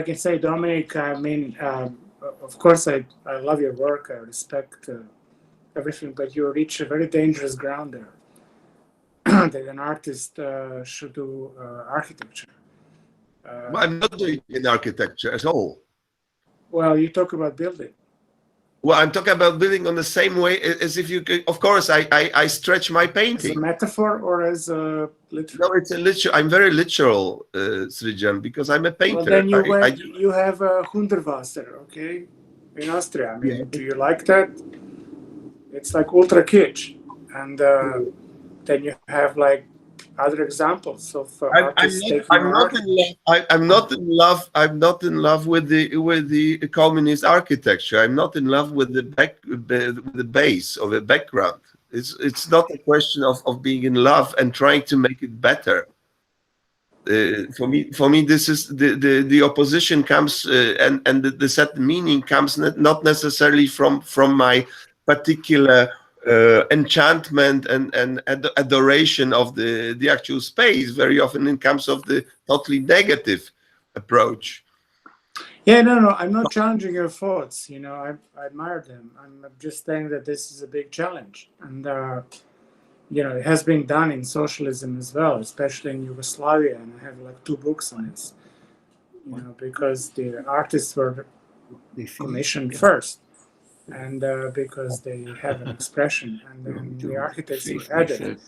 can say, Dominic, I mean, of course, I love your work. I respect everything, but you reach a very dangerous ground there. That an artist should do architecture. Well, I'm not doing in architecture at all. Well, you talk about building. Well, I'm talking about building on the same way as if you could. Of course, I stretch my painting. As a metaphor or as a literal? No, it's a literal. I'm very literal, Srijan, because I'm a painter. Well, then you have a Hundertwasser, okay, in Austria. I mean, do you like that? It's like ultra kitsch, and then you have like other examples of I'm not in love with the communist architecture. I'm not in love with the base of the background. It's not a question of being in love and trying to make it better. For me, this is the opposition comes and the set meaning comes not necessarily from my particular enchantment and adoration of the actual space. Very often it comes of the totally negative approach. Yeah, no, I'm not challenging your thoughts. You know, I admire them. I'm just saying that this is a big challenge, and you know, it has been done in socialism as well, especially in Yugoslavia, and I have like 2 books on this. You know, because the artists were commissioned first, and because they have an expression, and then the architects were added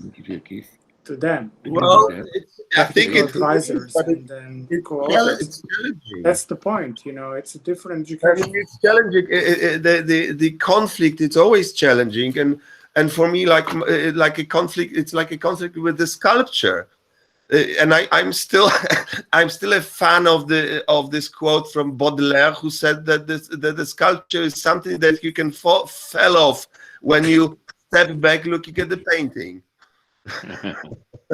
to them. Well, I think it's advisors and then co-authors. That's the point. You know, it's a different education. I mean, it's challenging. The conflict. It's always challenging, and for me, like a conflict. It's like a conflict with the sculpture. And I'm still a fan of this quote from Baudelaire, who said that the sculpture is something that you can fall off when you step back looking at the painting.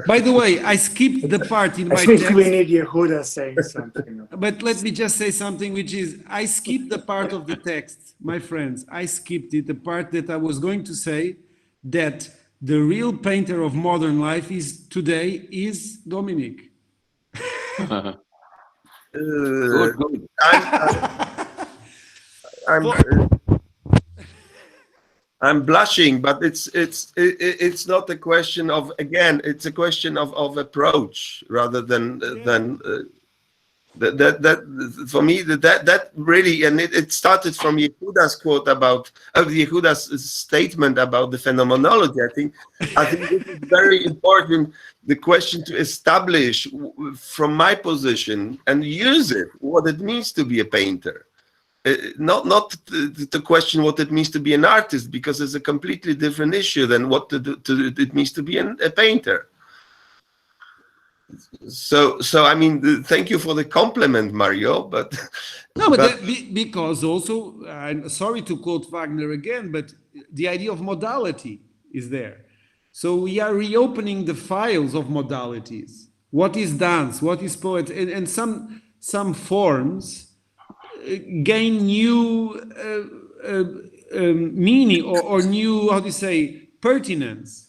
By the way, I skipped the part in my I think text. we need Yehuda saying something. But let me just say something, which is, I skipped the part of the text, my friends. I skipped it, the part that I was going to say that the real painter of modern life today is Dominic. I'm blushing, but it's not a question of, again, it's a question of approach rather than that for me that really, and it started from Yehuda's quote Yehuda's statement about the phenomenology. I think this is very important, the question to establish from my position and use it, what it means to be a painter. Not to question what it means to be an artist, because it's a completely different issue than what it means to be a painter. So I mean, thank you for the compliment, Mario. But because also, I'm sorry to quote Wagner again, but the idea of modality is there. So we are reopening the files of modalities. What is dance? What is poetry? And some forms gain new meaning or new, how do you say, pertinence.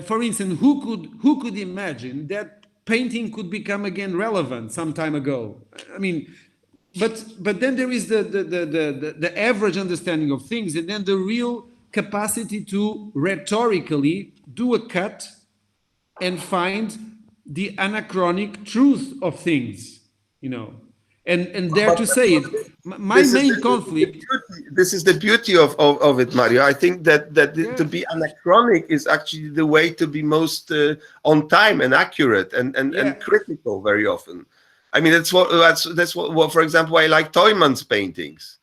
For instance, who could imagine that painting could become again relevant some time ago? I mean, but then there is the average understanding of things, and then the real capacity to rhetorically do a cut and find the anachronic truth of things, you know. And dare to say it, my main conflict. This is the beauty of it, Mario. I think that to be anachronic is actually the way to be most on time and accurate and critical very often. I mean, that's what for example, I like Teumann's paintings,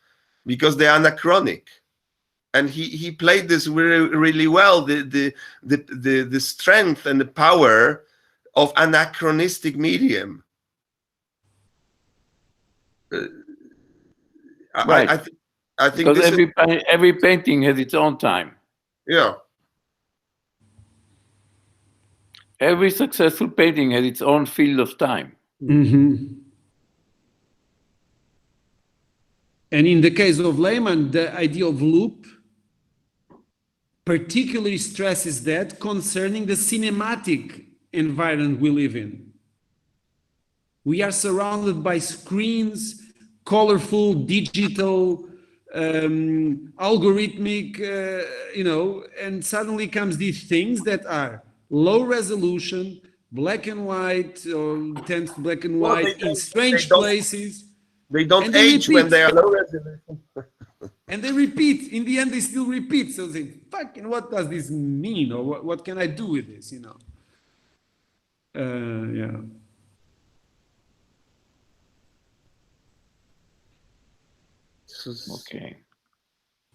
because they're anachronic, and he played this really, really well. The strength and the power of anachronistic medium. Right. I think because every painting has its own time. Yeah. Every successful painting has its own field of time. Mm-hmm. And in the case of Lehmann, the idea of loop particularly stresses that concerning the cinematic environment we live in. We are surrounded by screens, colorful, digital, algorithmic, you know, and suddenly comes these things that are low resolution, black and white, or tense black and white, in strange places. They don't age when they are low resolution. And they repeat. In the end, they still repeat. So they say, fucking, what does this mean? Or what can I do with this, you know? Yeah. Okay.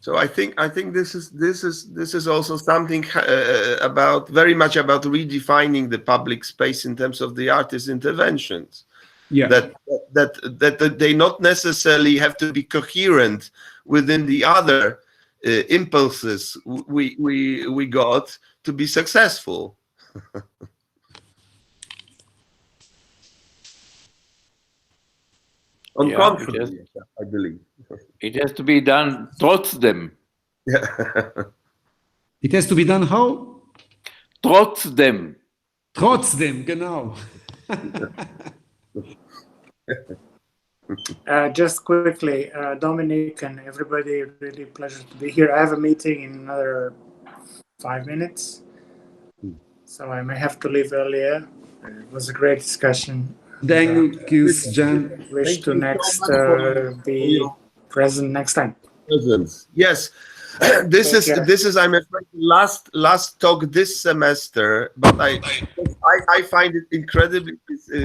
So I think this is also something very much about redefining the public space in terms of the artist's interventions. Yeah. That they not necessarily have to be coherent within the other impulses we got to be successful. On contrary, I believe. It has to be done trotzdem. Yeah. It has to be done how? Trotzdem. Trotzdem, genau. Just quickly, Dominic and everybody, really pleasure to be here. I have a meeting in another 5 minutes, so I may have to leave earlier. It was a great discussion. Thank you, Jan. Wish Thank to you so next much for be your present next time. presence. Yes, this is I'm afraid last talk this semester, but I find it incredibly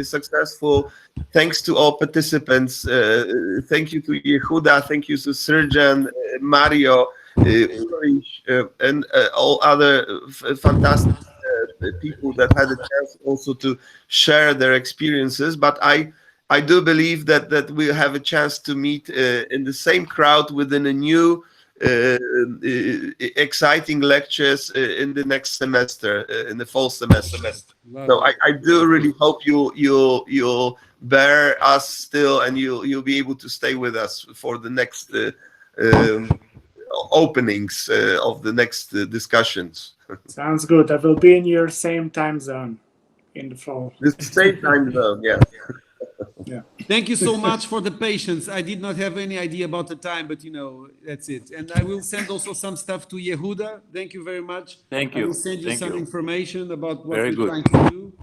successful. Thanks to all participants. Thank you to Yehuda. Thank you to Serjan, Mario, Ulrich, and all other fantastic people that had a chance also to share their experiences. But I do believe that we'll have a chance to meet in the same crowd within a new exciting lectures in the next semester, in the fall semester. So I do really hope you'll bear us still, and you'll be able to stay with us for the next openings of the next discussions. Sounds good. I will be in your same time zone in the fall. The same time zone, yeah. Yeah. Thank you so much for the patience. I did not have any idea about the time, but you know, that's it. And I will send also some stuff to Yehuda. Thank you very much. Thank you. I will send you some information about what Very we're good. trying to do.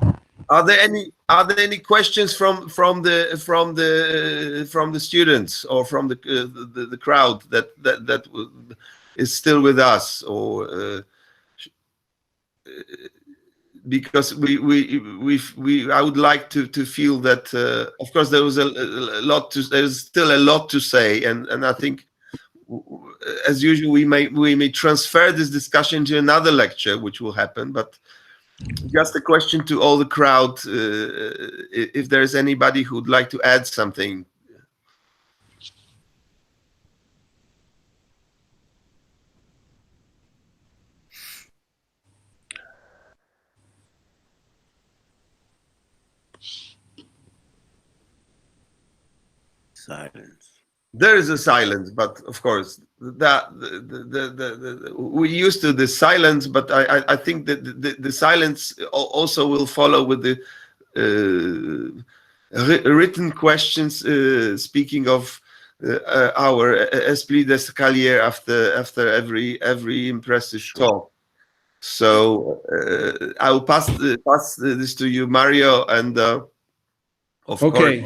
Are there any questions from the students or from the crowd that is still with us, or because I would like to feel that of course there's still a lot to say, and I think as usual we may transfer this discussion to another lecture which will happen, but just a question to all the crowd, if there's anybody who'd like to add something. Silence. There is a silence, but of course that we're used to the silence, but I think that the silence also will follow with the written questions. Speaking of our esprit d'escalier after every impressive talk. So I will pass this to you, Mario, and of course.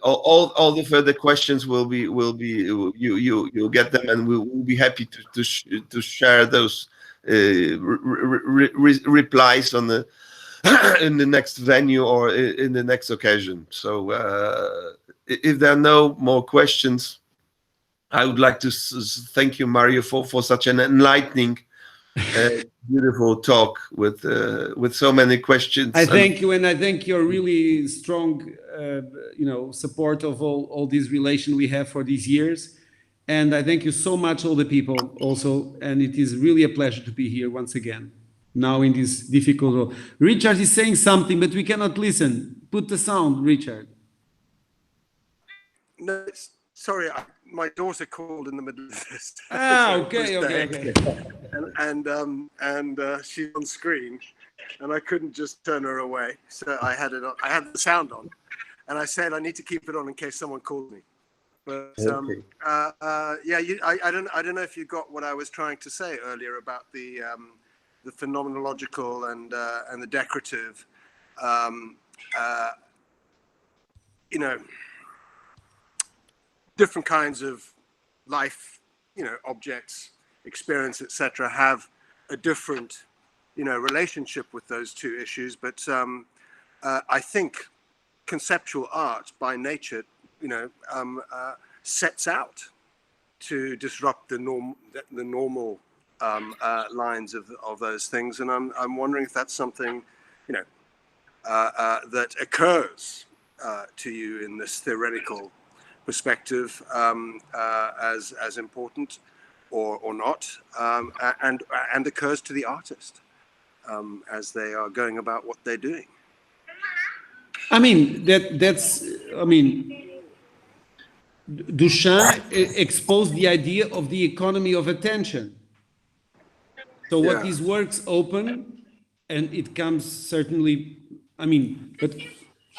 All the further questions will be you'll get them, and we'll be happy to share those replies on the in the next venue or in the next occasion. So if there are no more questions, I would like to thank you, Mario, for such an enlightening beautiful talk with so many questions. I thank you, and I thank your really strong support of all these relations we have for these years. And I thank you so much, all the people also, and it is really a pleasure to be here once again, now in this difficult role. Richard is saying something, but we cannot listen. Put the sound, Richard. No, sorry, my daughter called in the middle of this. Okay. And she's on screen, and I couldn't just turn her away, so I had it on. I had the sound on, and I said I need to keep it on in case someone called me. But yeah, I don't know if you got what I was trying to say earlier about the phenomenological and the decorative. Different kinds of life, objects, experience, etc., have a different, relationship with those two issues. But I think conceptual art, by nature, sets out to disrupt the normal lines of those things. And I'm wondering if that's something, that occurs to you in this theoretical perspective as important or not, and occurs to the artist as they are going about what they're doing. I mean, Duchamp exposed the idea of the economy of attention. So what these works open, and it comes certainly, but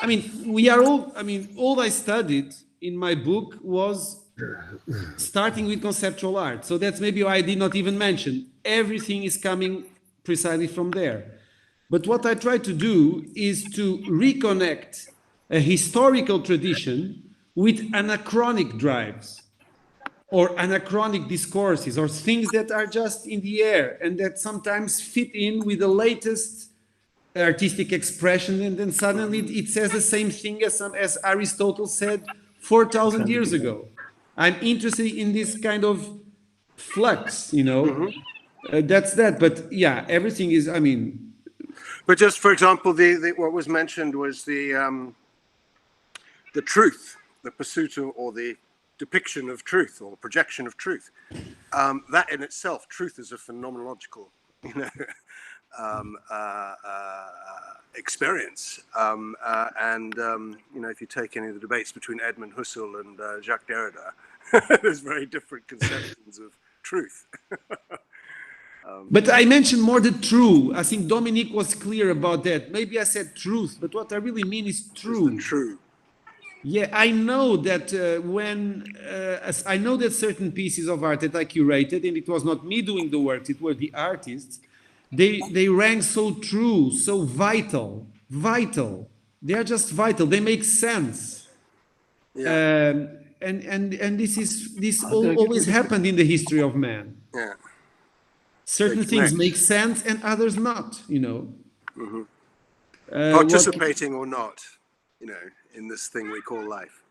I mean, we are all, I mean, all I studied in my book was starting with conceptual art. So that's maybe why I did not even mention. Everything is coming precisely from there. But what I try to do is to reconnect a historical tradition with anachronic drives or anachronic discourses or things that are just in the air and that sometimes fit in with the latest artistic expression, and then suddenly it says the same thing as Aristotle said 4,000 years ago. I'm interested in this kind of flux, you know. That's that. But yeah, everything is, I mean. But just for example, what was mentioned was the truth, the pursuit of, or the depiction of truth, or projection of truth. That in itself, truth is a phenomenological, you know, experience. You know, if you take any of the debates between Edmund Husserl and Jacques Derrida, there's very different conceptions of truth. But I mentioned more the true. I think Dominique was clear about that. Maybe I said truth, but what I really mean is true. True. Yeah, I know that I know that certain pieces of art that I curated, and it was not me doing the work, it were the artists, they rang so true, so vital. They are just vital. They make sense. Yeah. And this always happened in the history of man. Yeah. Certain things make sense and others not, you know. Participating or not, you know, in this thing we call life.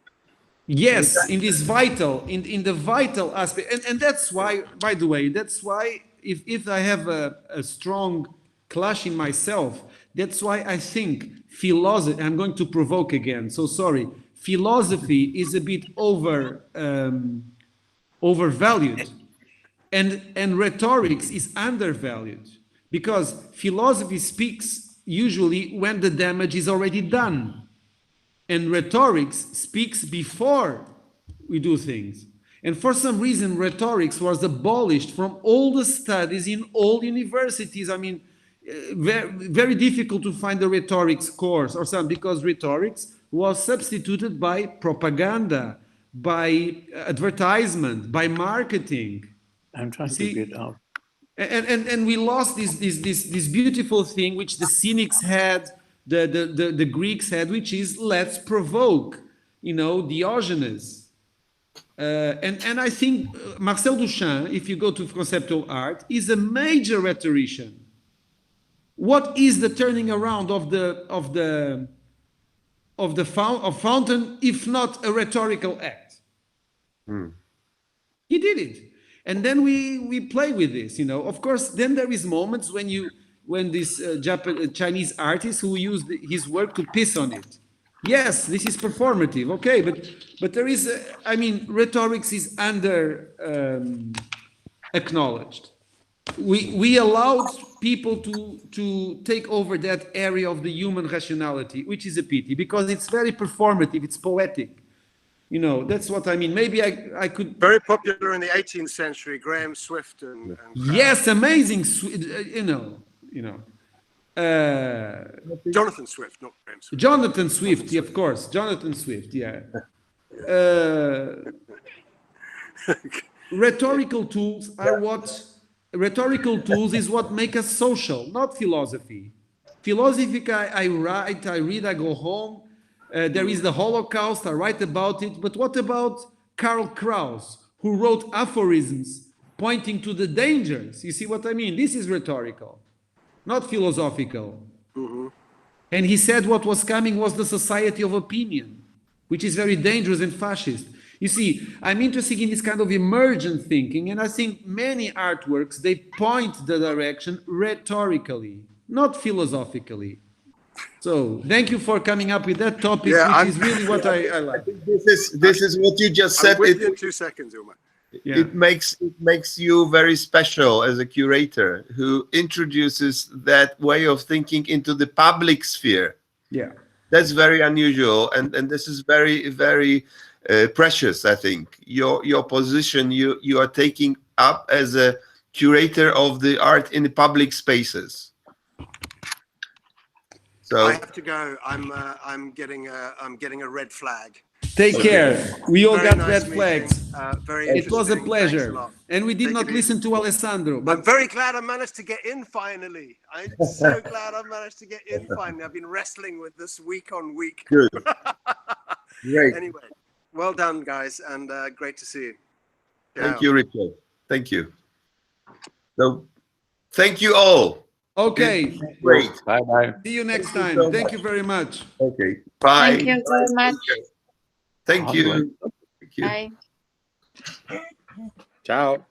Yes, in this vital, in the vital aspect. And that's why, by the way, that's why if I have a strong clash in myself, that's why I think philosophy, I'm going to provoke again, so sorry. Philosophy is a bit overvalued, and rhetorics is undervalued, because philosophy speaks usually when the damage is already done, and rhetorics speaks before we do things. And for some reason, rhetorics was abolished from all the studies in all universities. I mean, very, very difficult to find a rhetorics course or something, because rhetorics was substituted by propaganda, by advertisement, by marketing. I'm trying to get out. And we lost this beautiful thing which the cynics had, the Greeks had, which is let's provoke, you know, Diogenes. And I think Marcel Duchamp, if you go to conceptual art, is a major rhetorician. What is the turning around of the fountain, if not a rhetorical act? He did it. And then we play with this, you know. Of course, then there is moments when this Chinese artist who used his work to piss on it. Yes, this is performative, okay, but there is, I mean, rhetorics is under acknowledged. We allowed people to take over that area of the human rationality, which is a pity, because it's very performative, it's poetic. You know, that's what I mean. Maybe I could... Very popular in the 18th century, Graham Swift and yes, amazing, you know. Jonathan Swift, not Graham Swift. Jonathan Swift, of course. Jonathan Swift, yeah. Rhetorical tools are what... Rhetorical tools is what make us social, not philosophy. Philosophy, I write, I read, I go home. There is the Holocaust, I write about it. But what about Karl Kraus, who wrote aphorisms pointing to the dangers? You see what I mean? This is rhetorical, not philosophical. And he said what was coming was the society of opinion, which is very dangerous and fascist. You see, I'm interested in this kind of emergent thinking, and I think many artworks, they point the direction rhetorically, not philosophically. So thank you for coming up with that topic, which is really what I like. This is what you just said. Within 2 seconds, Ilma. Yeah. It makes you very special as a curator who introduces that way of thinking into the public sphere. Yeah, that's very unusual, and this is very, very precious. I think your position you are taking up as a curator of the art in the public spaces. So I have to go. I'm getting a red flag. Take care. We all Very got nice red meeting. flags. Very It was a interesting. pleasure. Thanks a lot. And we did Take not it listen easy. to Alessandro, I'm but very glad I managed to get in finally. I'm so glad I managed to get in finally. I've been wrestling with this week on week. good. Great. Anyway, well done, guys, and great to see you. Thank Ciao. you, Richard. Thank you. So, thank you all. okay. Great. Bye-bye. See you next Thank you time. so Thank much. you very much. Okay. Bye. Thank you very much. Thank you. Thank you. Bye. Ciao.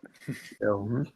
Mhm.